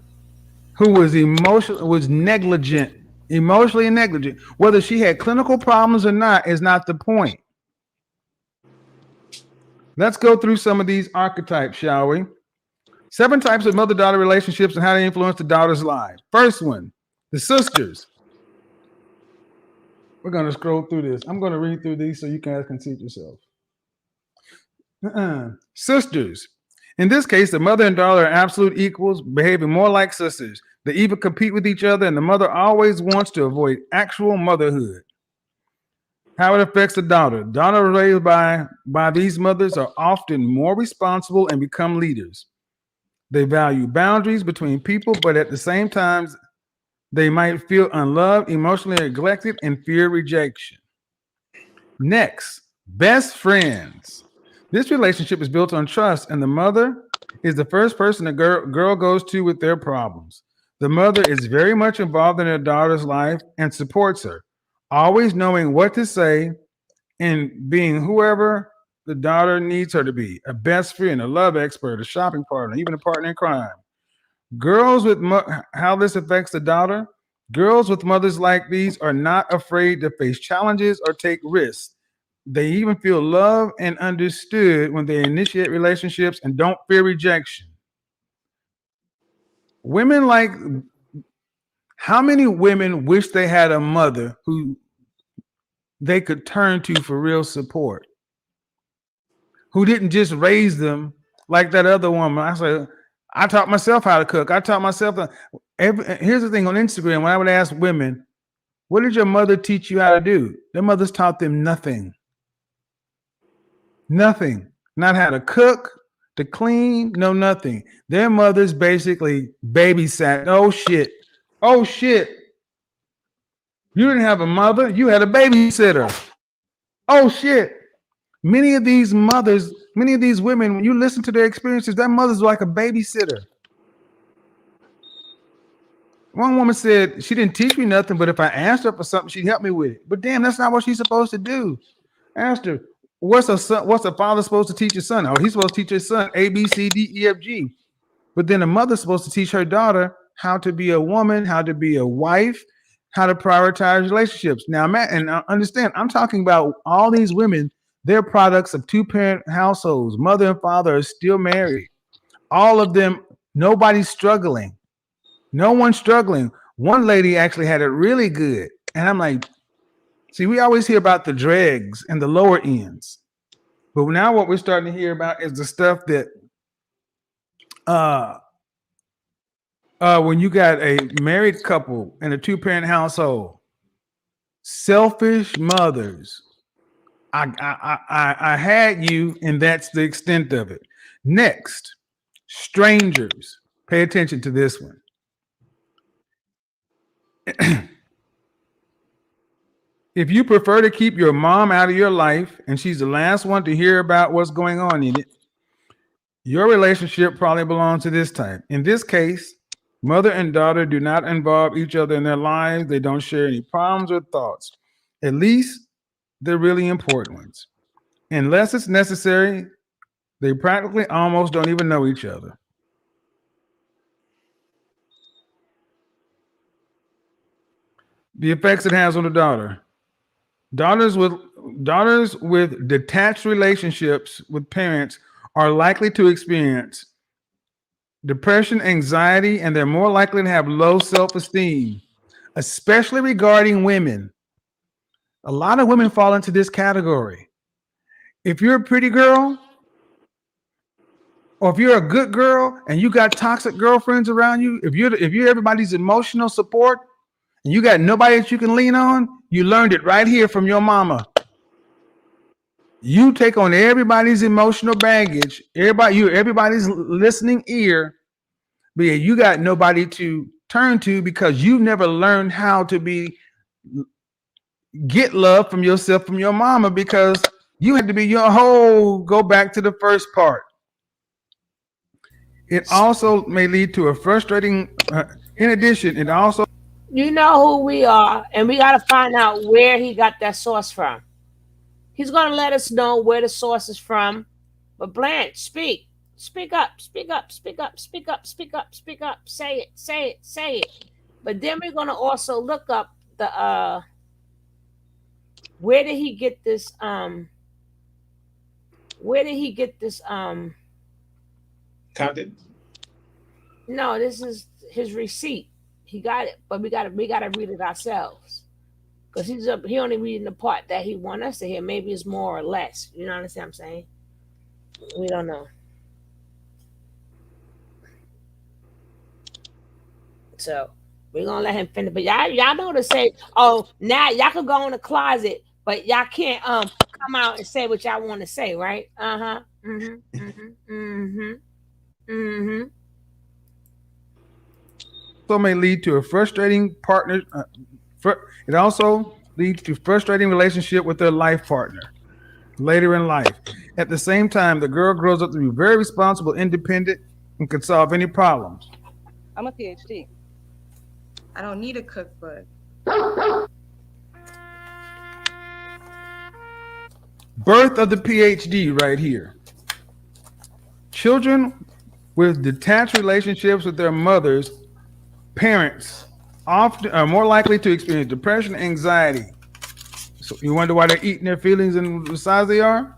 who was negligent, emotionally negligent. Whether she had clinical problems or not is not the point. Let's go through some of these archetypes, shall we? 7 types of mother-daughter relationships and how they influence the daughter's life. First one, the sisters. We're going to scroll through this. I'm going to read through these so you guys can see it yourself. Sisters. In this case, the mother and daughter are absolute equals, behaving more like sisters. They even compete with each other, and the mother always wants to avoid actual motherhood. How it affects the daughter. Daughters raised by these mothers are often more responsible and become leaders. They value boundaries between people, but at the same time, they might feel unloved, emotionally neglected, and fear rejection. Next, best friends. This relationship is built on trust, and the mother is the first person the girl goes to with their problems. The mother is very much involved in her daughter's life and supports her, always knowing what to say and being whoever the daughter needs her to be, a best friend, a love expert, a shopping partner, even a partner in crime. How this affects the daughter. Girls with mothers like these are not afraid to face challenges or take risks. They even feel loved and understood when they initiate relationships and don't fear rejection. How many women wish they had a mother who they could turn to for real support, who didn't just raise them like that other woman? I taught myself how to cook. I taught myself. Here's the thing on Instagram, when I would ask women, what did your mother teach you how to do? Their mothers taught them nothing. Nothing. Not how to cook, to clean, no nothing. Their mothers basically babysat. Oh shit. Oh shit. You didn't have a mother, you had a babysitter. Oh shit. Many of these mothers, many of these women, when you listen to their experiences, their mother's like a babysitter. One woman said she didn't teach me nothing, but if I asked her for something, she'd help me with it. But damn, that's not what she's supposed to do. Asked her, what's a father supposed to teach his son? Oh, he's supposed to teach his son A, B, C, D, E, F, G. But then a mother's supposed to teach her daughter how to be a woman, how to be a wife, how to prioritize relationships. Now, Matt, and understand, I'm talking about all these women, they're products of 2-parent households. Mother and father are still married. All of them, nobody's struggling. No one's struggling. One lady actually had it really good. And I'm like, see, we always hear about the dregs and the lower ends. But now what we're starting to hear about is the stuff that when you got a married couple in a 2-parent household, selfish mothers. I had you, and that's the extent of it. Next, strangers. Pay attention to this one. If you prefer to keep your mom out of your life and she's the last one to hear about what's going on in it, your relationship probably belongs to this type. In this case, mother and daughter do not involve each other in their lives. They don't share any problems or thoughts. At least the really important ones. Unless it's necessary, they practically almost don't even know each other. The effects it has on the daughter. Daughters with detached relationships with parents are likely to experience depression, anxiety, and they're more likely to have low self-esteem, especially regarding women. A lot of women fall into this category. If you're a pretty girl, or if you're a good girl and you got toxic girlfriends around you, if you're everybody's emotional support and you got nobody that you can lean on, you learned it right here from your mama. You take on everybody's emotional baggage, everybody's listening ear, but you got nobody to turn to because you never learned how to get love from yourself, from your mama, because you had to be your whole. Go back to the first part. It also may lead to a frustrating. In addition, it also. You know who we are, and we got to find out where he got that source from. He's going to let us know where the source is from. But Blanche, speak. Speak up, speak up, speak up, speak up, speak up, speak up. Say it, say it, say it. But then we're going to also look up the where did he get this Content? No, this is his receipt. He got it, but we gotta read it ourselves. Because he only reading the part that he want us to hear. Maybe it's more or less. You know what I'm saying? We don't know. So we're gonna let him finish. But y'all know to say, oh, now y'all can go in the closet, but y'all can't come out and say what y'all want to say, right? Uh-huh. Mm-hmm. Mm-hmm. Mm-hmm. Mm-hmm. Also may lead to a frustrating partner. It also leads to frustrating relationship with their life partner later in life. At the same time, the girl grows up to be very responsible, independent, and can solve any problems. I'm a PhD. I don't need a cookbook. Birth of the PhD right here. Children with detached relationships with their mothers, parents, often are more likely to experience depression, anxiety. So you wonder why they're eating their feelings and the size they are?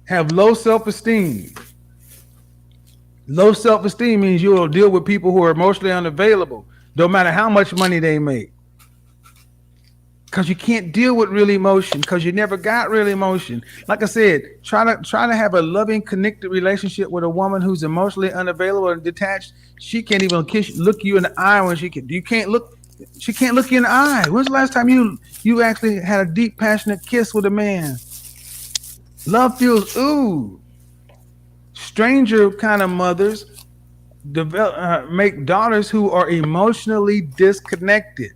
Have low self-esteem. Low self-esteem means you will deal with people who are emotionally unavailable, no matter how much money they make. Because you can't deal with real emotion, because you never got real emotion. Like I said, try to have a loving, connected relationship with a woman who's emotionally unavailable and detached. She can't even look you in the eye when she can't look you in the eye. When's the last time you actually had a deep, passionate kiss with a man? Love feels ooh. Stranger kind of mothers make daughters who are emotionally disconnected,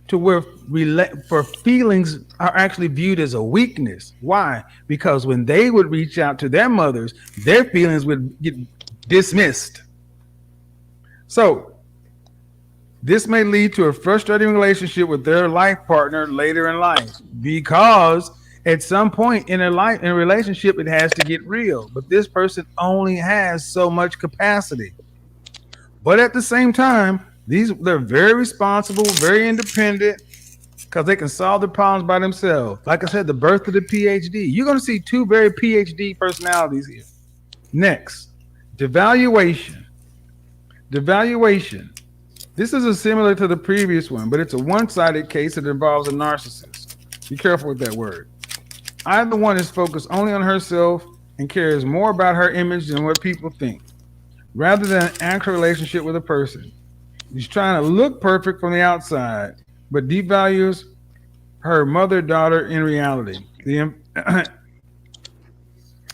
to where for feelings are actually viewed as a weakness. Why? Because when they would reach out to their mothers, their feelings would get dismissed. So this may lead to a frustrating relationship with their life partner later in life, because at some point in a relationship, it has to get real. But this person only has so much capacity. But at the same time, they're very responsible, very independent, because they can solve the problems by themselves. Like I said, the birth of the PhD. You're going to see two very PhD personalities here. Next, devaluation. Devaluation. This is similar to the previous one, but it's a one-sided case that involves a narcissist. Be careful with that word. Either one is focused only on herself and cares more about her image than what people think, rather than an actual relationship with a person. She's trying to look perfect from the outside, but devalues her mother-daughter in reality. The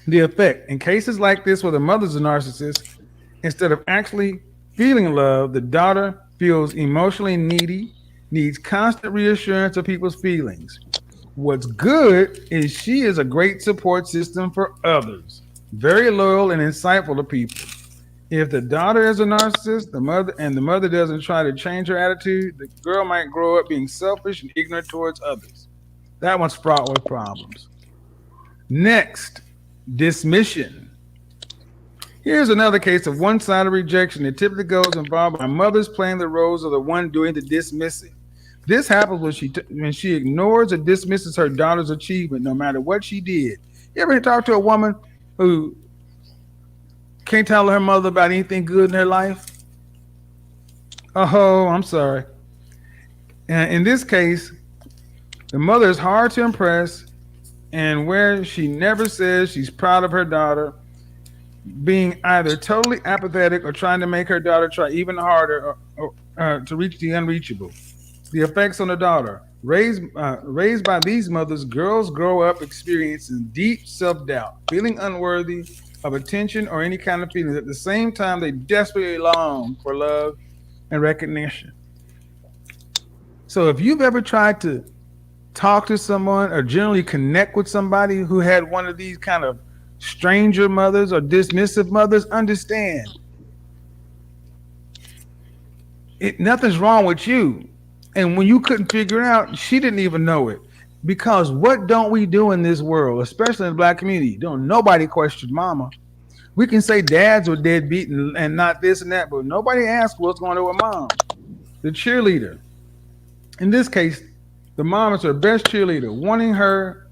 effect in cases like this where the mother's a narcissist, instead of actually feeling love, the daughter feels emotionally needy, needs constant reassurance of people's feelings. What's good is she is a great support system for others, very loyal and insightful to people. If the daughter is a narcissist, the mother doesn't try to change her attitude, the girl might grow up being selfish and ignorant towards others. That one's fraught with problems. Next, dismission. Here's another case of one-sided rejection. It typically goes involved by mothers playing the roles of the one doing the dismissing. This happens when she ignores or dismisses her daughter's achievement, no matter what she did. You ever talk to a woman who can't tell her mother about anything good in her life? Oh, I'm sorry. And in this case, the mother is hard to impress, and where she never says she's proud of her daughter, being either totally apathetic or trying to make her daughter try even harder to reach the unreachable. The effects on the daughter. Raised by these mothers, girls grow up experiencing deep self-doubt, feeling unworthy of attention or any kind of feelings. At the same time, they desperately long for love and recognition. So if you've ever tried to talk to someone or generally connect with somebody who had one of these kind of stranger mothers or dismissive mothers, understand nothing's wrong with you. And when you couldn't figure it out, she didn't even know it. Because what don't we do in this world, especially in the Black community? Don't nobody question mama. We can say dads were deadbeat and not this and that, but nobody asks what's going on with mom. The cheerleader. In this case, the mom is her best cheerleader, wanting her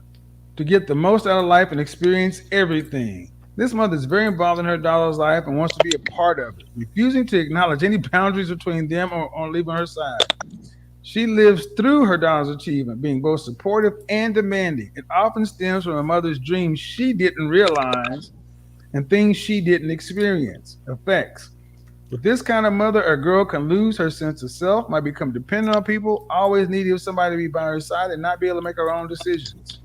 to get the most out of life and experience everything. This mother is very involved in her daughter's life and wants to be a part of it, refusing to acknowledge any boundaries between them or leaving her side. She lives through her daughter's achievement, being both supportive and demanding. It often stems from a mother's dreams she didn't realize and things she didn't experience. Effects. With this kind of mother, a girl can lose her sense of self, might become dependent on people, always needing somebody to be by her side and not be able to make her own decisions.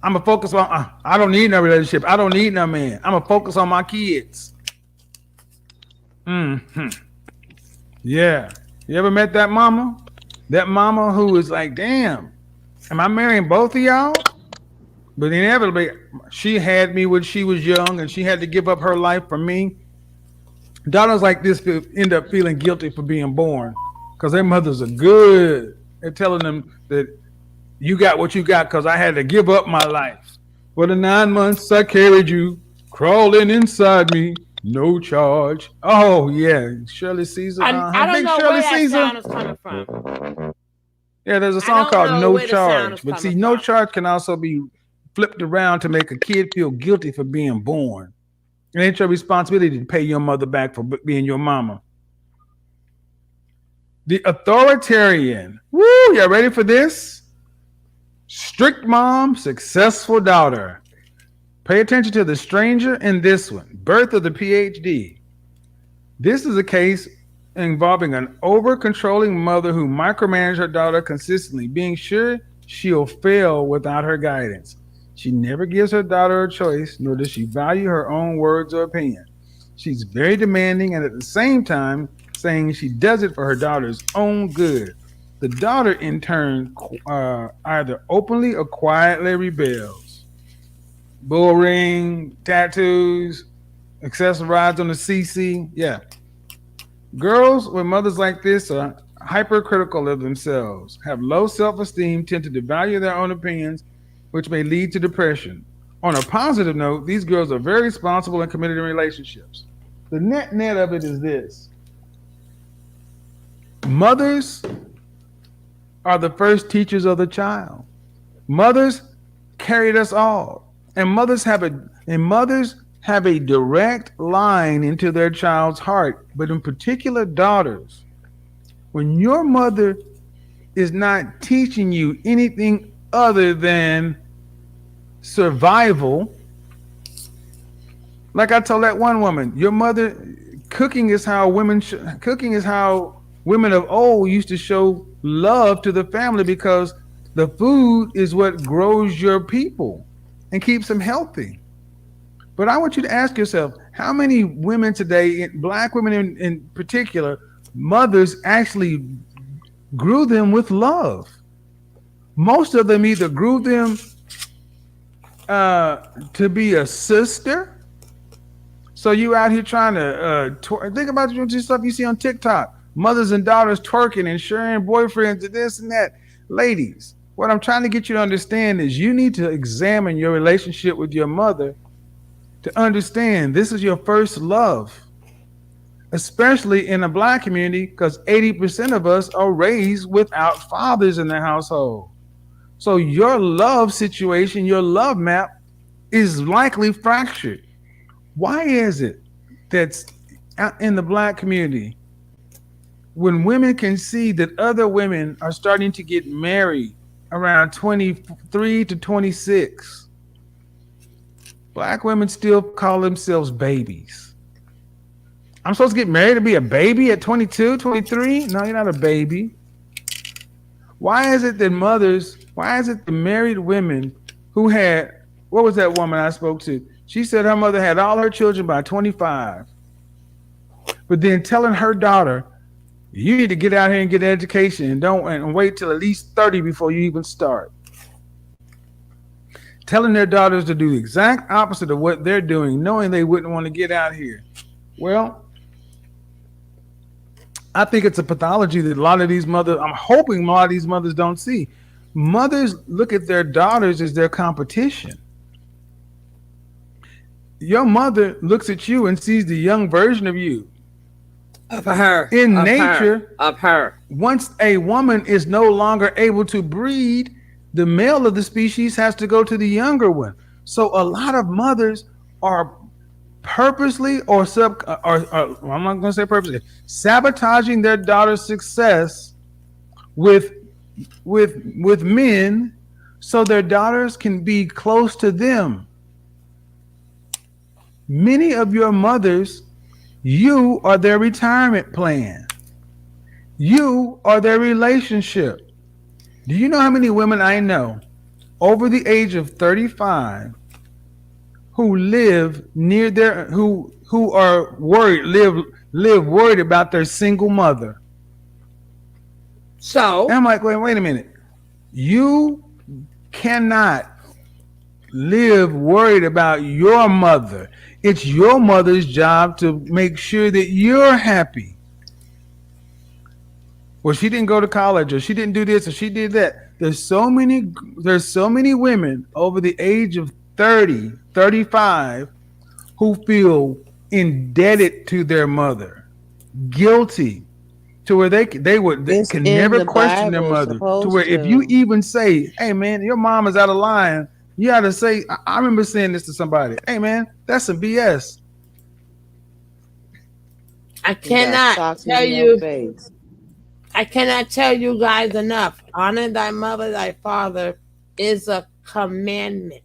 I'm going to focus on, I don't need no relationship. I don't need no man. I'm going to focus on my kids. Yeah. You ever met that mama? That mama who was like, damn, am I marrying both of y'all? But inevitably, she had me when she was young and she had to give up her life for me. Daughters like this end up feeling guilty for being born because their mothers are good at telling them that you got what you got because I had to give up my life. For the 9 months I carried you, crawling inside me, no charge. Oh, yeah. Shirley Caesar. I don't Big know Shirley where that Caesar. sound is coming from. Yeah, there's a I song don't called know No where the sound Charge. is But see, coming No from. Charge can also be flipped around to make a kid feel guilty for being born. It ain't your responsibility to pay your mother back for being your mama. The authoritarian. Woo, y'all ready for this? Strict mom, successful daughter. Pay attention to the stranger in this one. Birth of the PhD. This is a case involving an over-controlling mother who micromanages her daughter consistently, being sure she'll fail without her guidance. She never gives her daughter a choice, nor does she value her own words or opinion. She's very demanding and at the same time saying she does it for her daughter's own good. The daughter, in turn, either openly or quietly rebels. Bull ring, tattoos, accessorize on the CC. Yeah. Girls with mothers like this are hypercritical of themselves, have low self-esteem, tend to devalue their own opinions, which may lead to depression. On a positive note, these girls are very responsible and committed in relationships. The net of it is this. Mothers are the first teachers of the child. Mothers carried us all. And mothers have a direct line into their child's heart, but in particular daughters. When your mother is not teaching you anything other than survival. Like I told that one woman, your mother, cooking is how cooking is how women of old used to show love to the family because the food is what grows your people and keeps them healthy. But I want you to ask yourself, how many women today, black women in particular, mothers actually grew them with love? Most of them either grew them to be a sister. So you out here trying to think about the stuff you see on TikTok, mothers and daughters twerking and sharing boyfriends and this and that. Ladies, what I'm trying to get you to understand is you need to examine your relationship with your mother to understand this is your first love, especially in the black community, because 80% of us are raised without fathers in the household. So your love situation, your love map is likely fractured. Why is it that in the black community, when women can see that other women are starting to get married around 23 to 26, black women still call themselves babies? I'm supposed to get married to be a baby at 22, 23? No, you're not a baby. Why is it the married women who had, what was that woman I spoke to? She said her mother had all her children by 25. But then telling her daughter, you need to get out here and get an education and wait till at least 30 before you even start. Telling their daughters to do the exact opposite of what they're doing, knowing they wouldn't want to get out here. Well, I think it's a pathology that a lot of these mothers, I'm hoping a lot of these mothers don't see. Mothers look at their daughters as their competition. Your mother looks at you and sees the young version of you. Of her. In of nature, her, of her. Once a woman is no longer able to breed, the male of the species has to go to the younger one. So a lot of mothers are purposely or I'm not going to say purposely, sabotaging their daughter's success with men so their daughters can be close to them. Many of your mothers, you are their retirement plan. You are their relationship. Do you know how many women I know over the age of 35 who live near who are worried, live worried about their single mother? So and I'm like, wait a minute. You cannot live worried about your mother. It's your mother's job to make sure that you're happy. Well, she didn't go to college, or she didn't do this, or she did that. There's so many women over the age of 30, 35 who feel indebted to their mother, guilty, to where they can never question their mother. To where if you even say, "Hey man, your mom is out of line," you got to say, I remember saying this to somebody. "Hey man, that's some BS." I cannot tell you. I cannot tell you guys enough. Honor thy mother, thy father is a commandment.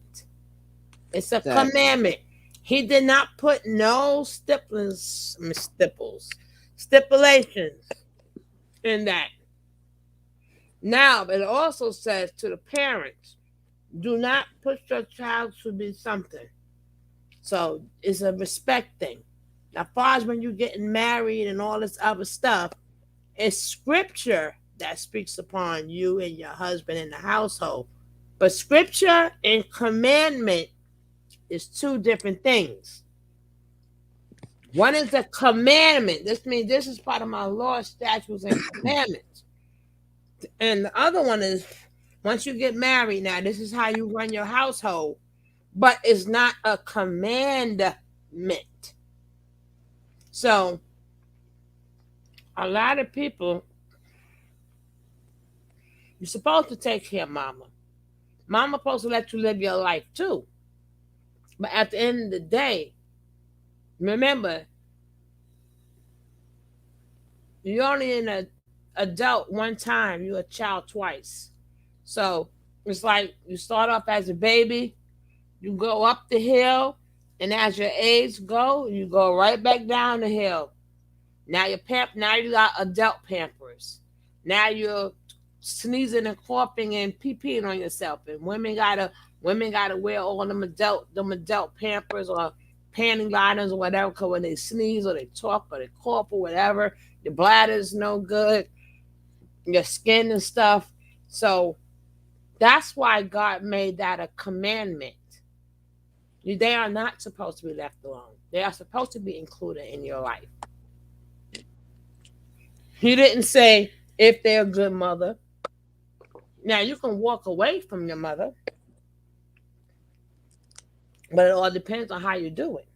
It's a commandment. He did not put no stipulations in that. Now, it also says to the parents, do not push your child to be something. So it's a respect thing. Now, as far as when you're getting married and all this other stuff, it's scripture that speaks upon you and your husband in the household. But scripture and commandment is two different things. One is a commandment. This means this is part of my law, statutes, and commandments. And the other one is once you get married, now this is how you run your household, but it's not a commandment. So a lot of people, you're supposed to take care of mama. Mama's supposed to let you live your life too. But at the end of the day, remember, you're only an adult one time, you're a child twice. So it's like you start off as a baby, You go up the hill, and as your age go, you go right back down the hill. Now you got adult Pampers. Now you're sneezing and coughing and pee-peeing on yourself. And women gotta wear all them adult Pampers or panty liners or whatever. Cause when they sneeze or they talk or they cough or whatever, your bladder's no good, your skin and stuff. So that's why God made that a commandment. They are not supposed to be left alone. They are supposed to be included in your life. He didn't say if they're a good mother. Now you can walk away from your mother, but it all depends on how you do it.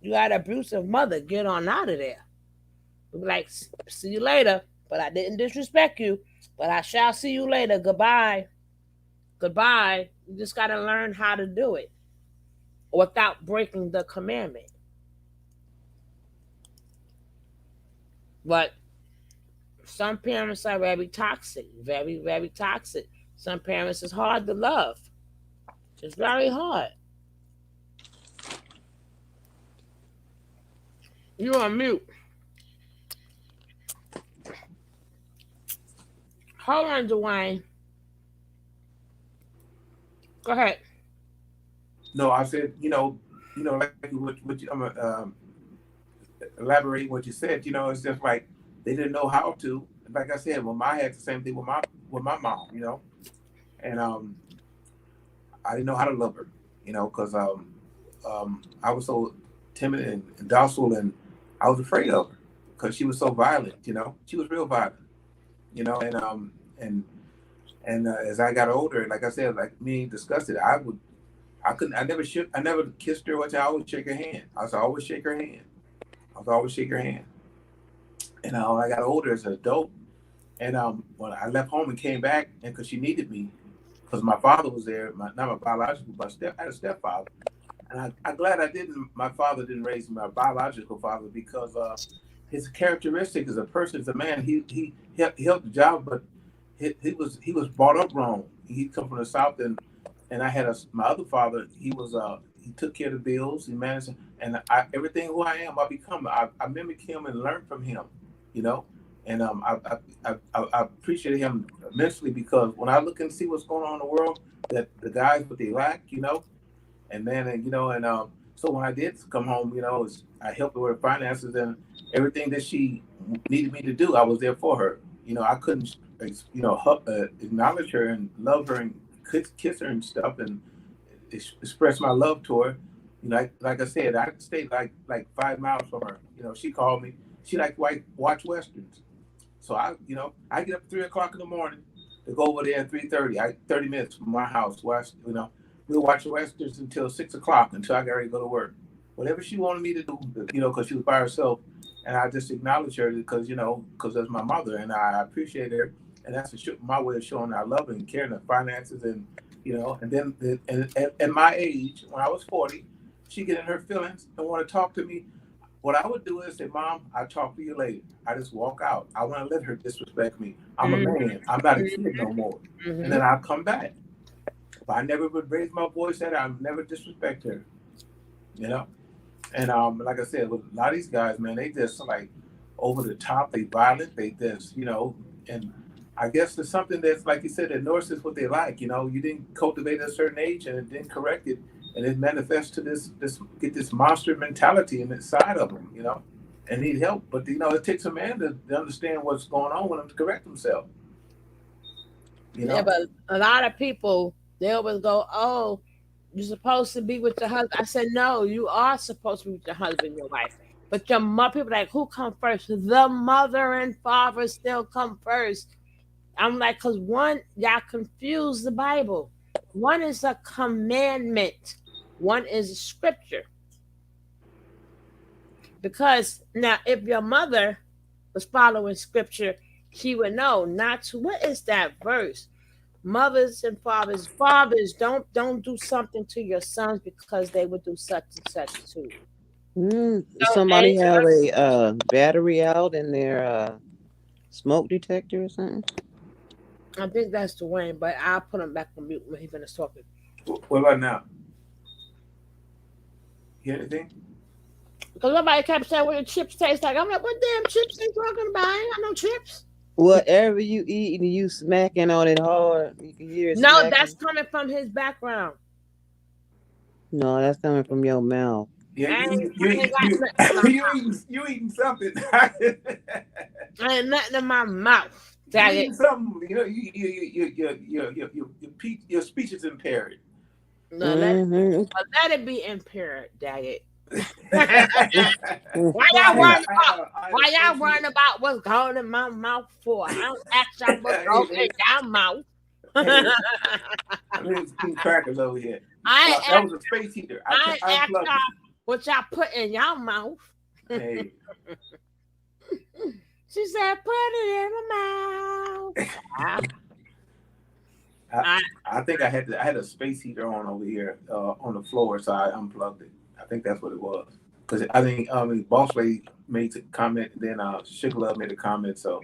You got an abusive mother, get on out of there. Be like, see you later, but I didn't disrespect you, but I shall see you later. Goodbye. Goodbye. You just got to learn how to do it without breaking the commandment. But some parents are very toxic, very, very toxic. Some parents is hard to love. It's very hard. You're on mute. Hold on, Dwayne. Go ahead. No, I said, like what you, I'm elaborating what you said. It's just like they didn't know how to. Like I said, well, I had the same thing with my mom. And I didn't know how to love her. Because I was so timid and docile, and I was afraid of her because she was so violent. She was real violent. And as I got older, like I said, like me discussed it, I never kissed her. I always shake her hand. I was always shake her hand. I was always shake her hand. And when I got older as an adult, and when I left home and came back, and because she needed me, because my father was there, not my biological, but I had a stepfather. And I'm glad I didn't. My father didn't raise me, my biological father, because his characteristic as a person, as a man, he helped the job, but he was brought up wrong. He come from the South, and I had my other father. He took care of the bills. He managed, and everything who I am, I become. I mimic him and learn from him, you know. And I appreciate him immensely, because when I look and see what's going on in the world, that the guys what they lack, and then so when I did come home, I helped her with her finances and everything that she needed me to do. I was there for her. I couldn't acknowledge her and love her and kiss her and stuff and express my love to her. Like I said, I stayed like 5 miles from her. She called me. She liked to watch westerns. So I get up at 3 o'clock in the morning to go over there at 3:30. 30 minutes from my house. We'll watch the westerns until 6 o'clock, until I got ready to go to work. Whatever she wanted me to do, because she was by herself, and I just acknowledge her because that's my mother, and I appreciate her, and that's my way of showing I love her and caring her finances, and and then at my age, when I was 40, she get in her feelings and want to talk to me. What I would do is say, Mom, I'll talk to you later. I just walk out. I want to let her disrespect me. I'm a man. I'm not a kid no more. And then I'll come back. But I never would raise my voice at her. I never disrespect her. And like I said, with a lot of these guys, man, they just like over the top. They violent. They just, and I guess there's something that's, like you said, that nurses what they like. You didn't cultivate at a certain age and it didn't correct it. And it manifests to this monster mentality inside of them, and need help. But, it takes a man to understand what's going on with them to correct himself. Yeah, but a lot of people, they always go, "Oh, you're supposed to be with your husband." I said, "No, you are supposed to be with your husband, your wife." But your mother, people like, who come first? The mother and father still come first. I'm like, because one, y'all confuse the Bible. One is a commandment, one is a scripture. Because now, if your mother was following scripture, she would know not to. What is that verse? Mothers and fathers don't do something to your sons because they would do such and such to you. Somebody have a battery out in their smoke detector or something? I think that's Dwayne, but I'll put him back on mute when he finishes talking. What about now? hear anything? Because somebody kept saying what the chips taste like. I'm like, what damn chips they talking about? I ain't got no chips. Whatever you eat and you smacking on it hard, you can hear it No, smacking. that's coming from his background. No, that's coming from your mouth. Yeah, you eating something. I ain't nothing in my mouth. You eating something. You know, your speech is impaired. No, let it be impaired, dang it. Why y'all worrying about what's going in my mouth for? I don't ask y'all what's going in your mouth. I mean, it's eating crackers over here. That was a space heater. I asked y'all what y'all put in y'all mouth. Hey. She said, put it in my mouth. I think I had a space heater on over here on the floor, so I unplugged it. I think that's what it was. Because I think Boss Lady made a comment, and then Sugar Love made a comment, so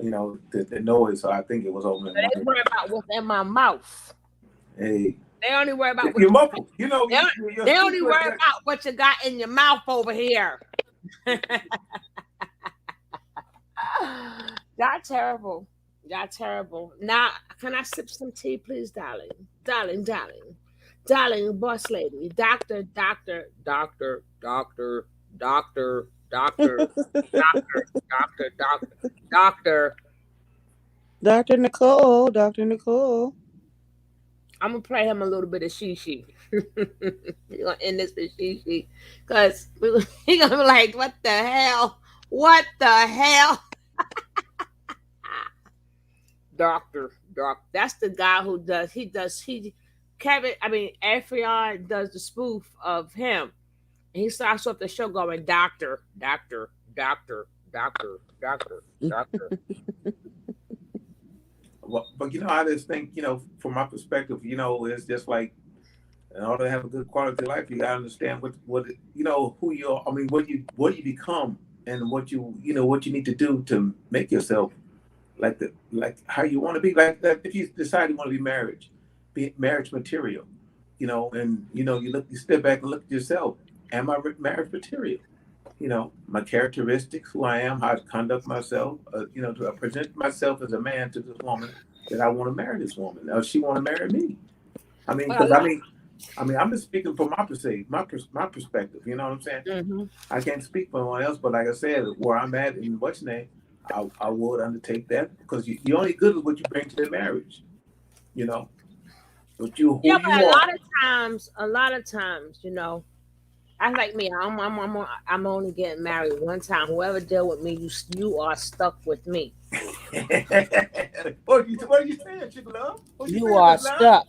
you know the noise. So I think it was over. They worry about what's in my mouth. Hey. They only worry about what you're muffled. You know, they only worry about what you got in your mouth over here. Y'all terrible. Y'all terrible. Now, can I sip some tea, please, darling? Darling, boss lady, doctor, Dr. Nicole. I'm gonna play him a little bit of she. We're gonna end this with she, because he's gonna be like, what the hell? Doctor. That's the guy who Effion does the spoof of him. And he starts off the show going, doctor. Well, but you know, I just think, you know, from my perspective, you know, it's just like, in order to have a good quality of life, you gotta understand what you know, who you are. I mean, what you become, and what you need to do to make yourself like how you want to be. Like that, if you decide you want to be marriage material, you know, and you know, you step back and look at yourself. Am I marriage material? You know, my characteristics, who I am, how I conduct myself, you know, to present myself as a man to this woman, that I want to marry this woman, or she want to marry me. I mean, because I'm just speaking from my perspective. You know what I'm saying? Mm-hmm. I can't speak for anyone else, but like I said, where I'm at in what's your name, I would undertake that, because you're only good at what you bring to the marriage. You know, but you but a lot of times, you know, I like me. I'm only getting married one time. Whoever deal with me, you are stuck with me. What are you saying, Chick Love? You are stuck.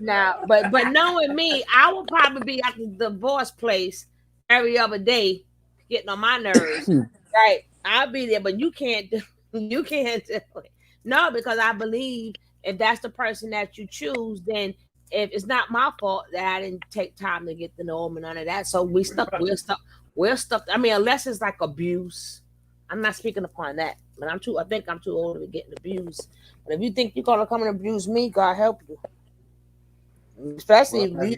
Now, but knowing me, I will probably be at the divorce place every other day, getting on my nerves. Right? I'll be there, but you can't do it. No, because I believe if that's the person that you choose, then if it's not my fault that I didn't take time to get to know him and none of that. So we're stuck. I mean, unless it's like abuse. I'm not speaking upon that. But I think I'm too old to be getting abused. But if you think you're gonna come and abuse me, God help you. Especially we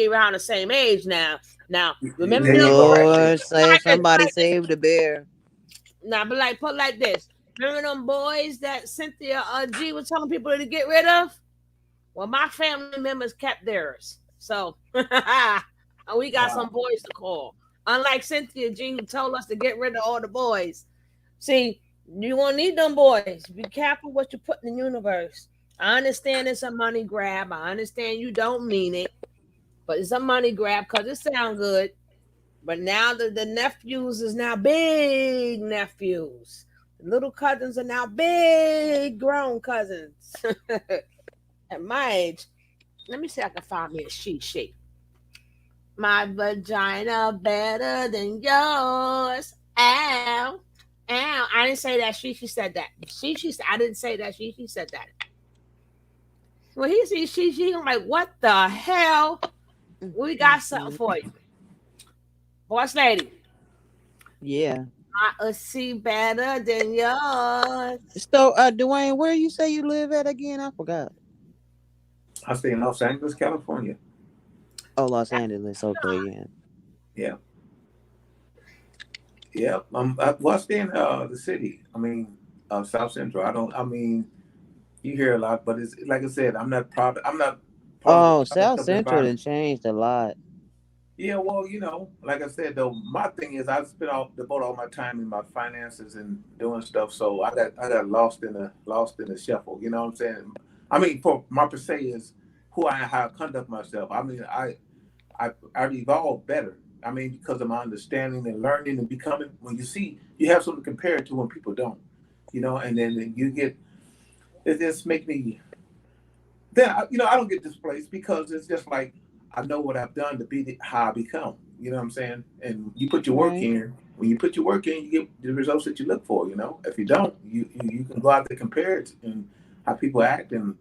around the same age now. Now, remember Lord, somebody save the bear. Now, but put like this. Remember them boys that Cynthia G was telling people to get rid of? Well, my family members kept theirs. So we got some boys to call. Unlike Cynthia G, who told us to get rid of all the boys. See, you won't need them boys. Be careful what you put in the universe. I understand it's a money grab. I understand you don't mean it. But it's a money grab because it sounds good. But now the nephews is now big nephews. The little cousins are now big grown cousins. At my age, let me see if I can find me a she. My vagina better than yours. Ow. I didn't say that. She said that. She said, I didn't say that. She said that. Well, he sees she. I'm like, what the hell? We got something for you. Boss lady. Yeah. I see better than yours. So, Dwayne, where you say you live at again? I forgot. I stay in Los Angeles, California. Oh, Los Angeles. Okay, yeah. Yeah. Yeah. Well, I stay in the city. I mean, South Central. I mean, you hear a lot, but it's like I said, I'm not proud. I'm not part of the Oh, product South of the Central done environment. changed a lot. Yeah, well, like I said though, my thing is I devote all my time in my finances and doing stuff. So I got lost in the shuffle. You know what I'm saying? I mean, for my per se is how I conduct myself. I mean, I've evolved better. I mean, because of my understanding and learning and becoming. When you have something to compare it to when people don't, and then you get it just make me. Then I don't get displaced because it's just like I know what I've done to be how I become. You know what I'm saying? And you put your work Right. in. When you put your work in, you get the results that you look for. If you don't, you can go out there compare it and how people act and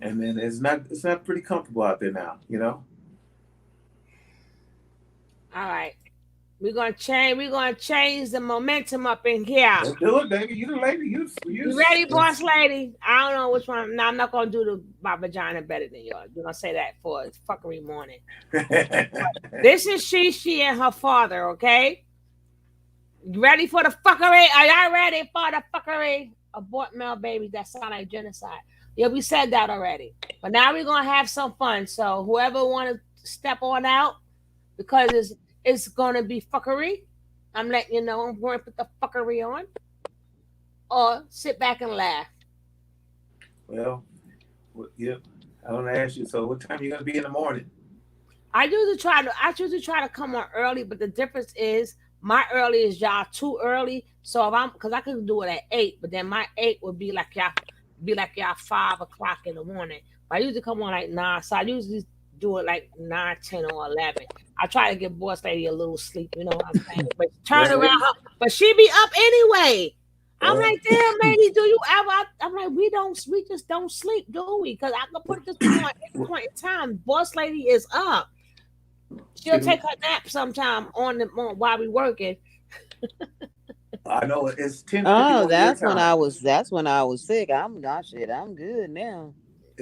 and then it's not pretty comfortable out there now. All right. We're gonna change. We're gonna change the momentum up in here. Let's do it, baby. You the lady. You ready, boss lady? I don't know which one. No, I'm not gonna do my vagina better than yours. We're gonna say that for fuckery morning. This is she and her father. Okay. You ready for the fuckery? Are y'all ready for the fuckery? Abort male babies. That sound like genocide. Yeah, we said that already. But now we're gonna have some fun. So whoever want to step on out, because it's gonna be fuckery. I'm letting you know. I'm going to put the fuckery on, or sit back and laugh. Well, yeah. I want to ask you. So, what time you gonna be in the morning? I usually try to come on early, but the difference is my early is y'all too early. So because I could do it at 8, but then my 8 would be like y'all 5 o'clock in the morning. But I usually come on like 9, so I usually do it like 9, 10, or 11. I try to give boss lady a little sleep, you know what I'm saying? But turn around, but she be up anyway. I'm like, damn, lady, do you ever? I'm like, we just don't sleep, do we? Because I can put it this point at any point in time, boss lady is up. She'll take her nap sometime while we working. I know it's 10. Oh, that's when I was sick. I'm not shit. I'm good now.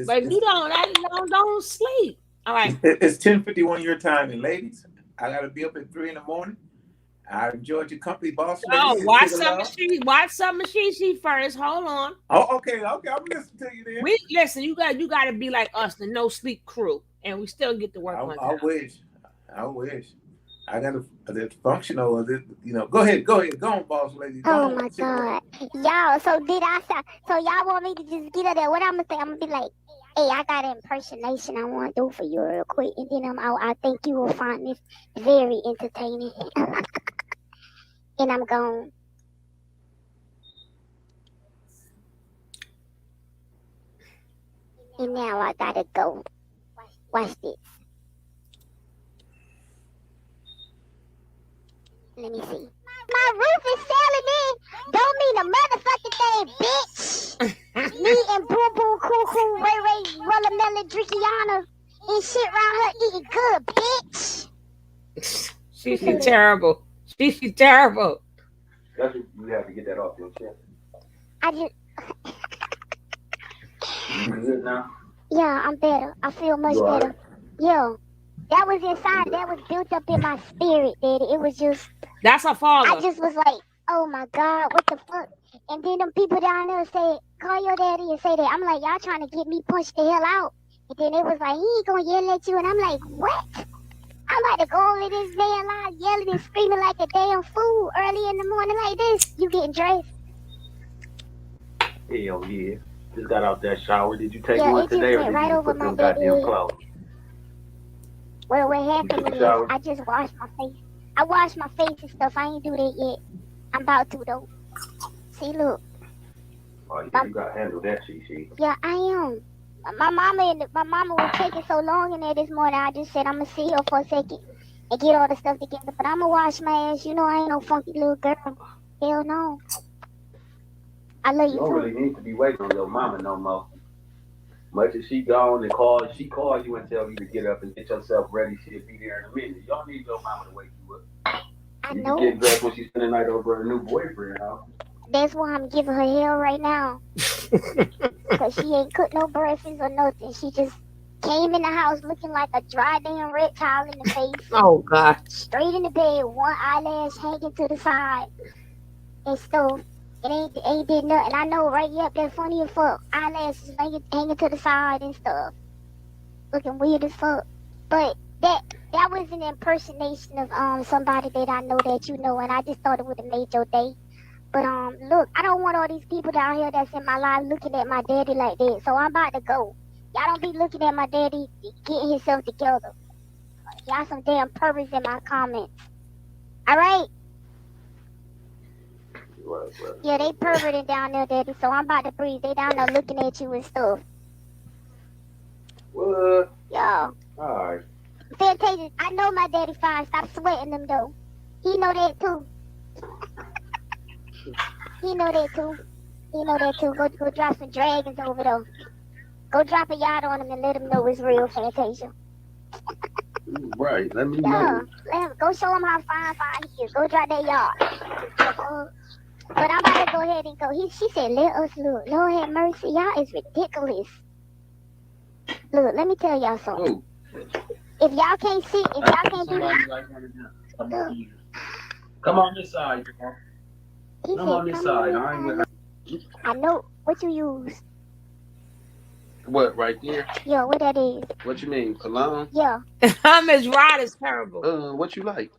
But you don't sleep. All right. It's 10:51 your time, and ladies, I gotta be up at 3 in the morning. I enjoyed your company, boss lady. Oh, watch some she first. Hold on. Oh, okay. I'm listening to you then. Listen. You got to be like us, the no sleep crew, and we still get to work on that. I wish. I got a functional. Go ahead. Go on, boss lady. Oh my God, y'all. So y'all want me to just get up there? What I'm gonna say? I'm gonna be like, hey, I got an impersonation I want to do for you real quick, and then I think you will find this very entertaining. And I'm gone. And now I gotta go. Watch this. Let me see. My roof is selling in. Don't mean a motherfucking thing, bitch. Me and Boo Boo, Cuckoo, Ray Ray, Watermelon, Drinkiana, and shit around her eating good, bitch. She's terrible. She's terrible. That's what you have to get that off your chest. I just. You good now? Yeah, I'm better. I feel much better. Yeah. That was inside. That was built up in my spirit, Daddy. It was just. That's her father. I just was like, oh my God, what the fuck? And then them people down there say, call your daddy and say that. I'm like, y'all trying to get me punched the hell out. And then it was like, he ain't gonna yell at you. And I'm like, what? I'm about to go over this damn line yelling and screaming like a damn fool early in the morning like this. You getting dressed? Hell yeah. Just got out that shower. Did you take Yeah, one it just today or went did right you over put my them dead goddamn head. clothes? Well, what happened took a is shower? I just washed my face. I washed my face and stuff. I ain't do that yet. I'm about to though. See, look. Oh, you got to handle that, Shishi. Yeah, I am. My mama was taking so long in there this morning. I just said I'm gonna sit here for a second and get all the stuff together. But I'm gonna wash my ass. You know I ain't no funky little girl. Hell no. I love you You don't too. really need to be waiting on your mama no more. Much as she gone and she called you and tell you to get up and get yourself ready. She'll be there in a minute. You don't need your mama to wake you up. I You know. can get dressed when she's spending the night over her new boyfriend, huh? That's why I'm giving her hell right now. Cause she ain't cooked no breakfast or nothing. She just Came in the house looking like a dry damn reptile in the face. Oh God. Straight in the bed, one eyelash hanging to the side and stuff. It ain't did nothing. I know, right? Yep, that's funny as fuck. Eyelashes hanging to the side and stuff. Looking weird as fuck. But that was an impersonation of somebody that I know that you know, and I just thought it would have made your day. But look, I don't want all these people down here that's in my life looking at my daddy like that. So I'm about to go. Y'all don't be looking at my daddy getting himself together. Y'all some damn perverts in my comments. All right? Yeah, they perverted down there, daddy. So I'm about to breathe. They down there looking at you and stuff. What? Yo. Alright. Fantasia, I know my daddy fine. Stop sweating them though. He know that too. He know that too. He know that too. Go drop some dragons over there. Go drop a yacht on him and let him know it's real, Fantasia. Right. Let me Yeah. know. Let him go show him how fine he is. Go drop that yacht. But I'm about to go ahead and go. She said, let us look. Lord have mercy. Y'all is ridiculous. Look, let me tell y'all something. If y'all can't see, if y'all can't do that. Come on this side, girl. Come on this side. I ain't with her. I know what you use. What, right there? Yeah, what that is. What you mean, cologne? Yeah. Miss Rod is terrible. What you like?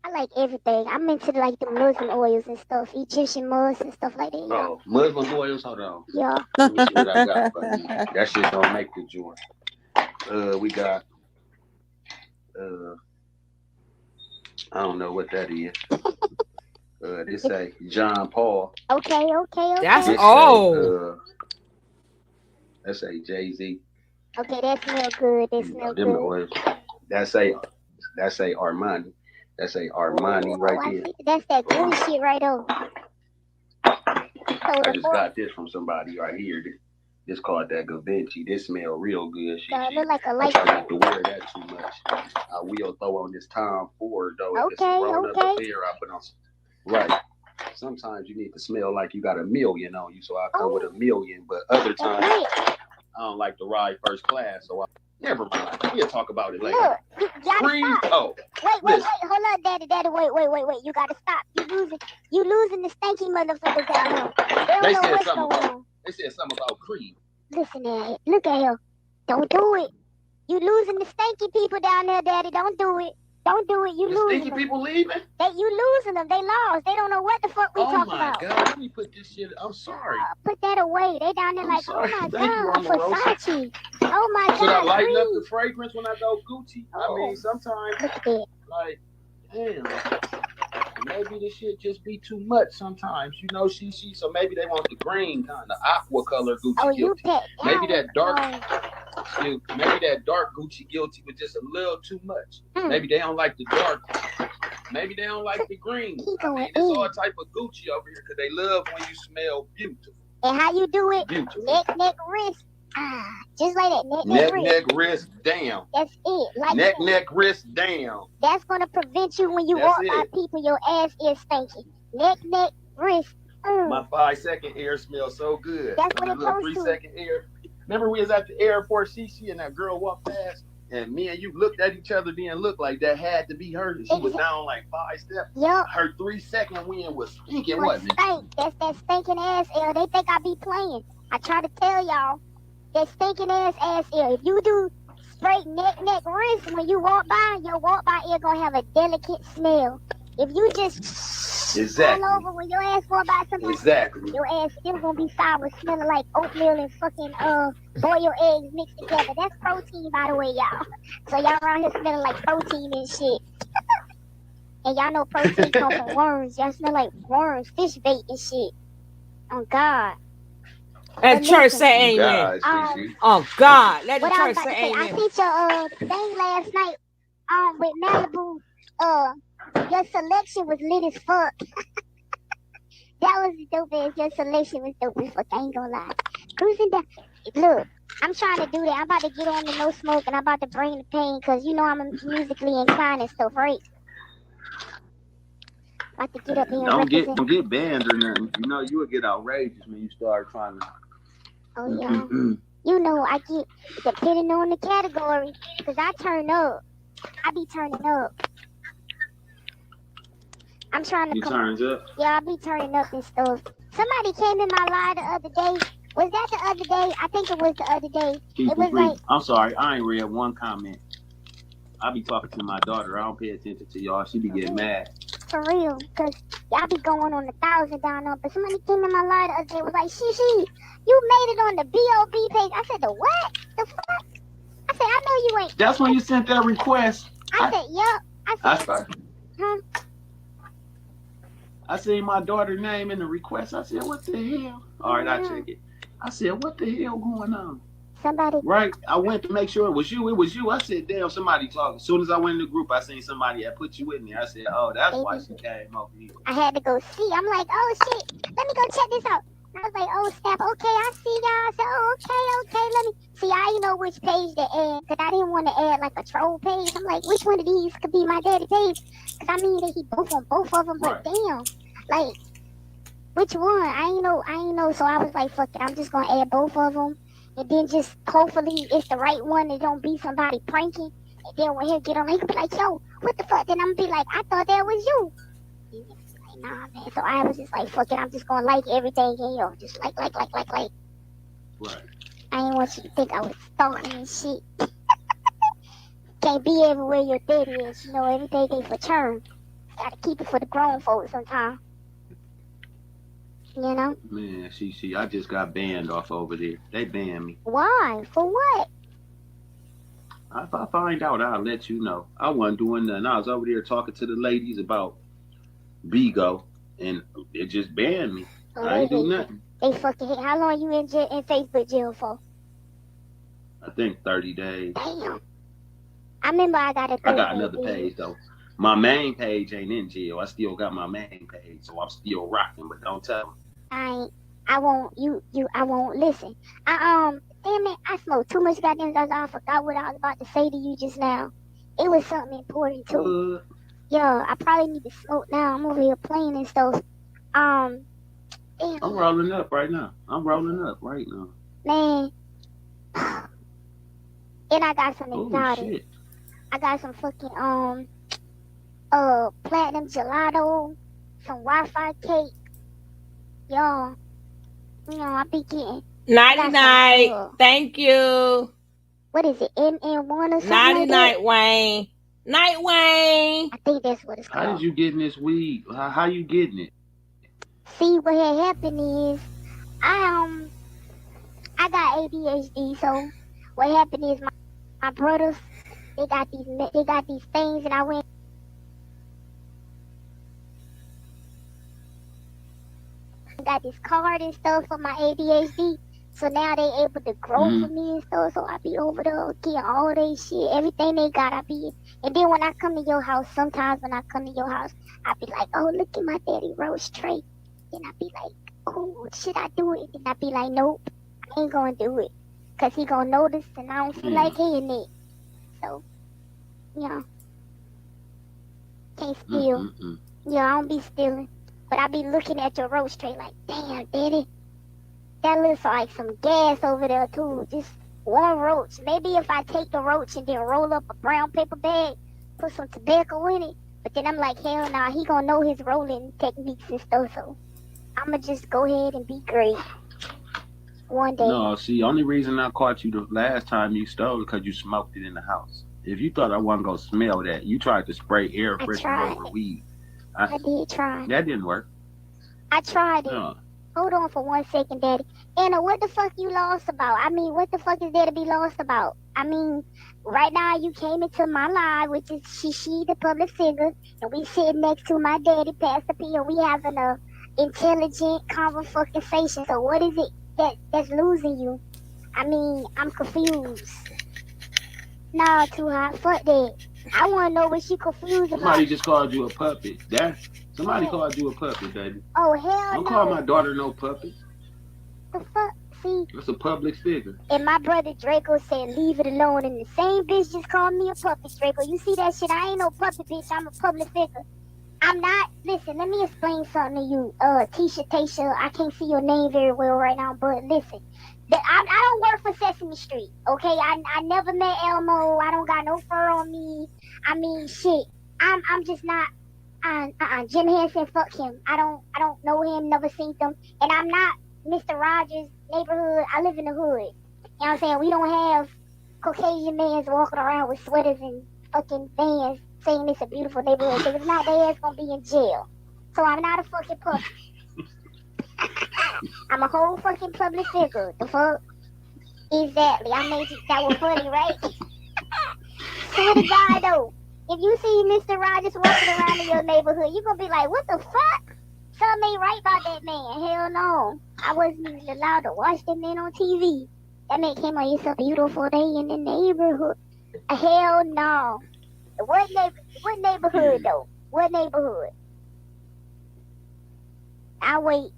I like everything. I'm into like the Muslim oils and stuff, Egyptian musk and stuff like that. Oh, Muslim oils. Hold on. Yeah. Let me see what I got for you. That shit don't make the joint. We got. I don't know what that is. This say John Paul. Okay. That's Let's say Jay-Z. Okay, that smell good. That smell good. Oils. That say Armani. That say Armani right there. That's that good shit right over. I just got this from somebody right here. This called that Gavinci. This smell real good. It look like a light. I try not to wear that too much. I will throw on this Tom Ford though. If it's grown up affair, I put on. Right. Sometimes you need to smell like you got $1 million on you, so I come with $1 million. But other times, I don't like to ride first class, so I never mind. We'll talk about it later. Look, you gotta stop. Wait, hold on, daddy, wait. You gotta stop. You losing the stanky motherfuckers down here. They said something about Creed. Listen at it. Look at him. Don't do it. You losing the stanky people down there, daddy. Don't do it. Don't do it. You losing Stinky them. people leaving? You losing them. They lost. They don't know what the fuck we talking about. Oh my God. Let me put this shit. I'm sorry. Put that away. They down there like, sorry. oh my Thank you, God, Versace. Oh my God. Should I lighten up the fragrance when I go Gucci? I mean, sometimes, Look at that. like, damn, maybe this shit just be too much sometimes. You know, she so maybe they want the green kind of aqua color Gucci guilty. Maybe that dark. Maybe that dark Gucci guilty was just a little too much. Maybe they don't like the dark. Maybe they don't like the green. I mean, it's all type of Gucci over here because they love when you smell beautiful. And how you do it? Beautiful. Neck, wrist. Just like that. Neck, wrist, down. That's it. Like neck, wrist, down. That's going to prevent you when you walk by people, your ass is stinky. Neck, wrist. My 5-second air smells so good. That's what it's supposed to. 3-second air. Remember we was at the airport, CC, and that girl walked past, and me and you looked at each other, then looked like that had to be her. She was down like 5 steps. Yep. Her 3-second wind was stinking, wasn't it? Stink. That's that stinking ass air. They think I be playing. I try to tell y'all, that stinking ass air. If you do straight neck, wrist, when you walk by, your walk by air gonna have a delicate smell. If you just all over when your ass walk by sometimes, your ass still gonna be sour, smelling like oatmeal and fucking boiled eggs mixed together. That's protein, by the way, y'all. So y'all around here smelling like protein and shit. And y'all know protein come from worms. Y'all smell like worms, fish bait and shit. Oh God. Let the church say amen. Oh God, let the church say amen. I seen your thing last night with Malibu. Your selection was lit as fuck. That was dope as your selection was dope as fuck. I ain't gonna lie. Cruising down. Look, I'm trying to do that. I'm about to get on the no smoke and I'm about to bring the pain because you know I'm musically inclined and stuff, right? About to get up here and don't get banned or nothing. You know you would get outrageous when you start trying to. Oh yeah. you know, I get, depending on the category, because I turn up. I be turning up. I'm trying to You come. turns up. Yeah, I be turning up and stuff. Somebody came in my live the other day. Was that the other day? I think it was the other day. Keep It was reading. like, I'm sorry, I ain't read one comment. I be talking to my daughter. I don't pay attention to y'all. She be getting mad. for real, because y'all be going on 1,000 down there. But somebody came in my live the other day. Was like, Shishi, you made it on the B.O.B. page. I said, the what? The fuck? I said, I know you ain't. That's when you sent that request. I said, yup. I started. Huh? I seen my daughter's name in the request. I said, what the hell? All right, I check it. I said, what the hell going on? Somebody. Right. I went to make sure it was you. It was you. I said, damn, somebody talking. As soon as I went in the group, I seen somebody that put you in there. I said, oh, that's why she came over here. I had to go see. I'm like, oh shit, let me go check this out. And I was like, oh snap, okay, I see y'all. I said, oh, okay, let me see. I didn't know which page to add, because I didn't want to add like a troll page. I'm like, which one of these could be my daddy page? Because I mean that he both on both of them, but damn, like, which one? I ain't know. So I was like, fuck it, I'm just gonna add both of them, and then just hopefully it's the right one. It don't be somebody pranking. And then when he get on, he could be like, yo, what the fuck? Then I'm gonna be like, I thought that was you. Nah, man. So I was just like, fuck it, I'm just gonna like everything in here. Just like. Right. I didn't want you to think I was stalking and shit. Can't be everywhere your daddy is. You know, everything ain't for churn. Gotta keep it for the grown folks sometimes. You know? Man, she, I just got banned off over there. They banned me. Why? For what? If I find out, I'll let you know. I wasn't doing nothing. I was over there talking to the ladies about Bigo, and it just banned me. Oh, I ain't do nothing. They fucking hate. How long you in Facebook jail for? I think 30 days. Damn. I remember I got another page though. My main page ain't in jail. I still got my main page, so I'm still rocking. But don't tell them. I won't listen. Damn it, I smoked too much goddamn drugs. I forgot what I was about to say to you just now. It was something important too. Yeah, I probably need to smoke now. I'm over here playing and stuff. Damn. I'm rolling up right now. Man. And I got some exotic. Shit. I got some fucking platinum gelato, some Wi-Fi cake. Y'all, you know, I be getting Night. Thank you. What is it? MN1 or something? Night, Wayne. Night, Wayne. I think that's what it's called. How did you getting this weed? How you getting it? See, what had happened is I got ADHD, so what happened is my brothers, they got these things, and I went and got this card and stuff for my ADHD. So now they able to grow for me and stuff. So I be over there getting all they shit, everything they got. I be, and then when I come to your house, sometimes when I come to your house, I be like, oh, look at my daddy roast tray. Then I be like, oh, should I do it? Then I be like, nope, I ain't gonna do it, cause he gonna notice, and I don't feel like hitting it. So, you know, can't steal. Yeah, I don't be stealing, but I be looking at your roast tray like, damn, daddy. That looks like some gas over there too. Just one roach. Maybe if I take the roach and then roll up a brown paper bag, put some tobacco in it. But then I'm like, hell nah, he gonna know his rolling techniques and stuff. So I'ma just go ahead and be great one day. No, see, only reason I caught you the last time you stole because you smoked it in the house. If you thought I wasn't gonna smell that, you tried to spray air freshener over weed. I did try. That didn't work. I tried it. Hold on for 1 second, Daddy. Anna, what the fuck you lost about? I mean, what the fuck is there to be lost about? I mean, right now you came into my live, which is she the public figure, and we sitting next to my daddy, Pastor P, and we having a intelligent conversation. So what is it that's losing you? I mean, I'm confused. Nah, too hot. Fuck that. I want to know what she confused about. Somebody just called you a puppet. Somebody called you a puppet, baby. Oh, hell Don't no. call my daughter no puppet. The fuck? See? That's a public figure. And my brother Draco said, leave it alone. And the same bitch just called me a puppet, Draco. You see that shit? I ain't no puppet, bitch. I'm a public figure. I'm not. Listen, let me explain something to you. Tasha, I can't see your name very well right now, but listen. I don't work for Sesame Street, okay? I never met Elmo. I don't got no fur on me. I mean, shit. I'm just not. Jim Henson, fuck him. I don't know him. Never seen him. And I'm not Mr. Rogers' neighborhood. I live in the hood. You know what I'm saying? We don't have Caucasian men walking around with sweaters and fucking vans saying it's a beautiful neighborhood. Because if not, their ass gonna be in jail. So I'm not a fucking puppet. I'm a whole fucking public figure. The fuck? Exactly. I made you. That was funny, right? Swear to God, though. If you see Mr. Rogers walking around in your neighborhood, you're gonna be like, what the fuck? Something ain't right about that man. Hell no. I wasn't even allowed to watch that man on TV. That man came on, it's a beautiful day in the neighborhood. Hell no. What neighborhood, though? What neighborhood? I'll wait.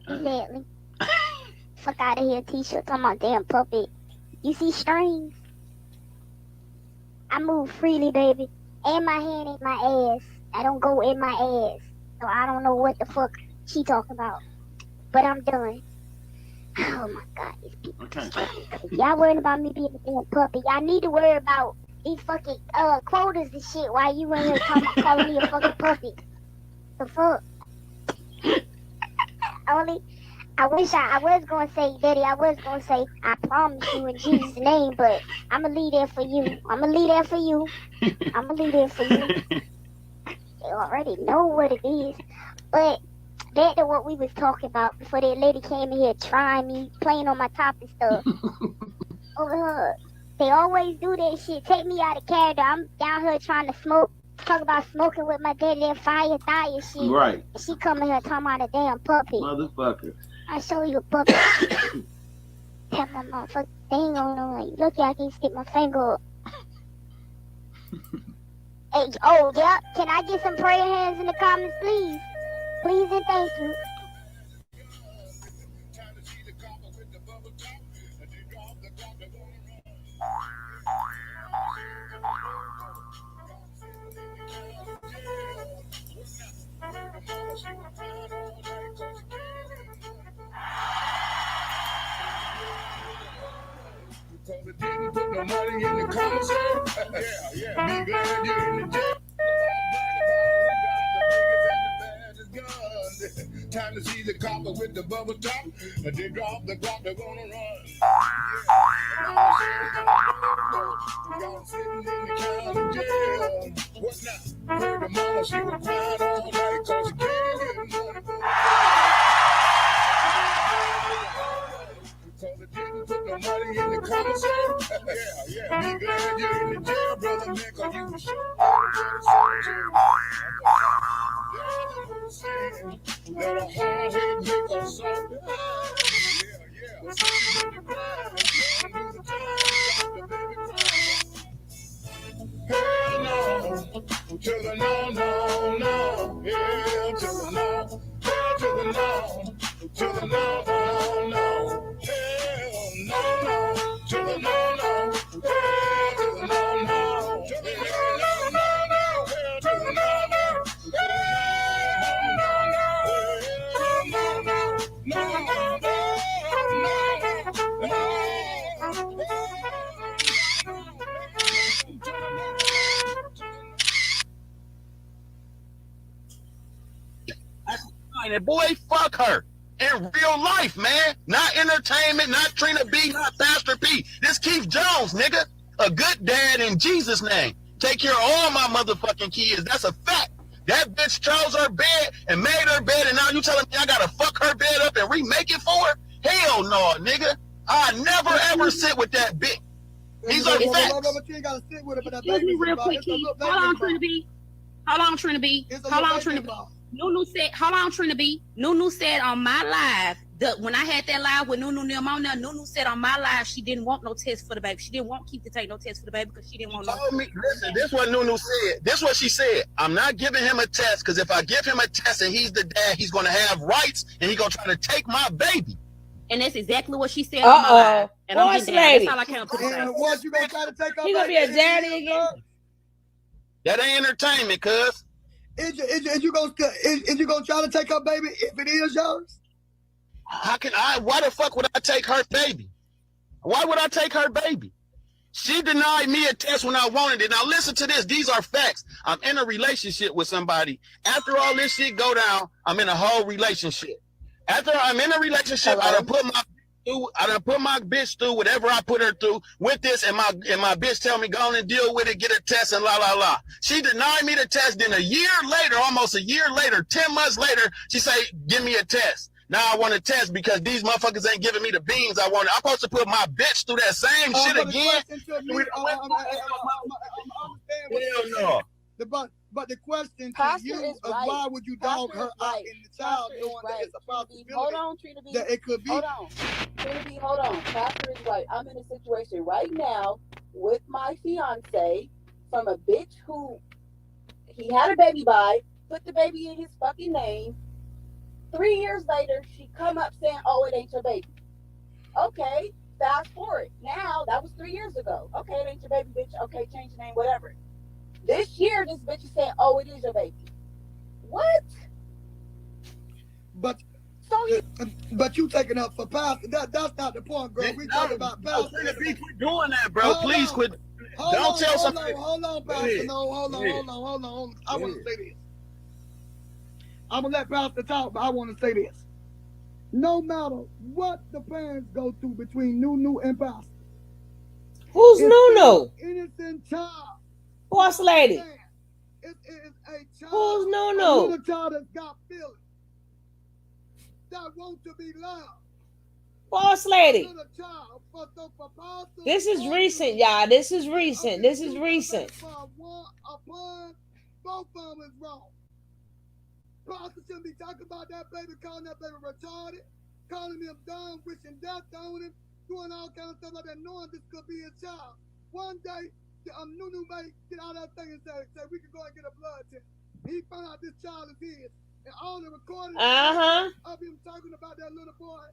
Exactly. Fuck out of here, t-shirt. Talking about damn puppet. You see strings? I move freely, baby. And my hand in my ass. I don't go in my ass. So I don't know what the fuck she talking about. But I'm done. Oh my God, these people. Okay. Y'all worrying about me being a damn puppy. Y'all need to worry about these fucking quotas and shit while you in here calling me a fucking puppy. The fuck? I wish I was gonna say, Daddy, I was gonna say, I promise you in Jesus' name, but I'ma leave that for you. I'ma leave that for you. They already know what it is. But back to what we was talking about before that lady came in here trying me, playing on my top and stuff. Over her. They always do that shit. Take me out of character. I'm down here trying to smoke. Talk about smoking with my daddy, that fire thigh and shit. Right. And she coming here talking about a damn puppy. Motherfucker. I show you a puppy. Have my motherfucking thing on her. You lucky I can stick my finger up. Hey, oh, yeah. Can I get some prayer hands in the comments, please? Please and thank you. Didn't put no money in the comments. Yeah. Be glad you're in the jail. Time to see the copper with the bubble top. They drop the clock, they're gonna run. Y'all sitting in the county jail. What's now? Heard the mama, she was crying all night cause she can't get money. Cause they didn't put no money in the commissary. Yeah. Be glad you're in the jail, brother man, cause you was sure. Let a hard head make us soft. Yeah. Hell no, to the no. Yeah, to the no. Hell to the no, to the no. Hell no, to the no. Hell to the no. To the no. Hell to the no. And boy, fuck her. In real life, man. Not entertainment, not Trina B, not Pastor P. This Keith Jones, nigga. A good dad in Jesus' name. Take care of all my motherfucking kids. That's a fact. That bitch chose her bed and made her bed, and now you telling me I gotta fuck her bed up and remake it for her? Hell no, nigga. I never ever sit with that bitch. These are facts. Excuse me real quick, Keith. Hold on, Trina B. Nunu said, hold on, Trina B. Nunu said on my live, when I had that live with Nunu Nim on there, Nunu said on my live she didn't want no test for the baby. She didn't want Keith to take no test for the baby because she didn't want Listen, this is what Nunu said. This is what she said. I'm not giving him a test because if I give him a test and he's the dad, he's going to have rights and he's going to try to take my baby. And that's exactly what she said on my live. And I'm just lady. that's all I can put it out. What you gonna try to take He gonna be a daddy again? That ain't entertainment, cuz. Is you gonna try to take her baby if it is yours? Why the fuck would I take her baby? Why would I take her baby? She denied me a test when I wanted it. Now listen to this. These are facts. I'm in a relationship with somebody. After all this shit go down, I'm in a whole relationship. After I'm in a relationship, I done put my bitch through whatever I put her through with this, and my bitch tell me go on and deal with it, get a test, and la la la. She denied me the test. Then a year later, almost a year later, 10 months later, she say, give me a test. Now I want a test because these motherfuckers ain't giving me the beans I wanted. I'm supposed to put my bitch through that same shit again. Hell no. But the question to Pastor you is is right. why would you dog Pastor her is out right. in the child Pastor is knowing that right. it's a possibility Hold on, Trina B. that it could be? Hold on. Trina B, hold on. Pastor is right. I'm in a situation right now with my fiance from a bitch who he had a baby by, put the baby in his fucking name. 3 years later, she come up saying, oh, it ain't your baby. Okay, fast forward. Now, that was 3 years ago. Okay, it ain't your baby, bitch. Okay, change the name, whatever. This year, this bitch is saying, oh, it is your baby. What? But you taking up for pastor. That's not the point, girl. We talking about pastor. Quit doing that, bro. Please quit. Don't tell somebody. Hold on, pastor. No, hold on. I want to say this. I'm going to let pastor talk, but I want to say this. No matter what the parents go through between Nunu and pastor. Who's Nunu? Innocent child. Boss lady. It is a child. Who's Nunu? A little child that's got feelings. That want to be loved. Boss lady. Child, this is recent, y'all. This is recent. Both of them is wrong. Pastor shouldn't be talking about that baby, calling that baby retarded, calling him dumb, wishing death on him, doing all kind of stuff like that, knowing this could be his child. One day, Nunu may get out of that thing and say we can go and get a blood test. He found out this child is his. And all the recordings of him talking about that little boy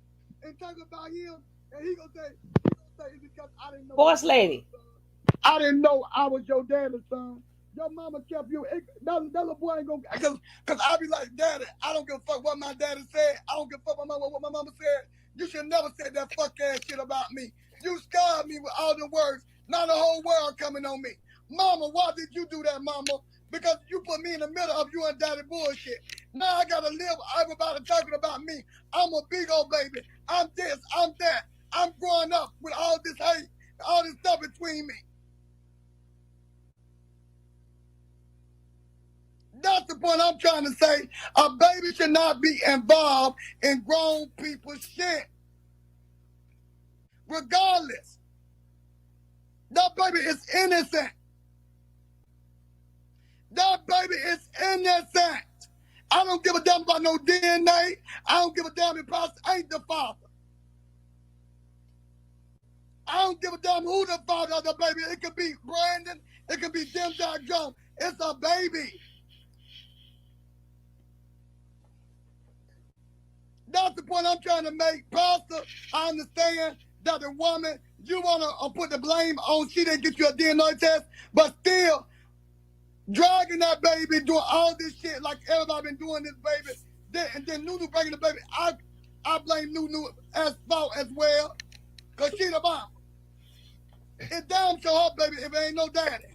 and talking about him, and he gonna say it's because I didn't know. Boss lady. I didn't know I was your daddy's son. Your mama kept you. That little boy ain't gonna. Cause I be like, daddy, I don't give a fuck what my daddy said. I don't give a fuck what my mama said. You should never said that fuck ass shit about me. You scarred me with all the words. Now the whole world coming on me. Mama, why did you do that, mama? Because you put me in the middle of you and daddy bullshit. Now I gotta live everybody talking about me. I'm a big old baby. I'm this, I'm that. I'm growing up with all this hate, all this stuff between me. That's the point I'm trying to say. A baby should not be involved in grown people's shit. Regardless. That baby is innocent. That baby is innocent. I don't give a damn about no DNA. I don't give a damn if Pastor ain't the father. I don't give a damn who the father of the baby. It could be Brandon. It could be Jim Jones. It's a baby. That's the point I'm trying to make. Pastor, I understand that the woman, you want to put the blame on she didn't get you a DNA test, but still, dragging that baby, doing all this shit like everybody been doing this baby, and then Nunu bringing the baby. I blame Nunu as fault as well, because she the mom. It damn sure her baby if it ain't no daddy.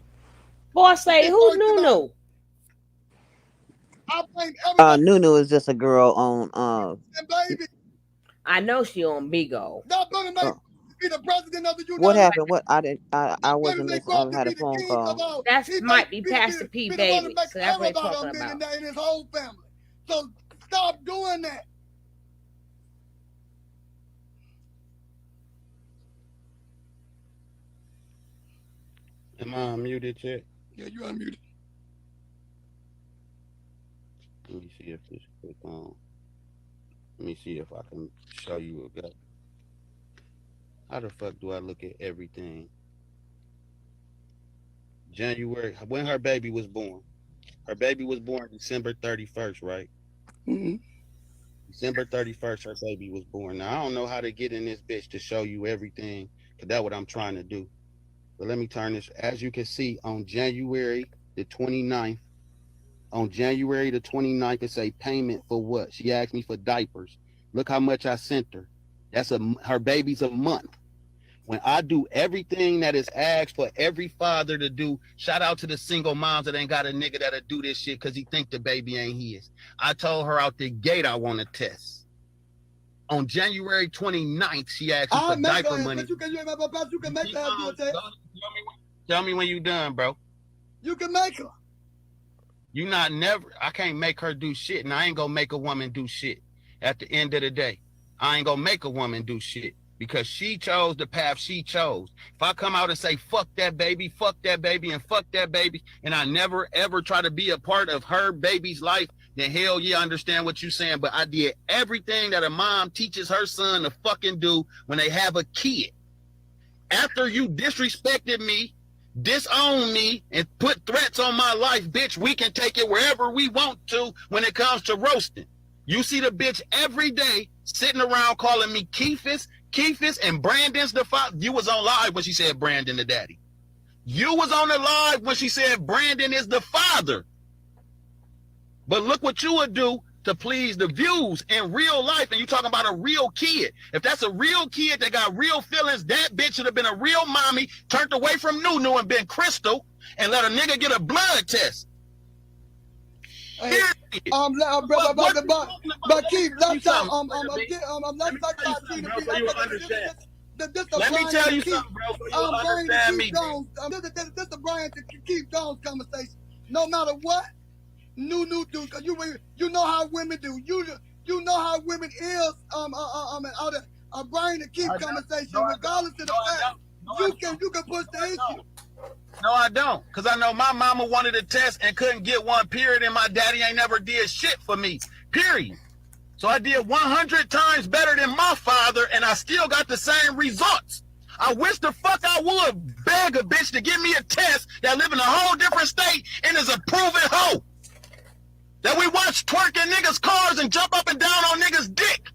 Boss lady, who's Nunu? I blame everybody. Nunu is just a girl on baby. I know she on Bigo. That baby may be the president of the United What happened? What I wasn't listening. I had a phone call. That might be Pastor P baby. So that's what they're talking about. In his whole family. So stop doing that. Am I unmuted yet? Yeah, you unmuted. Let me see if this click on. Let me see if I can show you a guy. How the fuck do I look at everything? January, when her baby was born. Her baby was born December 31st, right? Mm-hmm. December 31st, her baby was born. Now, I don't know how to get in this bitch to show you everything, because that's what I'm trying to do. But let me turn this. As you can see, on January the 29th, it say payment for what? She asked me for diapers. Look how much I sent her. That's her baby's a month. When I do everything that is asked for every father to do, shout out to the single moms that ain't got a nigga that'll do this shit because he think the baby ain't his. I told her out the gate I want a test. On January 29th, she asked me for diaper money. You can make her do a test. Tell me when you done, bro. You can make her. I can't make her do shit, and I ain't gonna make a woman do shit. At the end of the day, I ain't gonna make a woman do shit because she chose the path she chose. If I come out and say, fuck that baby, and fuck that baby, and I never ever try to be a part of her baby's life, then hell yeah, I understand what you're saying. But I did everything that a mom teaches her son to fucking do when they have a kid. After you disrespected me, disown me, and put threats on my life, bitch, we can take it wherever we want to when it comes to roasting. You see the bitch every day sitting around calling me Keefus, and Brandon's the father. You was on live when she said Brandon the daddy. You was on the live when she said Brandon is the father. But look what you would do to please the views in real life, and you talking about a real kid. If that's a real kid that got real feelings, that bitch should have been a real mommy, turned away from Nunu and been Crystal, and let a nigga get a blood test. But Keith, let's talk about Tina B. Let me tell you something, bro, so you'll understand me. This is Brian to Keith Jones conversation. No matter what Nunu do, because you know how women do. You know how women is. Brian to Keith conversation, regardless of the fact, you can push the issue. No, I don't, because I know my mama wanted a test and couldn't get one, period, and my daddy ain't never did shit for me, period. So I did 100 times better than my father, and I still got the same results. I wish the fuck I would beg a bitch to give me a test that live in a whole different state and is a proven hoe. That we watch twerking niggas' cars and jump up and down on niggas' dick.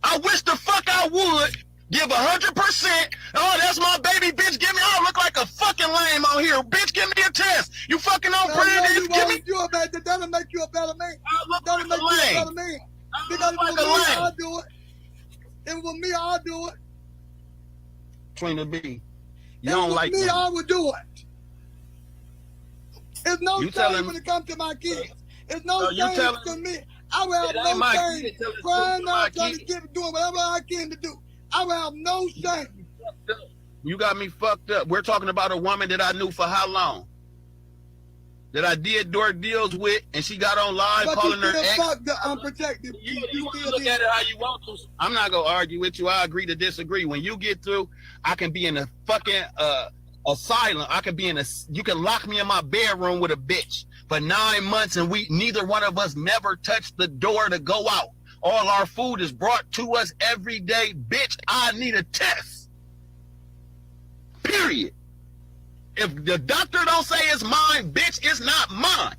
I wish the fuck I would give 100%. Oh, that's my baby, bitch. Give me. I look like a fucking lame out here, bitch. Give me a test. You fucking on Brandon? That'll make you a better man. That'll make you a better man. Because if it was me, I'll do it. If it was me, I'll do it. Toyna B, you don't like me, I would do it. It's no shame when it comes to my kids. It's no shame to me. I will have no shame crying out, trying to doing whatever I can to do. I will have no shame. You got me fucked up. We're talking about a woman that I knew for how long? That I did door deals with, and she got on live but calling her ex. Fuck the unprotected. You look at it how you want to. I'm not gonna argue with you. I agree to disagree. When you get through, I can be in a fucking asylum. I can be in a. You can lock me in my bedroom with a bitch for 9 months, and neither one of us never touched the door to go out. All our food is brought to us every day. Bitch, I need a test. Period. If the doctor don't say it's mine, bitch, it's not mine.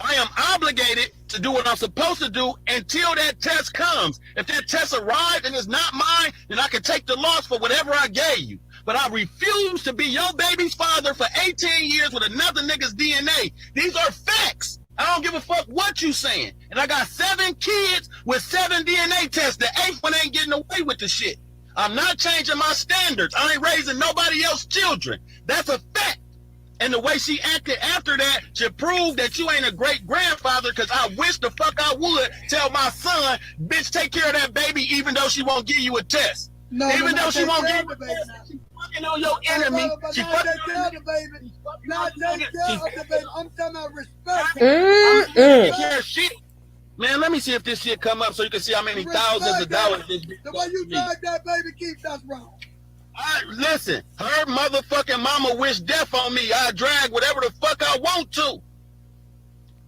I am obligated to do what I'm supposed to do until that test comes. If that test arrives and it's not mine, then I can take the loss for whatever I gave you. But I refuse to be your baby's father for 18 years with another nigga's DNA. These are facts. I don't give a fuck what you saying. And I got 7 kids with 7 DNA tests. The 8th one ain't getting away with the shit. I'm not changing my standards. I ain't raising nobody else's children. That's a fact. And the way she acted after that should prove that you ain't a great grandfather, because I wish the fuck I would tell my son, bitch, take care of that baby even though she won't give you a test. Even though she won't give you a test, she's fucking on your enemy. She fucking on the baby. Not take care of the baby. I'm talking about respect. I'm taking care of shit. Man, let me see if this shit come up so you can see how many thousands of dollars this bitch. The way you drag that baby keeps us wrong. Listen, her motherfucking mama wished death on me. I drag whatever the fuck I want to.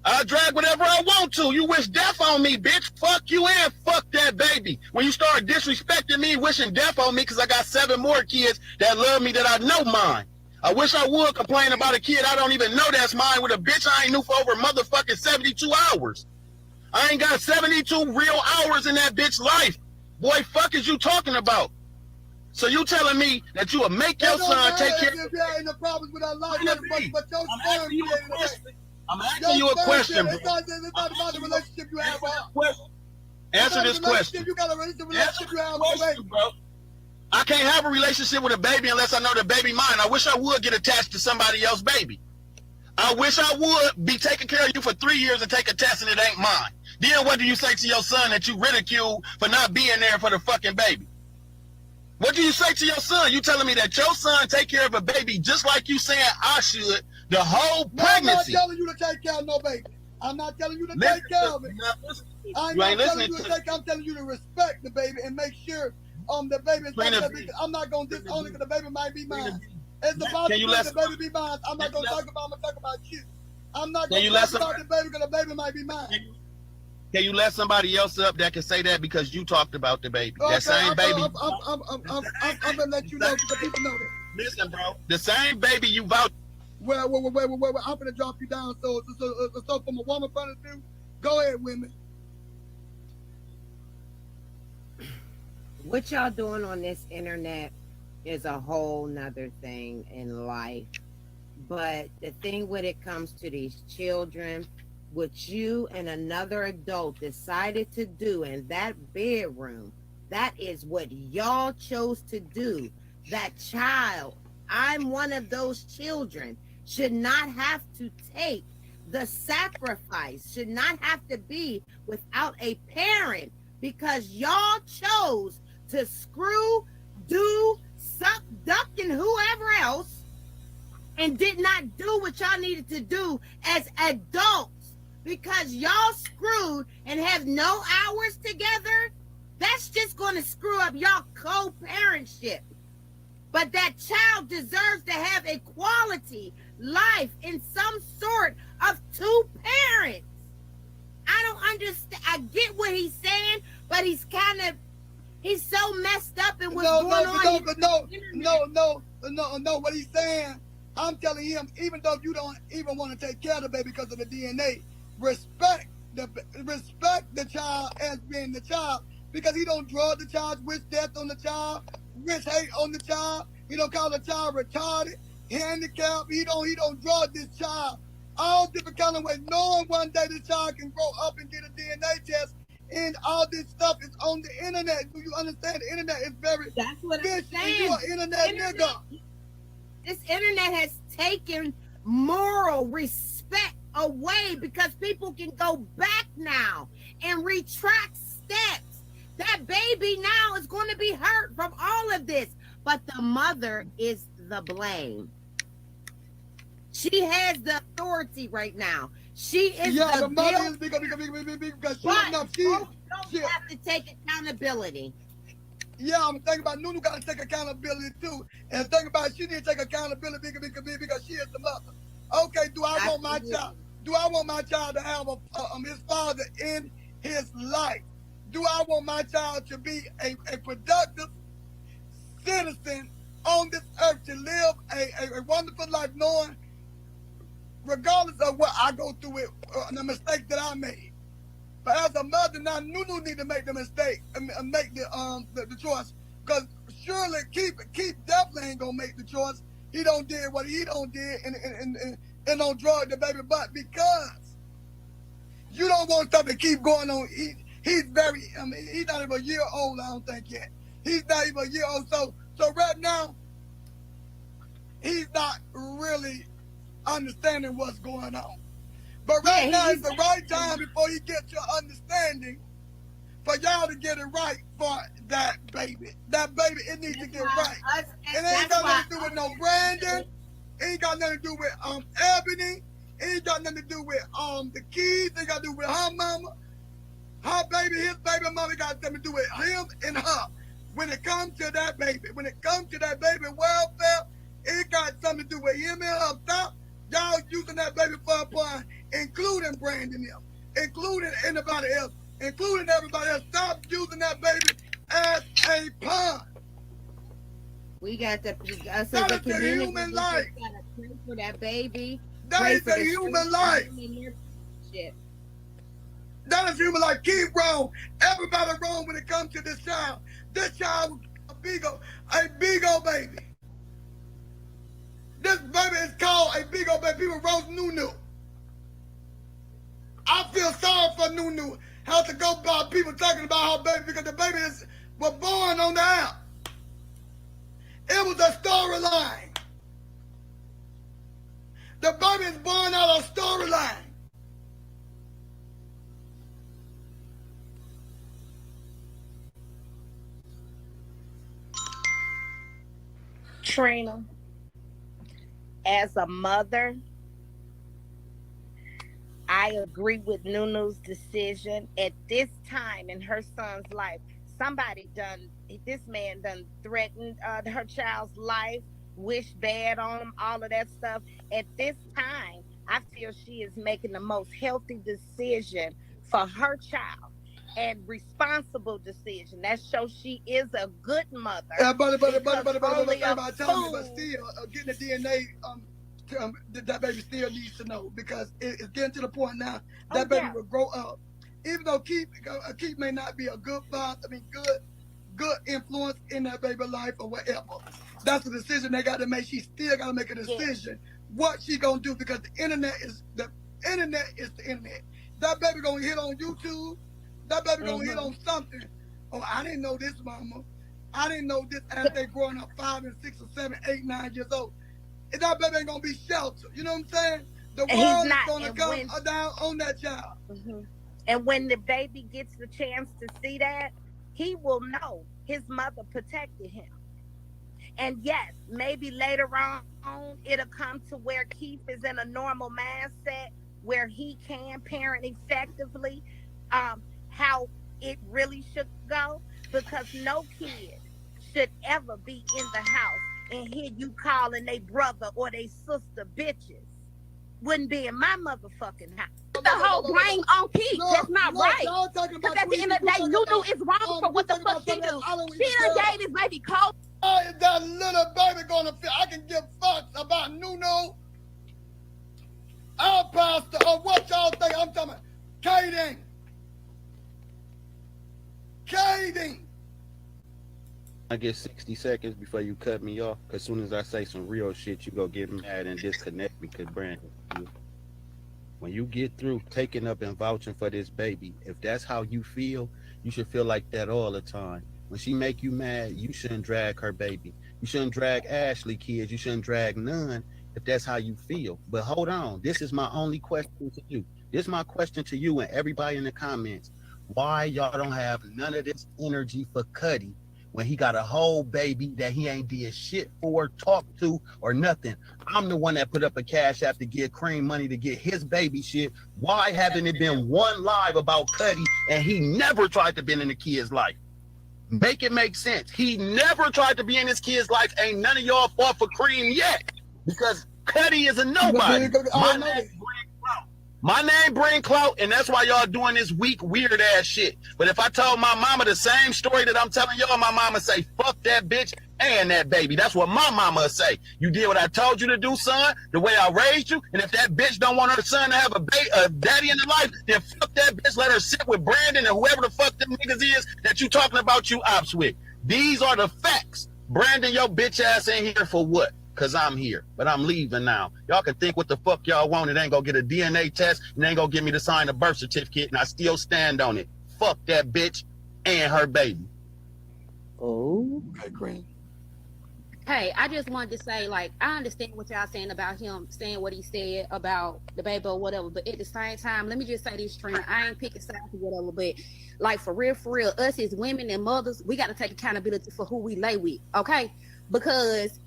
I drag whatever I want to. You wish death on me, bitch. Fuck you and fuck that baby. When you start disrespecting me, wishing death on me because I got 7 more kids that love me that I know mine. I wish I would complain about a kid I don't even know that's mine with a bitch I ain't knew for over motherfucking 72 hours. I ain't got 72 real hours in that bitch life. Boy, fuck is you talking about? So you telling me that you will make your son take care of the problems with our life, but your I'm asking you a question, bro. It's not about the relationship you have. Answer this question. You got a relationship you have with a baby. Bro. I can't have a relationship with a baby unless I know the baby mine. I wish I would get attached to somebody else's baby. I wish I would be taking care of you for 3 years and take a test and it ain't mine. Then what do you say to your son that you ridicule for not being there for the fucking baby? What do you say to your son? You telling me that your son take care of a baby just like you saying I should the whole pregnancy? I'm not telling you to take care of no baby. I'm not telling you to take care of it. I'm not telling you to take. I'm telling you to respect the baby and make sure the baby is taken care of. I'm not gonna disown it because the baby might be mine. It's the possibility the baby be mine. I'm not gonna talk about. I'm gonna talk about you. I'm not gonna talk about the baby because the baby might be mine. Can you let somebody else up that can say that because you talked about the baby? Okay, that same baby. I'm gonna let you know because people know that. Listen, bro. The same baby you vouch. Well, I'm gonna drop you down. So from a woman point of view, go ahead, women. What y'all doing on this internet is a whole nother thing in life. But the thing when it comes to these children, what you and another adult decided to do in that bedroom, that is what y'all chose to do. That child, I'm one of those children, should not have to take the sacrifice, should not have to be without a parent because y'all chose to screw, do, suck, duck, and whoever else and did not do what y'all needed to do as adults. Because y'all screwed and have no hours together, that's just going to screw up y'all co-parentship. But that child deserves to have a quality life in some sort of two parents. I don't understand. I get what he's saying, but he's so messed up and what's going on. No. What he's saying, I'm telling him, even though you don't even want to take care of the baby because of the DNA, respect the child as being the child because he don't draw the child, wish death on the child, wish hate on the child. He don't call the child retarded, handicapped. He don't draw this child all different kind of ways, knowing one day the child can grow up and get a DNA test. And all this stuff is on the internet. Do you understand? The internet is very. That's what I'm saying. You an internet nigga. This internet has taken moral respect away because people can go back now and retract steps. That baby now is going to be hurt from all of this, but the mother is the blame. She has the authority right now. She is the mother is because she don't have to take accountability. Yeah, I'm thinking about Nunu got to take accountability too, and think about she need to take accountability because she is the mother. Okay, do I want my child? Do I want my child to have his father in his life? Do I want my child to be a productive citizen on this earth, to live a wonderful life, knowing, regardless of what I go through with the mistake that I made? But as a mother, now Nunu need to make the mistake and make the choice, because surely Keith definitely ain't gonna make the choice. He don't did what he don't did and don't drug the baby, but because you don't want something to keep going on. He's very, he's not even a year old, I don't think yet. He's not even a year old, so right now, he's not really understanding what's going on. But right now is the right time before you get your understanding for y'all to get it right for that baby. That baby, it needs to get right. It ain't got nothing to do with no Brandon. It ain't got nothing to do with Ebony. It ain't got nothing to do with the kids. It ain't got to do with her mama. Her baby, his baby mama got something to do with him and her. When it comes to that baby welfare, it got something to do with him and her. Stop y'all using that baby for a pun, including Brandon them, including anybody else, including everybody else. Stop using that baby as a pun. We got to, us that as a is community, a human life. We got to pray for that baby. That is a human life. That is human life. Keep wrong. Everybody wrong when it comes to this child. This child was a big old baby. This baby is called a big old baby. People wrote Nunu. I feel sorry for Nunu. How to go by people talking talking about her baby because the baby was born on the app. It was a storyline. The baby is born out of storyline. Trina, as a mother, I agree with Nunu's decision at this time in her son's life. This man done threatened her child's life, wish bad on him, all of that stuff. At this time, I feel she is making the most healthy decision for her child and responsible decision. That shows she is a good mother. But only about a telling me, but fool. still, getting the DNA, that baby still needs to know because it's getting to the point now that baby will grow up. Even though Keith may not be a good father, good influence in that baby life or whatever. That's a decision they got to make. She still got to make a decision what she gonna do because the internet is the internet. That baby gonna hit on YouTube. That baby gonna hit on something. Oh, I didn't know this, mama. I didn't know this as they growing up 5 and 6 or 7, 8, 9 years old. And that baby ain't gonna be sheltered. You know what I'm saying? The world is gonna come down on that child. And when the baby gets the chance to see that, he will know his mother protected him. And yes, maybe later on, it'll come to where Keith is in a normal mindset where he can parent effectively, how it really should go, because no kid should ever be in the house and hear you calling their brother or their sister bitches. Wouldn't be in my motherfucking house. The whole blame on Keith. That's not right. Because at the end of the day, Nunu is wrong for what the fuck she do. She done gave his baby cold. How is that little baby gonna feel? I can give fucks about Nuno, our pastor, or what y'all think. I'm talking about Kaden. I get 60 seconds before you cut me off. Because as soon as I say some real shit, you go get mad and disconnect me. Because Brandon, when you get through taking up and vouching for this baby, if that's how you feel, you should feel like that all the time. When she make you mad, you shouldn't drag her baby. You shouldn't drag Ashley kids. You shouldn't drag none if that's how you feel. But hold on. This is my only question to you. This is my question to you and everybody in the comments. Why y'all don't have none of this energy for Cuddy when he got a whole baby that he ain't did shit for, talked to, or nothing? I'm the one that put up a cash app to get Cream money to get his baby shit. Why haven't it been one live about Cuddy and he never tried to be in the kid's life? Make it make sense. He never tried to be in his kid's life. Ain't none of y'all fought for Cream yet because Cuddy is a nobody. My name bring clout, and that's why y'all doing this weak, weird ass shit. But if I told my mama the same story that I'm telling y'all, my mama say, fuck that bitch and that baby. That's what my mama say. You did what I told you to do, son, the way I raised you. And if that bitch don't want her son to have a daddy in her life, then fuck that bitch. Let her sit with Brandon and whoever the fuck them niggas is that you talking about you ops with. These are the facts. Brandon, your bitch ass ain't here for what? Because I'm here, but I'm leaving now. Y'all can think what the fuck y'all want. It ain't gonna get a DNA test and ain't gonna get me to sign a birth certificate, and I still stand on it. Fuck that bitch and her baby. Oh. Okay, Green. Hey, I just wanted to say, like, I understand what y'all saying about him saying what he said about the baby or whatever, but at the same time, let me just say this, Trina. I ain't picking sides or whatever, but like for real, us as women and mothers, we got to take accountability for who we lay with, okay? Because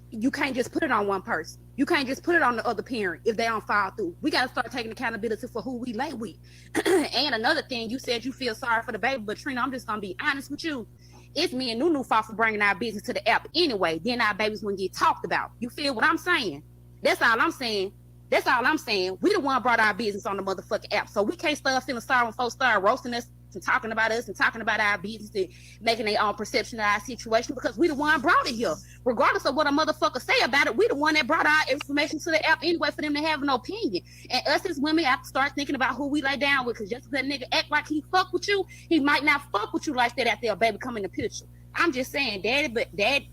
you can't just put it on one person. You can't just put it on the other parent if they don't follow through. We got to start taking accountability for who we lay with. And another thing, you said you feel sorry for the baby, but Trina, I'm just gonna be honest with you. It's me and Nunu fault for bringing our business to the app anyway. Then our babies wouldn't get talked about. You feel what I'm saying? That's all I'm saying. That's all I'm saying. We the one brought our business on the motherfucking app, so we can't start feeling sorry when folks start roasting us and talking about us and talking about our business and making their own perception of our situation because we the one brought it here. Regardless of what a motherfucker say about it, we the one that brought our information to the app anyway for them to have an opinion. And us as women have to start thinking about who we lay down with, because just because that nigga act like he fuck with you, he might not fuck with you like that after a baby come in the picture. I'm just saying, the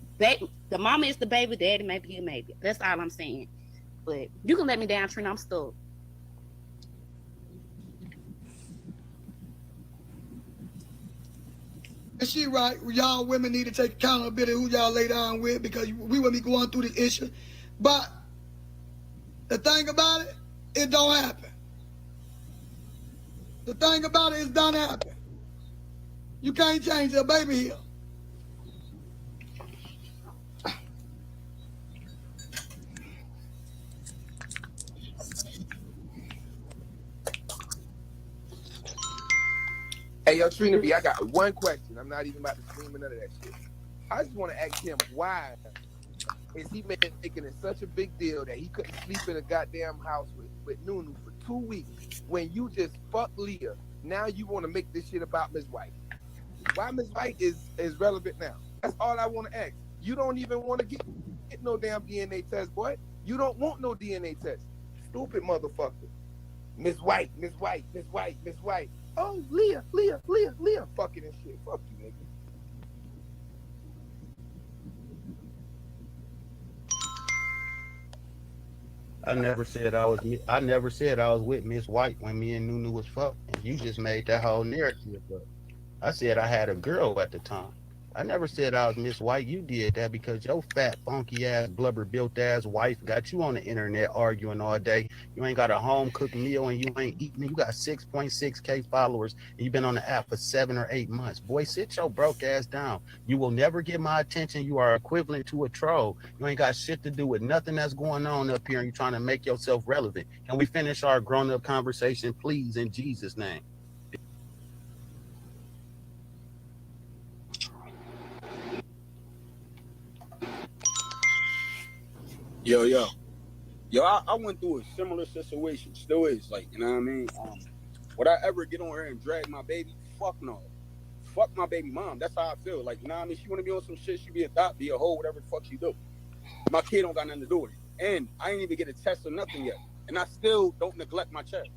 mama is the baby, daddy may be a maybe. That's all I'm saying. But you can let me down, Trina. I'm stuck. And she right. Y'all women need to take accountability who y'all lay down with because we will be going through the issue. But the thing about it, it don't happen. The thing about it don't happen. You can't change a baby here. Hey, yo, Trina B, I got one question. I'm not even about to scream or none of that shit. I just want to ask him, why is he making it such a big deal that he couldn't sleep in a goddamn house with Nunu for 2 weeks when you just fucked Leah? Now you want to make this shit about Ms. White. Why Ms. White is relevant now? That's all I want to ask. You don't even want to get no damn DNA test, boy. You don't want no DNA test. Stupid motherfucker. Ms. White, Ms. White, Ms. White, Ms. White. Oh, Leah, fucking and shit. Fuck you, nigga. I never said I was with Miss White when me and Nunu was fucking. You just made that whole narrative up. I said I had a girl at the time. I never said I was Miss White. You did that because your fat, funky ass, blubber built ass wife got you on the internet arguing all day. You ain't got a home cooked meal and you ain't eating. You got 6.6K followers and you've been on the app for 7 or 8 months. Boy, sit your broke ass down. You will never get my attention. You are equivalent to a troll. You ain't got shit to do with nothing that's going on up here and you're trying to make yourself relevant. Can we finish our grown-up conversation, please, in Jesus' name? Yo, I went through a similar situation. Still is, like, you know what I mean? Would I ever get on her and drag my baby? Fuck no. Fuck my baby mom. That's how I feel. Like, you know what I mean? She want to be on some shit. She be a thought, be a hoe, whatever the fuck she do. My kid don't got nothing to do with it. And I ain't even get a test or nothing yet. And I still don't neglect my child.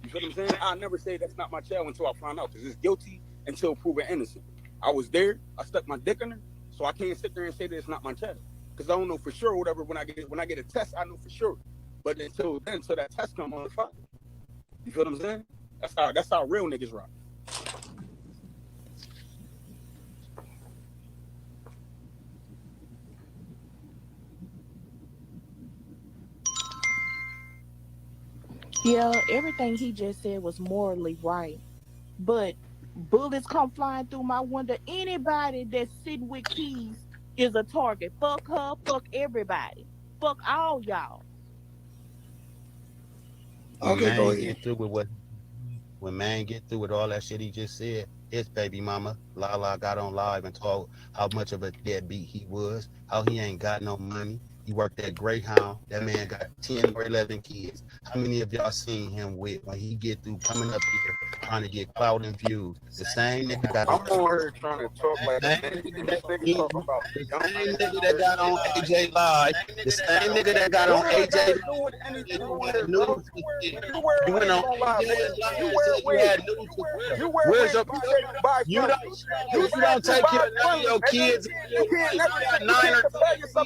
You feel what I'm saying? I never say that's not my child until I find out, because it's guilty until proven innocent. I was there. I stuck my dick in her. So I can't sit there and say that it's not my child. Because I don't know for sure, whatever. When I get a test, I know for sure. But until then, until that test come on the file. You feel what I'm saying? That's how real niggas rock. Yeah, everything he just said was morally right. But bullets come flying through my window. Anybody that's sitting with keys is a target. Fuck her, fuck everybody. Fuck all y'all. Okay, go ahead. When man get through with all that shit he just said, his baby mama, Lala, got on live and told how much of a deadbeat he was, how he ain't got no money. He worked at Greyhound. That man got 10 or 11 kids. How many of y'all seen him with when he get through coming up here trying to get clout and views? The same nigga got I'm on here trying to talk like the same nigga that got on AJ Live, the same nigga that got on AJ you went on AJ Live, you had news to tell. Where's your you don't take care of none of your kids. You got 9 or 10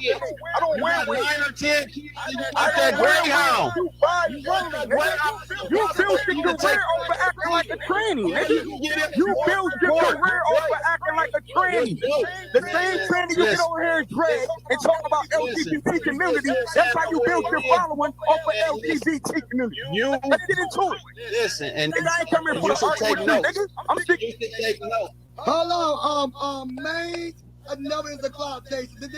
kids. You got 9 or 10 kids. You got that Greyhound. You built your career over acting like a tranny, nigga. You built your career over acting like a tranny. The same tranny you get over here and drag and talk about LGBT community, that's how you built your following off of LGBT community. Let's get into it. Listen, and I ain't coming for the argument with you, nigga. I'm sick. Hold on, Maine never is a cloud chaser.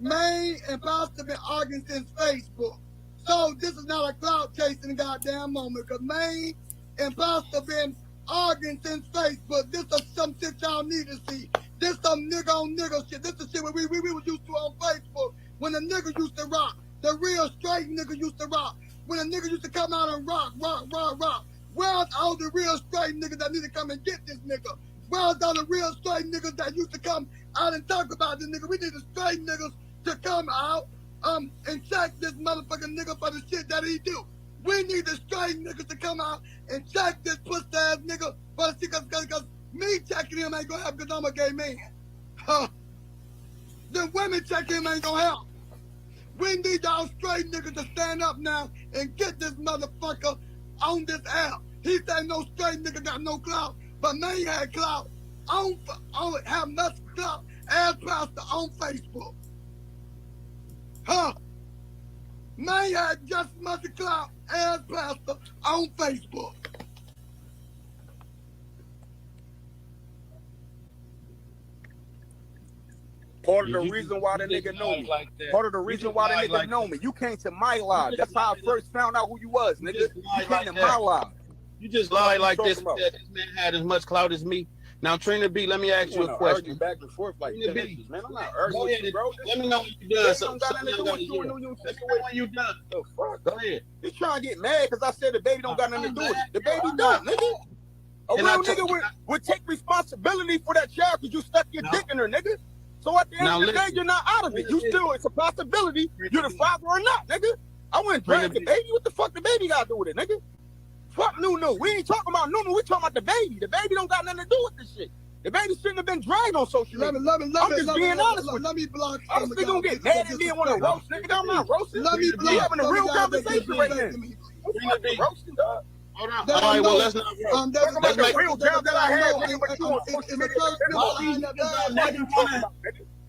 Maine and Pastor been arguing since Facebook. So this is not a cloud chasing goddamn moment, because Maine and Pastor been arguing since Facebook. This is some shit y'all need to see. This some nigga on nigga shit. This is shit we was used to on Facebook when the nigga used to rock. The real straight nigga used to rock. When a nigga used to come out and rock. Where's all the real straight niggas that need to come and get this nigga? Where's all the real straight niggas that used to come out and talk about this nigga? We need the straight niggas to come out and check this motherfucking nigga for the shit that he do. We need the straight niggas to come out and check this pussy ass nigga for the shit, because me checking him ain't gonna help because I'm a gay man. The women checking him ain't gonna help. We need y'all straight niggas to stand up now and get this motherfucker on this app. He said no straight nigga got no clout, but man had clout. have much clout as pastor on Facebook. Huh? Man had just as much clout as pastor on Facebook. Part of the reason why the nigga know me. Part of the reason why the nigga know me. You came to my live. That's how I first found out who you was, nigga. You came to my live. You just lie like this. This man had as much clout as me. Now, Trina B, let me ask you a question. Back and forth like Trina that. B, Man, I'm not arguing with you, bro. Let me know when you're done. Don't got nothing to do with you. Let me know when you're done. The fuck? Go ahead. You trying to get mad because I said the baby don't got nothing to do with it. The baby done, nigga. A real nigga would take responsibility for that child because you stuck your dick in her, nigga. So at the end of the day, you're not out of it. You still, it's a possibility you're the father or not, nigga. I wouldn't drag the baby. What the fuck the baby got to do with it, nigga? Fuck Nunu. We ain't talking about Nunu. We talking about the baby. The baby don't got nothing to do with this shit. The baby shouldn't have been dragged on social media. I'm just being honest with you. Let me block. I'm still gonna get mad at me and want to roast, nigga. I'm not roasting. Let me We having a real conversation right now. I'm roasting, dog. Hold on. All right, well, let's not roast. Talking about the real job that I had, nigga, but you on social media.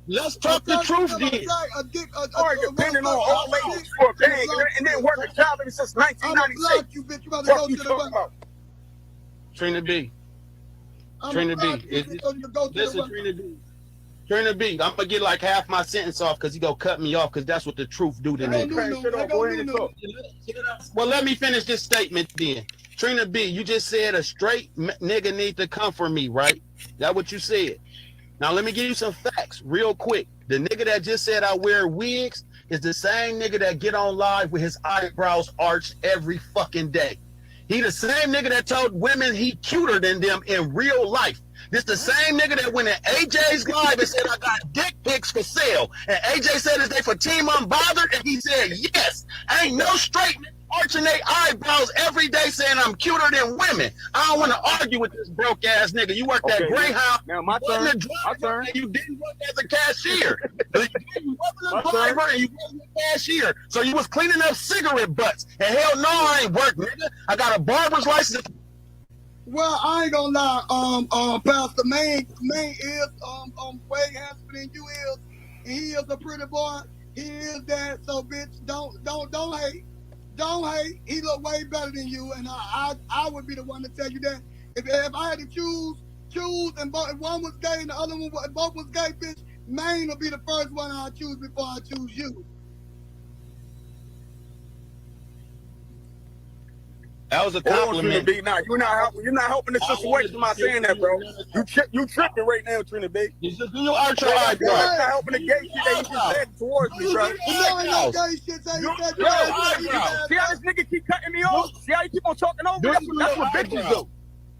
Let's talk the truth then. Or depending on all ladies for a bag and then work a job since 1996. What you talking about? Trina B. Trina B. Listen, Trina B. Trina B. I'm gonna get like half my sentence off because he gonna cut me off because that's what the truth do to me. Well, let me finish this statement then. Trina B, you just said a straight nigga need to come for me, right? That what you said. Now let me give you some facts real quick. The nigga that just said I wear wigs is the same nigga that get on live with his eyebrows arched every fucking day. He the same nigga that told women he cuter than them in real life. This the same nigga that went in AJ's live and said I got dick pics for sale. And AJ said is they for Team Unbothered? And he said yes. Ain't no straight nigga arching their eyebrows every day saying I'm cuter than women. I don't want to argue with this broke ass nigga. You worked at Greyhound. Now my turn. My turn. You didn't work as a cashier. You wasn't a driver and you wasn't a cashier. So you was cleaning up cigarette butts. And hell no, I ain't work, nigga. I got a barber's license. Well, I ain't gonna lie, Pastor Main is way handsomer than you is, and he is a pretty boy. He is that, so bitch, don't hate. Don't hate. He look way better than you, and I would be the one to tell you that. If I had to choose, and if one was gay and the other one both was gay, bitch, Maine will be the first one I choose before I choose you. That was a compliment. You're not helping the situation by saying that, bro. You tripping right now, Trina B. You arch your eyebrows. You're not helping the gay shit that you just said towards me, bro. See how this nigga keep cutting me off? See how you keep on talking over? That's what bitches do.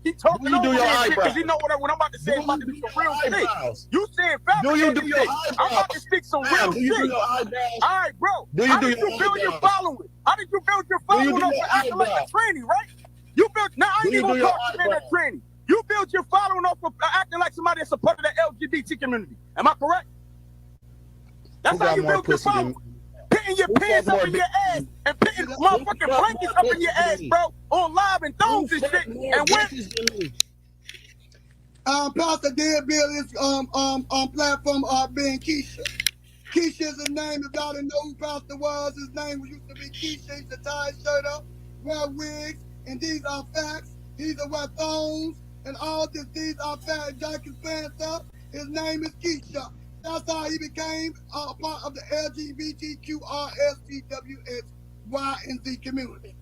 Keep talking over that shit because you know what I'm about to say. I'm about to do some real shit. You saying fabricated shit. I'm about to speak some real shit. All right, bro. How did you build your following? How did you build your following off of acting like a tranny, right? You built. Now I ain't even gonna talk to that tranny. You built your following off of acting like somebody that's a part of the LGBT community. Am I correct? That's how you built your following. Pitting your pants up in your ass and pitting motherfucking blankets up in your ass, bro, on live and thongs and shit. And when Pastor did build his platform being Keisha. Keisha is his name. If y'all didn't know who Pastor was, his name used to be Keisha. He used to tie his shirt up, wear wigs, and these are facts. These are wear thongs and all this. These are facts. Jack his pants up. His name is Keisha. That's how he became a part of the LGBTQRSTWXY and Z community.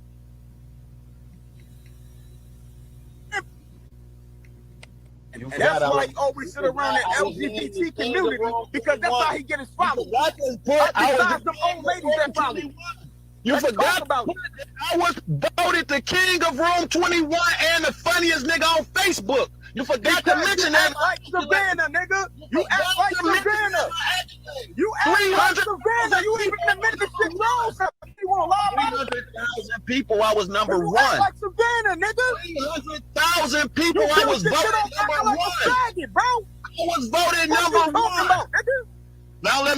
And that's why he always sit around the LGBT community because that's how he get his followers. Besides them old ladies that follow him. You forgot about I was voted the king of Room 21 and the funniest nigga on Facebook. You forgot to mention that. Like Savannah, nigga. You act like Savannah. You act like Savannah. You even admit this shit wrong. You want to lie about it? 300,000 people, I was number you one. Act like Savannah, nigga. 300,000 people, I was voted number one. Faggot, bro. I was voted number one. About, nigga? Now let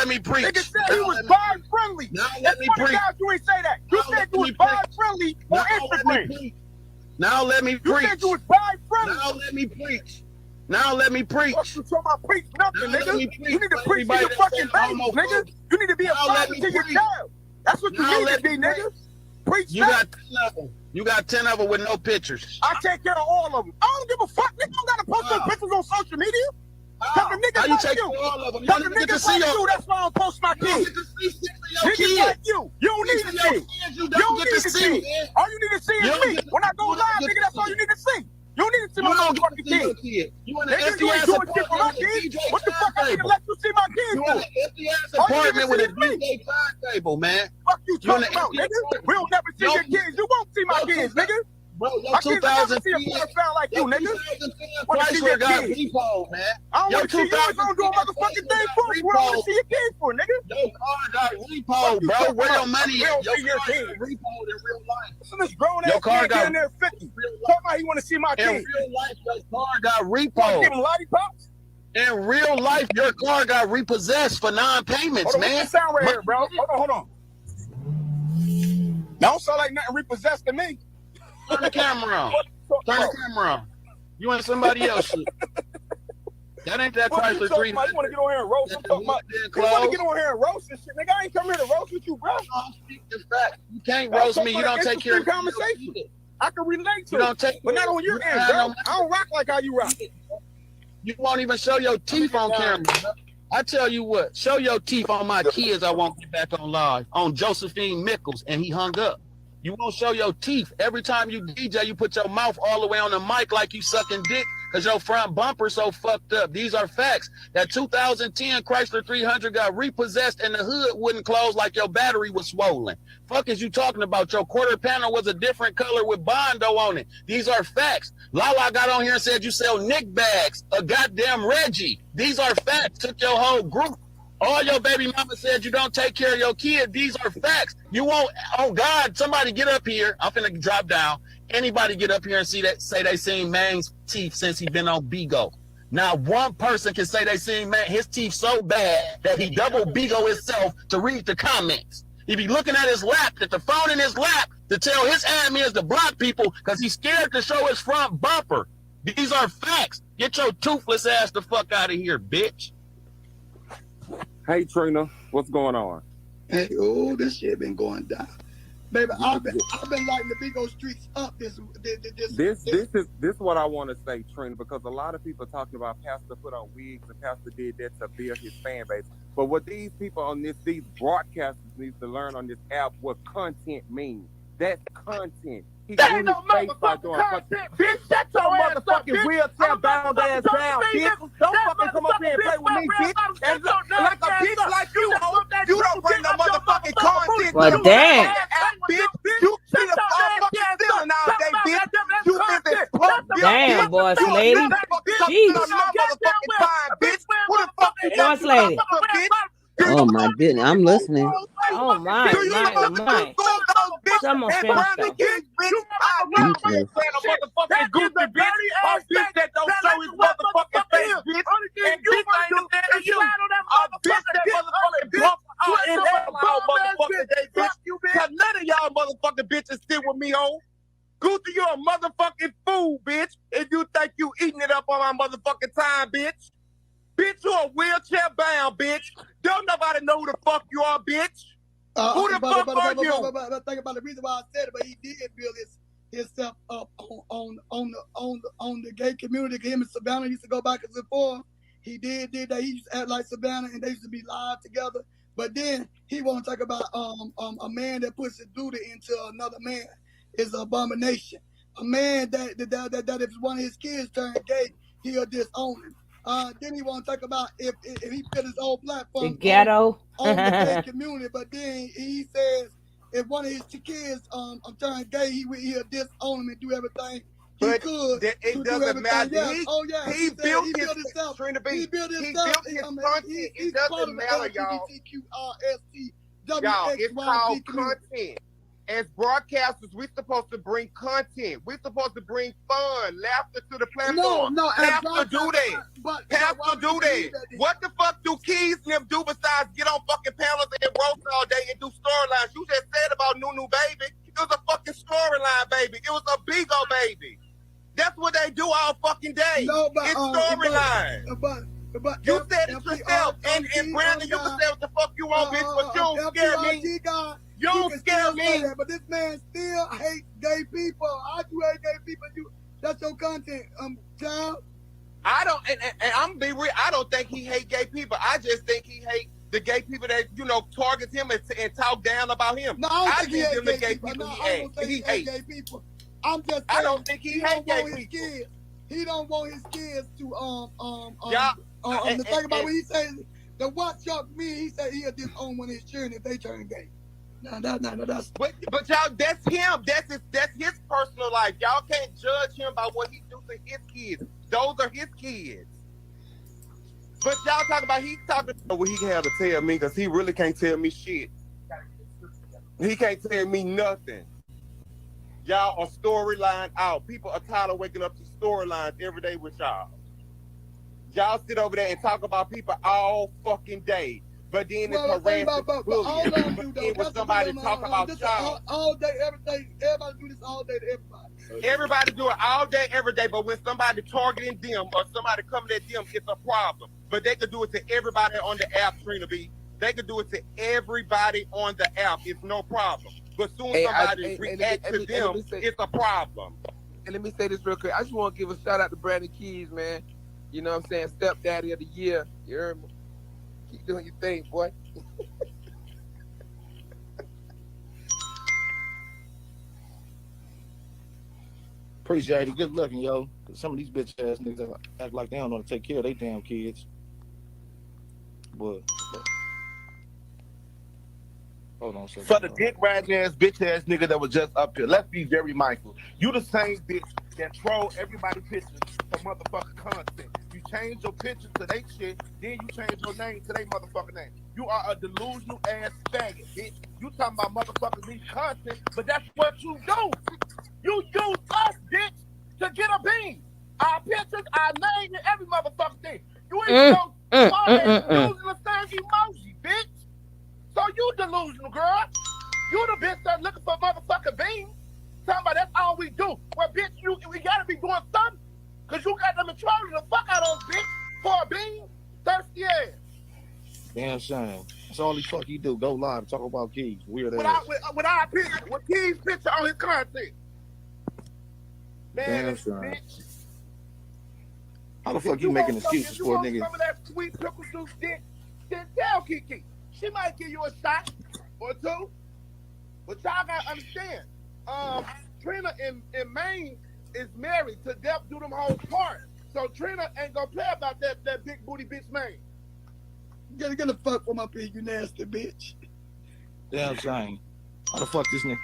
me preach. Nigga said he was vibe friendly. Now let me preach. You ain't say that. You said you was vibe friendly on Instagram. Now let me preach. You said you was vibe friendly. Now let me preach. Now let me preach. Fuck you talking about preach nothing, Now nigga. let me preach You need to for preach to everybody your that fucking said babies, nigga. homophobic. You need to be a Now let father me to your preach. child. That's what you Now need let to be, me preach. nigga. Preach You that. got 10 of them. You got 10 of them with no pictures. I take care of all of them. I don't give a fuck. Nigga don't gotta post those pictures on social media. Cause the How niggas you like take you. care of all of them? You Cause don't the even get to niggas see like your you. That's why I don't post my You don't kids. get to see six of your Niggas kids. like you. You don't need Six to of your see. kids You you don't don't get need to to see, see. man. All you need to see You is don't me. get to, When I go you don't live, get nigga, to that's all see you it. need to see. You don't need to see You my don't get to motherfucking see your kids. kid. You in an Nigga, empty you ain't ass doing shit for my apartment with a kids. DJ What the fuck I need to turntable. let you see my kids You in for? an empty ass All you need apartment to with see a is me. DJ turntable, man. Fuck you You in talking an about, empty nigga? apartment. We'll never see your kids. You won't see my kids, nigga. Bro, your My kids will never 2010, see a pedophile like you, your nigga. 2010 Want to see your Chrysler got kids. repoed, man. I don't Your want to see you. Ain't gonna do a 2010 motherfucking Chrysler thing got for us. What I want to repoed. see your kids for, nigga? Your car got Fuck repoed, you bro. talking Where about? your money We at? don't Your see your car kids. got repoed in real life. Listen, this grown Your ass car man got down there 50. Talking about he want to see my in kids. real life. Your car got Want to give repoed. him lollipops? In real life, your car got repossessed for non-payments, Hold on, what's man. the sound right here, bro? Hold on. That don't sound like nothing repossessed to me. Turn the camera on. Turn the camera on. You ain't somebody else shit. That ain't that What you Chrysler talking 300. about? You want to get on here and roast? I'm talking about. You want to get on here and roast and shit, nigga? I ain't come here to roast with you, bro. I'm speaking fact. You can't roast me. You don't take care of conversation. I can relate to You don't take but not on your end, bro. I don't rock like how you rock. You won't even show your teeth on camera. I tell you what, show your teeth on my kids. I won't get back on live on Josephine Mickles, and he hung up. You won't show your teeth. Every time you DJ, you put your mouth all the way on the mic like you sucking dick because your front bumper so fucked up. These are facts. That 2010 Chrysler 300 got repossessed and the hood wouldn't close like your battery was swollen. Fuck is you talking about? Your quarter panel was a different color with Bondo on it. These are facts. Lala got on here and said you sell Nick bags, a goddamn Reggie. These are facts. Took your whole group. All your baby mama said you don't take care of your kid. These are facts. You won't. Oh God, somebody get up here. I'm finna drop down. Anybody get up here and see that? Say they seen Mang's teeth since he been on Bigo. Now one person can say they seen Man his teeth so bad that he double Bigo himself to read the comments. He be looking at his lap, at the phone in his lap, to tell his admins to block people because he's scared to show his front bumper. These are facts. Get your toothless ass the fuck out of here, bitch. Hey Trina, what's going on? Hey, this shit been going down, baby. I've been lighting the big old streets up. This is what I want to say, Trina, because a lot of people are talking about Pastor put on wigs and Pastor did that to build his fan base. But what these people on these broadcasters need to learn on this app what content means. That's content. That ain't no motherfucking content, bitch. Shut your motherfucking wheelchair bound ass down, bitch. Don't fucking come up here and play with me, bitch. And like a bitch like you, you don't bring no motherfucking content. Well, damn. Bitch, you see the motherfucking ceiling all day, bitch. You live in pump, Damn, boss lady. Jeez. Motherfucking time, bitch. Who the fuck you Boss lady. bitch? Oh my goodness, I'm listening. Oh my. Someone finished though. Speechless. Motherfucking goofy bitch. A bitch that don't show his motherfucking face, bitch. And bitch ain't the you. A bitch that motherfucking bump out in hell all motherfucking day, bitch. Cause none of y'all motherfucking bitches sit with me on. Gucci, you a motherfucking fool, bitch. If you think you eating it up on my motherfucking time, bitch. Bitch, you a wheelchair bound, bitch. Don't nobody know who the fuck you are, bitch. Who the fuck are you? But think about the reason why I said it, but he did build himself up on the gay community. Him and Savannah used to go back and forth. He did that. He used to act like Savannah, and they used to be live together. But then he want to talk about a man that puts his duty into another man is an abomination. A man that if one of his kids turn gay, he'll disown him. Then he want to talk about if he put his old platform The ghetto. on the gay community, but then he says if one of his kids turn gay, he'll disown him and do everything he could. It doesn't matter. He built himself. He built himself. It doesn't matter, y'all. Y'all, it's called content. As broadcasters, we're supposed to bring content. We're supposed to bring fun, laughter to the platform. Pastor do that. Pastor do that. What the fuck do Keys and them do besides get on fucking panels and roast all day and do storylines? You just said about Nunu Baby. It was a fucking storyline, baby. It was a Bigo baby. That's what they do all fucking day. No, but it's storyline. But you said it yourself, and Brandon, you can say what the fuck you want, bitch, but you don't scare me. God, you don't scare me. That, but this man still hates gay people. How you hate gay people? That's your content, child. I don't, and I'm be real. I don't think he hate gay people. I just think he hate the gay people that target him and talk down about him. No, I don't think them the he gay people. people No, he I don't think he hates. Gay people. I'm just saying. I don't think he hate gay people. Kids. He don't want his kids to and think about what he says. The what Chuck me, he said he'll disown one of his children if they turn gay. No, that's. But y'all, that's him. That's his personal life. Y'all can't judge him by what he do to his kids. Those are his kids. But y'all talking about what he had to tell me, because he really can't tell me shit. He can't tell me nothing. Y'all are storyline out. People are tired of waking up to storylines every day with y'all. Y'all sit over there and talk about people all fucking day. But then it's harassing, bullying. But then when somebody talk about y'all. All day, every day. Everybody do this all day to everybody. Everybody do it all day, every day. But when somebody targeting them or somebody coming at them, it's a problem. But they could do it to everybody on the app, Trina B. They could do it to everybody on the app. It's no problem. But soon somebody reacts to them, it's a problem. And let me say this real quick. I just want to give a shout out to Brandon Keys, man. You know what I'm saying? Stepdaddy of the year. You heard me? Keep doing your thing, boy. Appreciate it. Good looking, yo. Cause some of these bitch ass niggas act like they don't want to take care of their damn kids. But hold on, For the dick riding ass bitch ass nigga that was just up here, let's be very mindful. You the same bitch that troll everybody pictures for motherfucking content. You change your picture to they shit, then you change your name to they motherfucking name. You are a delusional ass faggot, bitch. You talking about motherfuckers need content, but that's what you do. You use us, bitch, to get a beam. Our pictures, our name, and every motherfucking thing. You even know using the same emoji, bitch. So you delusional, girl. You the bitch that's looking for motherfucking beans. Talking about that's all we do. Well, bitch, we gotta be doing something. Cause you got them in trolling the fuck out of those bitch for a bean. Thirsty ass. damn shame. That's all the fuck he do. Go live and talk about Keys. Weird with ass. With our picture, with Keys' picture on his content. Man, Damn this shame. bitch. How the fuck you making excuses for a nigga? Some of that sweet pickle juice dick, then tell Kiki. She might give you a shot or two. But y'all gotta understand, Trina in Maine is married to death do them whole part. So Trina ain't gonna play about that big booty bitch Maine. You gotta fuck from up here, you nasty bitch. Damn shame. How the fuck this nigga?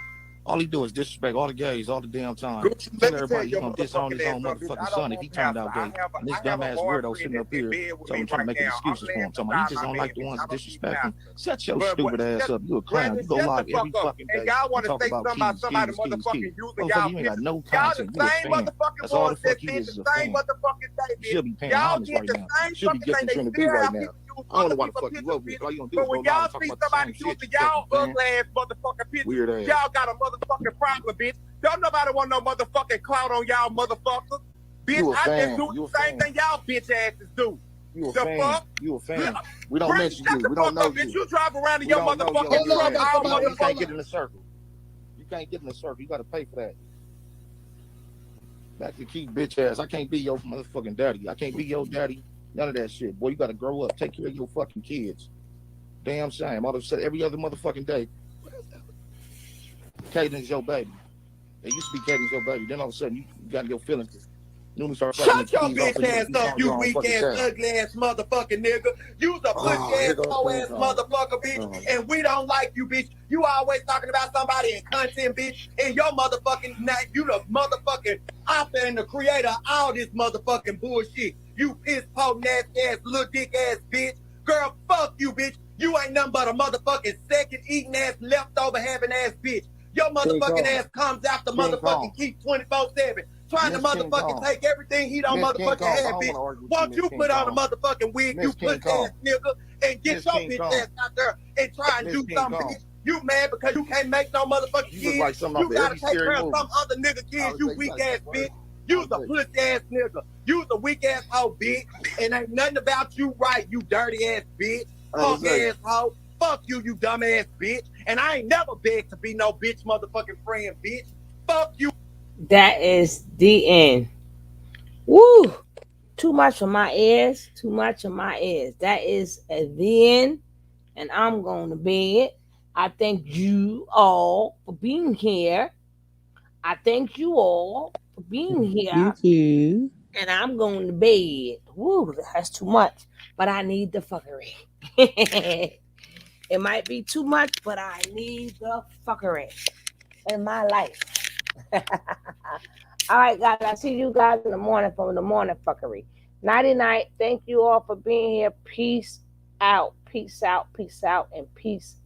All he do is disrespect all the gays all the damn time. Let me Tell everybody tell he's you gonna disown his own motherfucking son if he turned out gay. And this dumbass weirdo sitting up here trying to make excuses for him. Talking about he just don't like the ones that disrespect him. Shut your stupid ass up. You a clown. You go live every fucking day. And y'all want to talk say about something about somebody Keys. motherfucking using Motherfucker, y'all you ain't got no y'all content. the You a same fan. motherfucking That's all the ones fuck that you did is, is the a same fan. motherfucking thing. You should be paying Y'all homage get right the now. same You should be fucking gifting thing. Trina They B still right have now. people use I don't know other why the people's fuck you pictures, love me. bitch. All you gonna do But is go when live y'all and talk see about the somebody same shit. using You y'all fucking ugly fan. ass motherfucking pictures, Weird ass. y'all got a motherfucking problem, bitch. Don't nobody want no motherfucking clout on y'all motherfuckers. Bitch, You a I just fan. do You the a same fan. thing y'all bitch asses do. You a The fan. fuck? You a fan. We don't Brandon, mention shut you. the We don't fuck know up, bitch. you. You drive around in We your don't know your motherfucking weird truck ass. all You can't motherfucking. get in the circle. You can't get in the circle. You got to pay for that. Back to Keith bitch ass. I can't be your motherfucking daddy. I can't be your daddy. None of that shit. Boy, you got to grow up. Take care of your fucking kids. Damn shame. All of a sudden, every other motherfucking day, Caden's your baby. It used to be Caden's your baby. Then all of a sudden, you got your feelings. Newman start fucking Shut with your Keys off bitch and ass you up, saw you your own weak fucking ass, child. ugly ass motherfucking nigga. You's a pussy Oh, ass, here goes hoe King ass Kong. motherfucker, bitch. And we don't like you, bitch. You always talking about somebody in content, bitch. And your motherfucking night, you the motherfucking author and the creator of all this motherfucking bullshit. You piss poor nasty ass, little dick ass bitch. Girl, fuck you, bitch. You ain't nothing but a motherfucking second eating ass, leftover having ass bitch. Your motherfucking ass comes out the motherfucking keep 24/7. Trying to motherfucking take everything he don't motherfucking have, bitch. Won't you put on a motherfucking wig, you pussy ass nigga, and get your bitch ass out there and try and do something, bitch. You mad because you can't make no motherfucking kids? Like you gotta take care of some other nigga kids, you weak ass bitch. You's a pussy ass nigga. You's a weak ass hoe, bitch. And ain't nothing about you right, you dirty ass bitch. Fuck ass hoe. Fuck you, you dumb ass bitch. And I ain't never begged to be no bitch motherfucking friend, bitch. Fuck you. That is the end. Woo! Too much for my ears. Too much of my ears. That is the end. And I'm going to bed. I thank you all for being here. I thank you all for being You here. too. And I'm going to bed. Woo, that's too much. But I need the fuckery. It might be too much, but I need the fuckery in my life. All right, guys. I see you guys in the morning from the morning fuckery. Nighty night. Thank you all for being here. Peace out. Peace out. Peace out. And peace